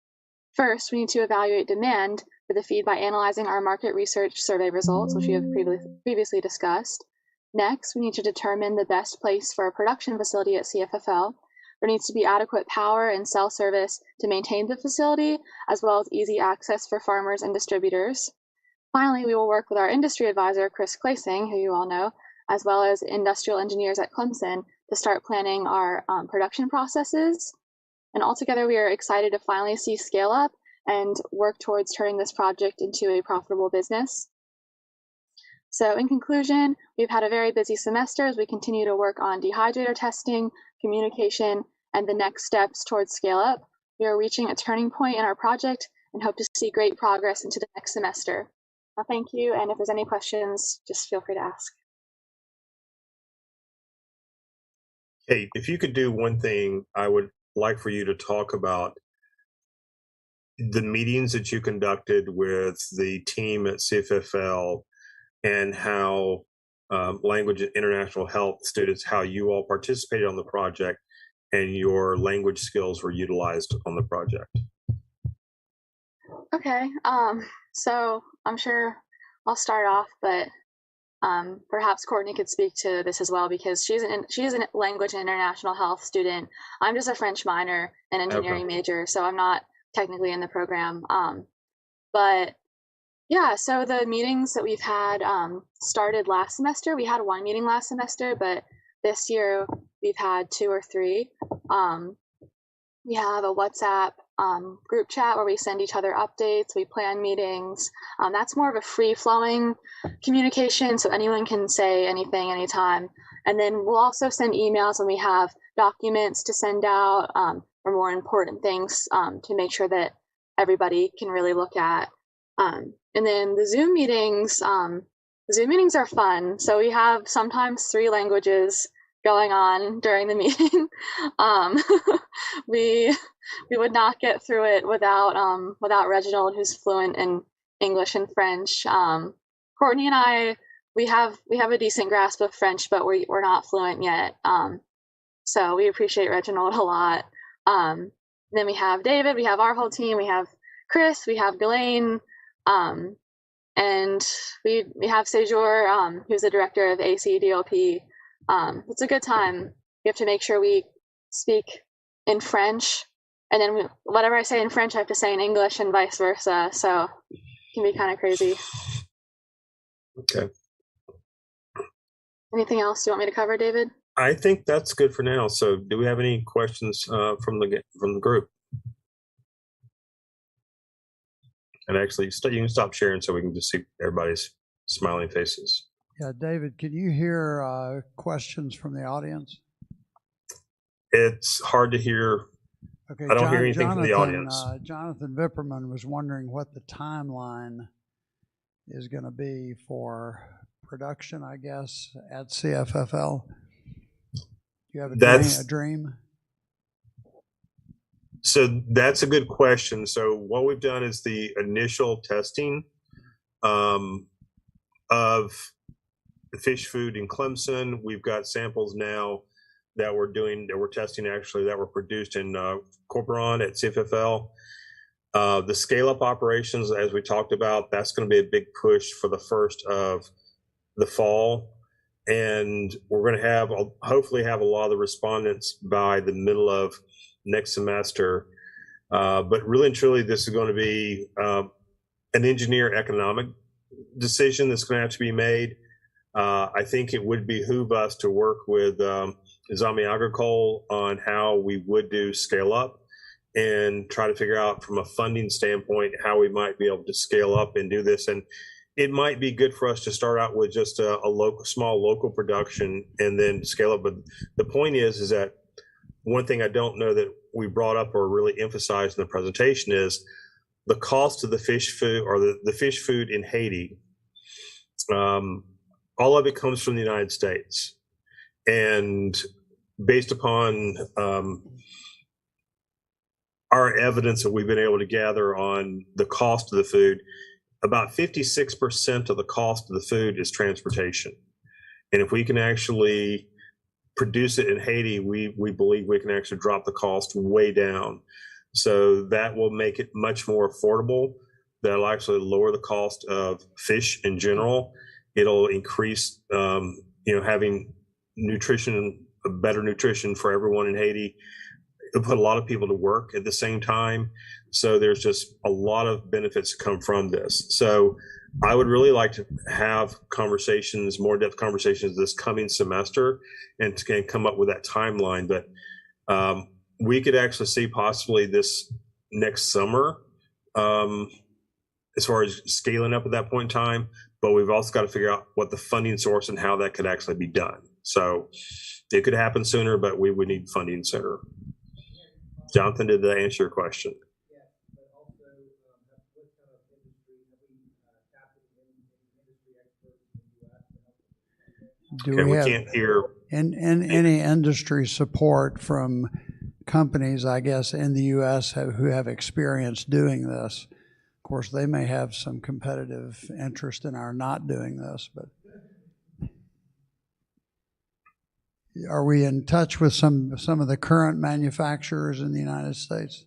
First, we need to evaluate demand for the feed by analyzing our market research survey results, which we have previously discussed. Next, we need to determine the best place for a production facility at CFFL. There needs to be adequate power and cell service to maintain the facility, as well as easy access for farmers and distributors. Finally, we will work with our industry advisor, Chris Claysing, who you all know, as well as industrial engineers at Clemson to start planning our production processes. And altogether, we are excited to finally see scale up and work towards turning this project into a profitable business. So in conclusion, we've had a very busy semester as we continue to work on dehydrator testing, communication, and the next steps towards scale up. We are reaching a turning point in our project and hope to see great progress into the next semester. Well, thank you, and if there's any questions, just feel free to ask. Kate, if you could do one thing, I would like for you to talk about the meetings that you conducted with the team at CFFL and how language and international health students, how you all participated on the project and your language skills were utilized on the project. Okay, so I'm sure I'll start off, but perhaps Courtney could speak to this as well because she's a language and international health student. I'm just a French minor and engineering major, so I'm not technically in the program. But yeah, so the meetings that we've had started last semester. We had one meeting last semester, but this year we've had 2 or 3. We have a WhatsApp group chat where we send each other updates, we plan meetings. That's more of a free-flowing communication, so anyone can say anything, anytime. And then we'll also send emails when we have documents to send out or more important things to make sure that everybody can really look at. And then the Zoom meetings are fun. So we have sometimes 3 languages going on during the meeting. We would not get through it without Reginald, who's fluent in English and French. Courtney and I, we have a decent grasp of French, but we're not fluent yet. So we appreciate Reginald a lot. Then we have David, we have our whole team, we have Chris, we have Ghislaine, and we have Sejour, who's the director of ACDOP. It's a good time. We have to make sure we speak in French, and then whatever I say in French, I have to say in English and vice versa. So it can be kind of crazy. Okay. Anything else you want me to cover, David? I think that's good for now. So do we have any questions from the group? And actually, you can stop sharing so we can just see everybody's smiling faces. Yeah, David, can you hear questions from the audience? It's hard to hear. Okay, I don't hear anything from the audience. Jonathan Vipperman was wondering what the timeline is going to be for production, I guess, at CFFL. Do you have a dream? So that's a good question. So what we've done is the initial testing of the fish food in Clemson. We've got samples now that we're testing actually that were produced in Corporon at CFFL. The scale-up operations, as we talked about, that's going to be a big push for the first of the fall. And we're going to hopefully have a lot of the respondents by the middle of next semester. But really and truly, this is going to be an engineer economic decision that's going to have to be made. I think it would behoove us to work with Zamiyagi on how we would do scale up and try to figure out from a funding standpoint how we might be able to scale up and do this. And it might be good for us to start out with just a small local production and then scale up. But the point is that one thing I don't know that we brought up or really emphasized in the presentation is the cost of the fish food or the fish food in Haiti. All of it comes from the United States. And based upon our evidence that we've been able to gather on the cost of the food, about 56% of the cost of the food is transportation. And if we can actually produce it in Haiti, we believe we can actually drop the cost way down. So that will make it much more affordable. That'll actually lower the cost of fish in general. It'll increase, having nutrition, better nutrition for everyone in Haiti. It'll put a lot of people to work at the same time. So there's just a lot of benefits to come from this. So I would really like to have conversations, more depth conversations this coming semester and to come up with that timeline. But we could actually see possibly this next summer as far as scaling up at that point in time. But we've also got to figure out what the funding source and how that could actually be done. So it could happen sooner, but we would need funding sooner. Jonathan, did that answer your question? Do we have any industry support from companies, I guess, in the U.S. who have experience doing this. Of course, they may have some competitive interest in our not doing this, but are we in touch with some of the current manufacturers in the United States?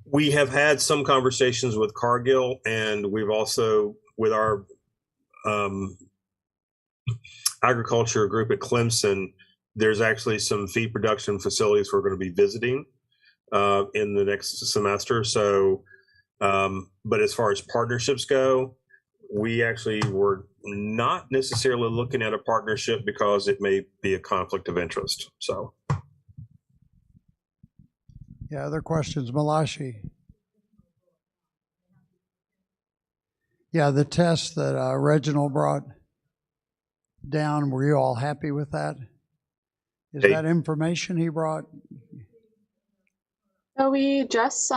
We have had some conversations with Cargill, and we've also, with our agriculture group at Clemson, there's actually some feed production facilities we're going to be visiting in the next semester. So, but as far as partnerships go, we actually were not necessarily looking at a partnership because it may be a conflict of interest. So. Yeah, other questions? Malachi? Yeah, the test that Reginald brought down, were you all happy with that? Is that information he brought? So we just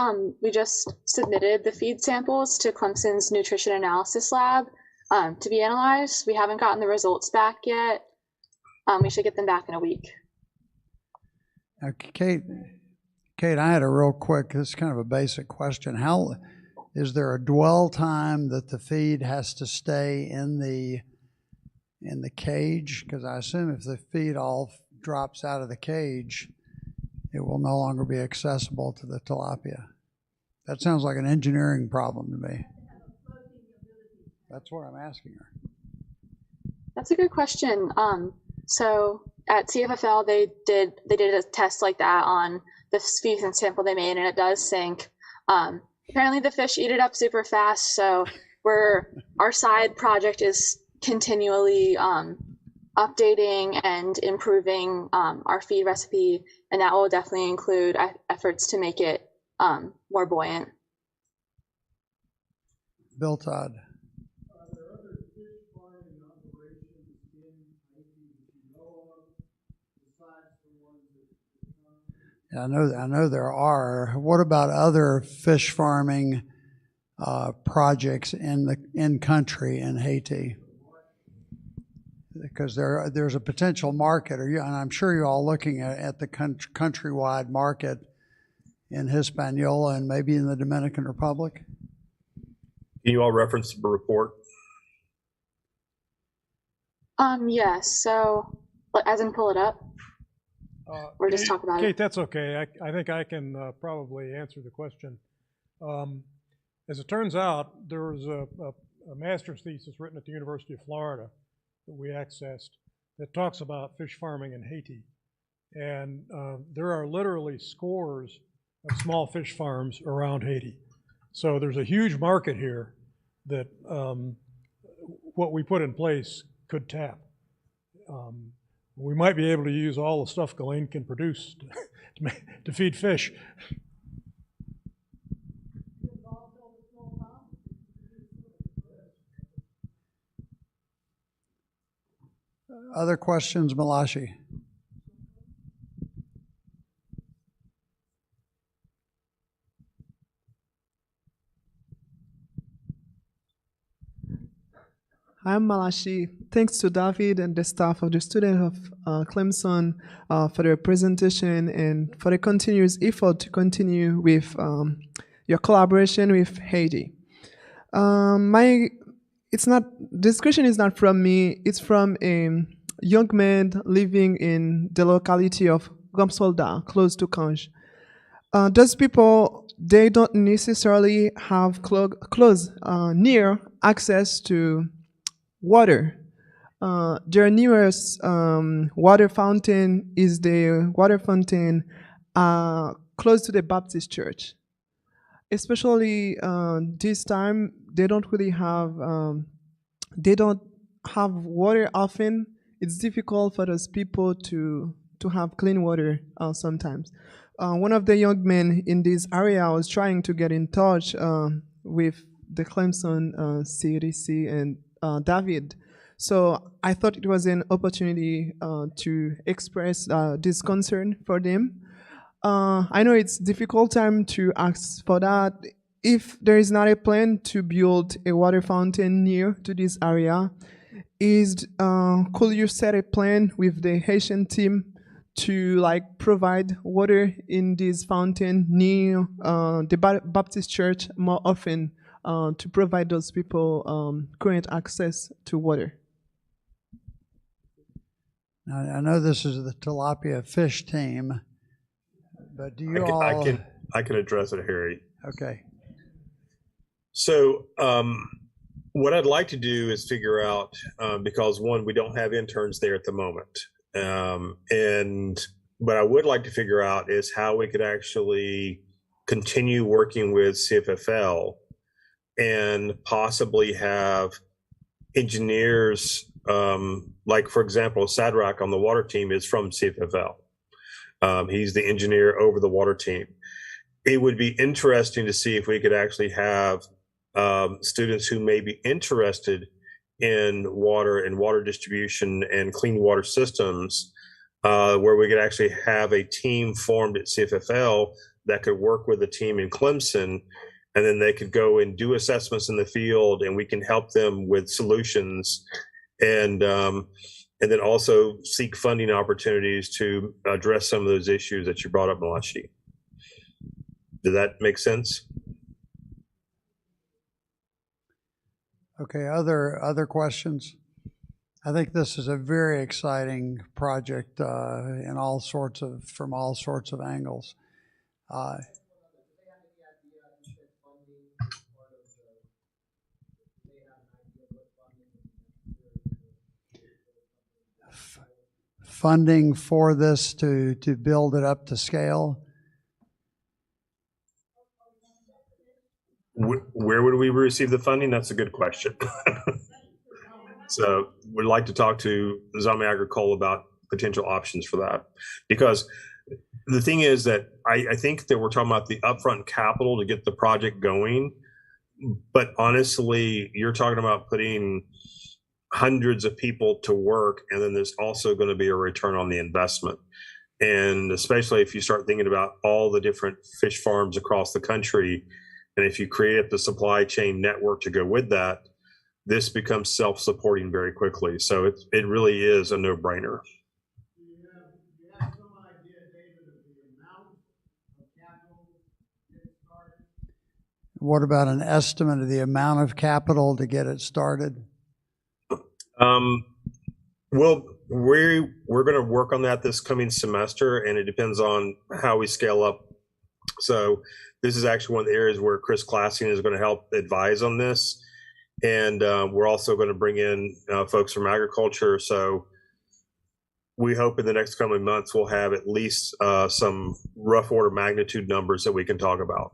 submitted the feed samples to Clemson's nutrition analysis lab to be analyzed. We haven't gotten the results back yet. We should get them back in a week. Now, Kate, I had a real quick, this is kind of a basic question. How is there a dwell time that the feed has to stay in the cage? Because I assume if the feed all drops out of the cage, it will no longer be accessible to the tilapia. That sounds like an engineering problem to me. That's what I'm asking her. That's a good question. So at CFFL, they did a test like that on the feed sample they made, and it does sink. Apparently the fish eat it up super fast, so our side project is continually updating and improving our feed recipe, and that will definitely include efforts to make it more buoyant. Bill Todd. Yeah, I know there are. What about other fish farming projects in country in Haiti? Because there's a potential market, and I'm sure you're all looking at the countrywide market in Hispaniola and maybe in the Dominican Republic. Can you all reference the report? Yes. So, as in pull it up. Or just talk about Kate, it. that's okay. I think I can probably answer the question. As it turns out, there was a master's thesis written at the University of Florida that we accessed that talks about fish farming in Haiti. And there are literally scores of small fish farms around Haiti. So there's a huge market here that what we put in place could tap. We might be able to use all the stuff Ghislaine can produce to feed fish. Other questions, Malachi? I'm Malachi. Thanks to David and the staff of the student of Clemson for their presentation and for the continuous effort to continue with your collaboration with Haiti. This question is not from me. It's from a young man living in the locality of Gamsolda, close to Cange. Those people, they don't necessarily have close near access to water. Their nearest water fountain is the water fountain close to the Baptist church. Especially this time, they don't really have, they don't have water often. It's difficult for those people to have clean water sometimes. One of the young men in this area was trying to get in touch with the Clemson CDC and David. So I thought it was an opportunity to express this concern for them. I know it's a difficult time to ask for that. If there is not a plan to build a water fountain near to this area, could you set a plan with the Haitian team to like provide water in this fountain near the Baptist church more often to provide those people current access to water. Now, I know this is the tilapia fish team, but do you all? I can address it, Harry. Okay. So what I'd like to do is figure out, because one, we don't have interns there at the moment. But I would like to figure out is how we could actually continue working with CFFL and possibly have engineers, like for example, Sadrach on the water team is from CFFL. He's the engineer over the water team. It would be interesting to see if we could actually have students who may be interested in water and water distribution and clean water systems, where we could actually have a team formed at CFFL that could work with a team in Clemson, and then they could go and do assessments in the field, and we can help them with solutions, and then also seek funding opportunities to address some of those issues that you brought up, Malachi. Does that make sense? Okay, other questions? I think this is a very exciting project from all sorts of angles. Funding for this to build it up to scale? Where would we receive the funding? That's a good question. So we'd like to talk to Zamiyagi about potential options for that. Because the thing is that I think that we're talking about the upfront capital to get the project going. But honestly, you're talking about putting hundreds of people to work, and then there's also going to be a return on the investment. And especially if you start thinking about all the different fish farms across the country, and if you create the supply chain network to go with that, this becomes self-supporting very quickly. So it really is a no-brainer. Do you have some idea, David, of the amount of capital to get it started? What about an estimate of the amount of capital to get it started? Well, we're going to work on that this coming semester, and it depends on how we scale up. So this is actually one of the areas where Chris Classing is going to help advise on this. And we're also going to bring in folks from agriculture. So we hope in the next coming months we'll have at least some rough order magnitude numbers that we can talk about.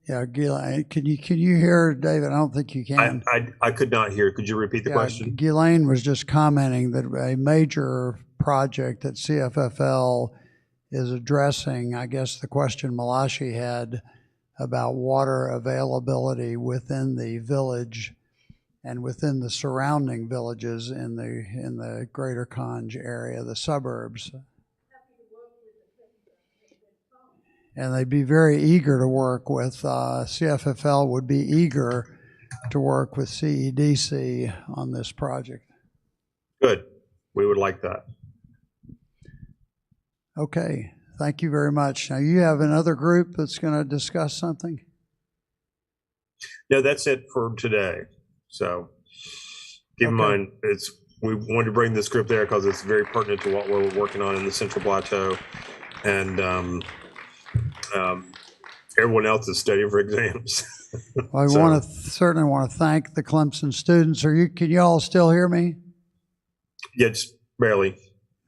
Yeah, Ghislaine, can you hear David? I don't think you can. I could not hear. Could you repeat the question? Ghislaine was just commenting that a major project that CFFL is addressing, I guess the question Malachi had about water availability within the village and within the surrounding villages in the greater Conj area, the suburbs. And they'd be very eager to work with, CFFL would be eager to work with CEDC on this project. Good. We would like that. Okay. Thank you very much. Now you have another group that's going to discuss something? No, that's it for today. So keep in mind, we wanted to bring this group there because it's very pertinent to what we're working on in the Central Plateau. And everyone else is studying for exams. Well, I certainly want to thank the Clemson students. Can you all still hear me? Yes, barely.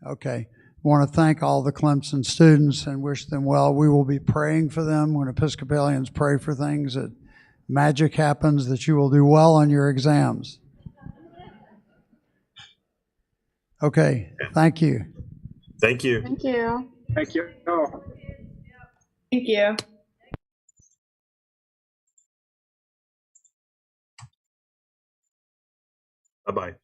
Okay. I want to thank all the Clemson students and wish them well. We will be praying for them. When Episcopalians pray for things, that magic happens, that you will do well on your exams. Okay. Thank you. Thank you. Thank you. Thank you. Oh. Thank you. Bye-bye.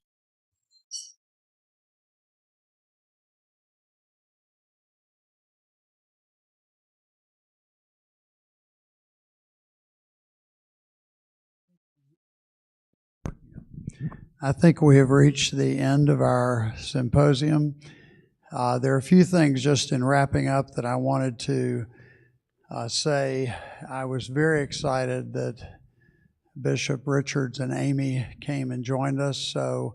I think we have reached the end of our symposium. There are a few things just in wrapping up that I wanted to say. I was very excited that Bishop Richards and Amy came and joined us, so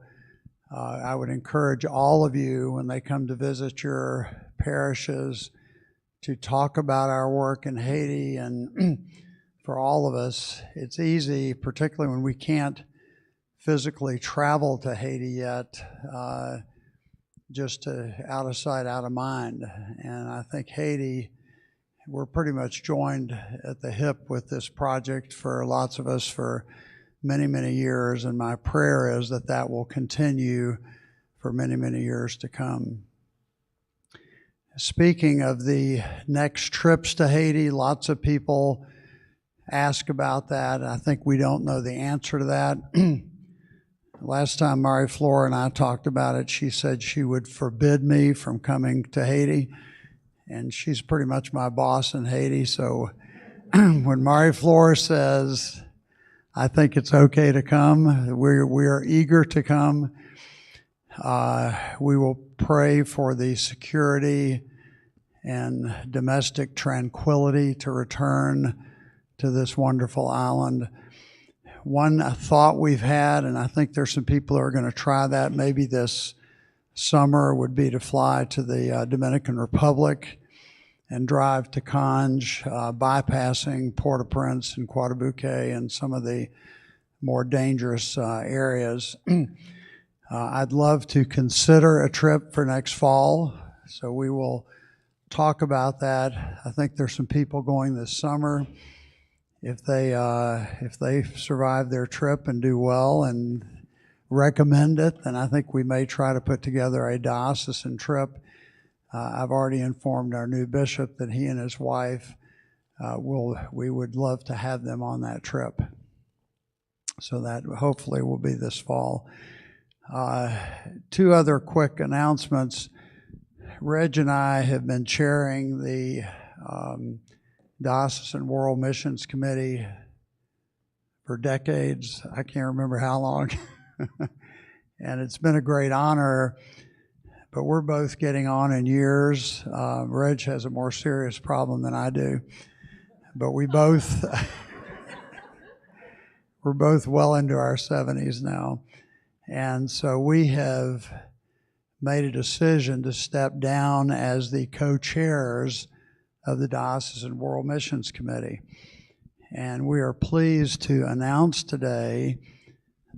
I would encourage all of you when they come to visit your parishes to talk about our work in Haiti. And for all of us, it's easy, particularly when we can't physically travel to Haiti yet, just to out of sight, out of mind. And I think Haiti, we're pretty much joined at the hip with this project for lots of us for many, many years, and my prayer is that that will continue for many, many years to come. Speaking of the next trips to Haiti, lots of people ask about that. I think we don't know the answer to that. Last time Mary Flora and I talked about it, she said she would forbid me from coming to Haiti, and she's pretty much my boss in Haiti, so when Mary Flora says, I think it's okay to come, we are eager to come. We will pray for the security and domestic tranquility to return to this wonderful island. One thought we've had, and I think there's some people who are going to try that maybe this summer, would be to fly to the Dominican Republic and drive to Cange, bypassing Port-au-Prince and Coatebouquet and some of the more dangerous areas. I'd love to consider a trip for next fall, so we will talk about that. I think there's some people going this summer. If they survive their trip and do well and recommend it, then I think we may try to put together a diocesan trip. I've already informed our new bishop that he and his wife we would love to have them on that trip. So that hopefully will be this fall. Two other quick announcements. Reg and I have been chairing the Diocesan World Missions Committee for decades. I can't remember how long. And it's been a great honor, but we're both getting on in years. Reg has a more serious problem than I do, but we're both well into our 70s now. And so we have made a decision to step down as the co-chairs of the Diocesan World Missions Committee. And we are pleased to announce today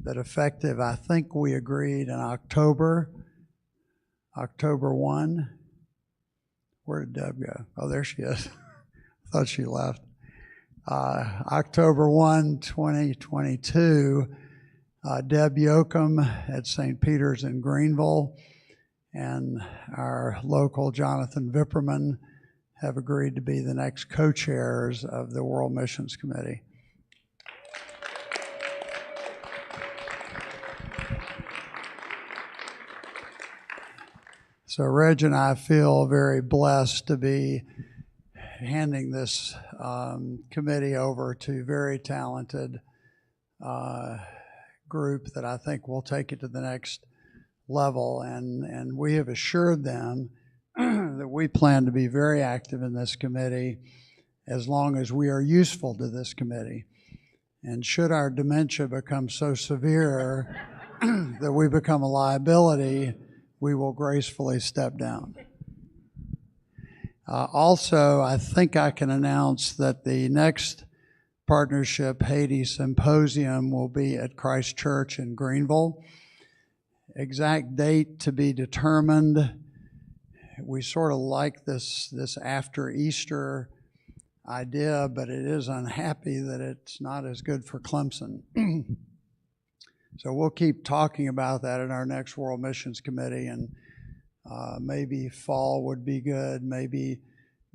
that effective, I think we agreed in October 1. Where did Deb go? Oh, there she is. I thought she left. October 1, 2022, Deb Yoakum at St. Peter's in Greenville and our local Jonathan Vipperman have agreed to be the next co-chairs of the World Missions Committee. So Reg and I feel very blessed to be handing this committee over to very talented group that I think will take it to the next level. And we have assured them that we plan to be very active in this committee as long as we are useful to this committee. And should our dementia become so severe that we become a liability, we will gracefully step down. Also, I think I can announce that the next Partnership Haiti Symposium will be at Christ Church in Greenville. Exact date to be determined. We sort of like this after Easter idea, but it is unhappy that it's not as good for Clemson. So we'll keep talking about that in our next World Missions Committee, and maybe fall would be good, maybe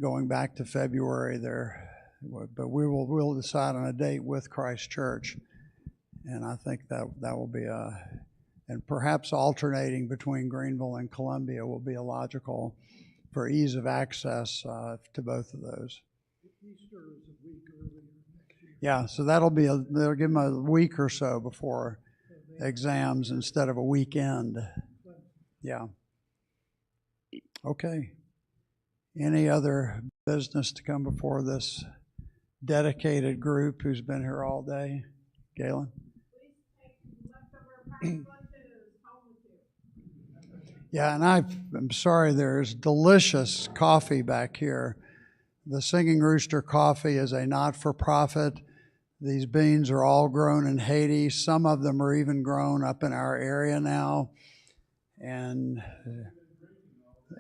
going back to February there, but we'll decide on a date with Christ Church, and I think that will be and perhaps alternating between Greenville and Columbia will be a logical for ease of access to both of those. Easter is a week earlier next year. Yeah, so they'll give them a week or so before. exams instead of a weekend. Yeah. Okay. Any other business to come before this dedicated group who's been here all day? Galen? Yeah, and I'm sorry, there's delicious coffee back here. The Singing Rooster Coffee is a not-for-profit. These beans are all grown in Haiti. Some of them are even grown up in our area now. And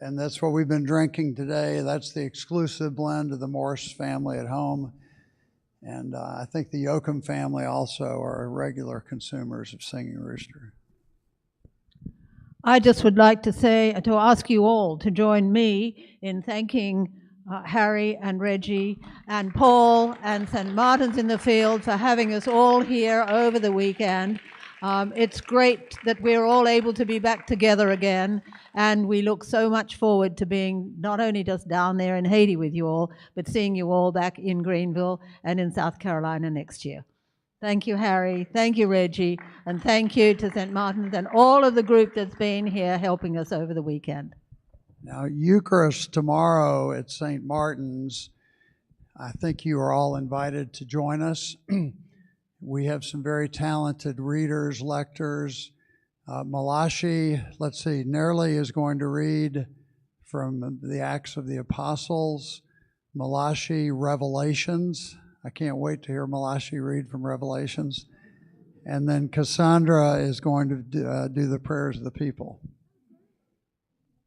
that's what we've been drinking today. That's the exclusive blend of the Morse family at home. And I think the Yoakum family also are regular consumers of Singing Rooster. I just would like to say, to ask you all to join me in thanking Harry and Reggie and Paul and St. Martin's in the Field for having us all here over the weekend. It's great that we're all able to be back together again, and we look so much forward to being not only just down there in Haiti with you all, but seeing you all back in Greenville and in South Carolina next year. Thank you, Harry. Thank you, Reggie. And thank you to St. Martin's and all of the group that's been here helping us over the weekend. Now, Eucharist tomorrow at St. Martin's. I think you are all invited to join us. We have some very talented readers, lectors. Malachi, let's see, Nerli is going to read from the Acts of the Apostles. Malachi, Revelations. I can't wait to hear Malachi read from Revelations. And then Cassandra is going to do the prayers of the people.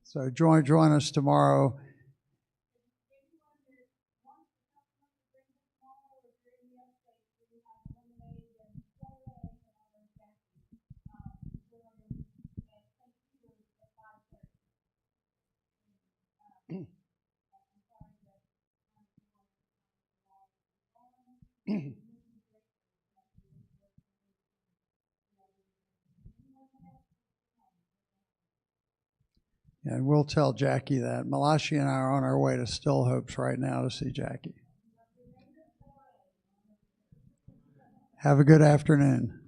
So join us tomorrow. And we'll tell Jackie that. Malachi and I are on our way to Still Hopes right now to see Jackie. Have a good afternoon.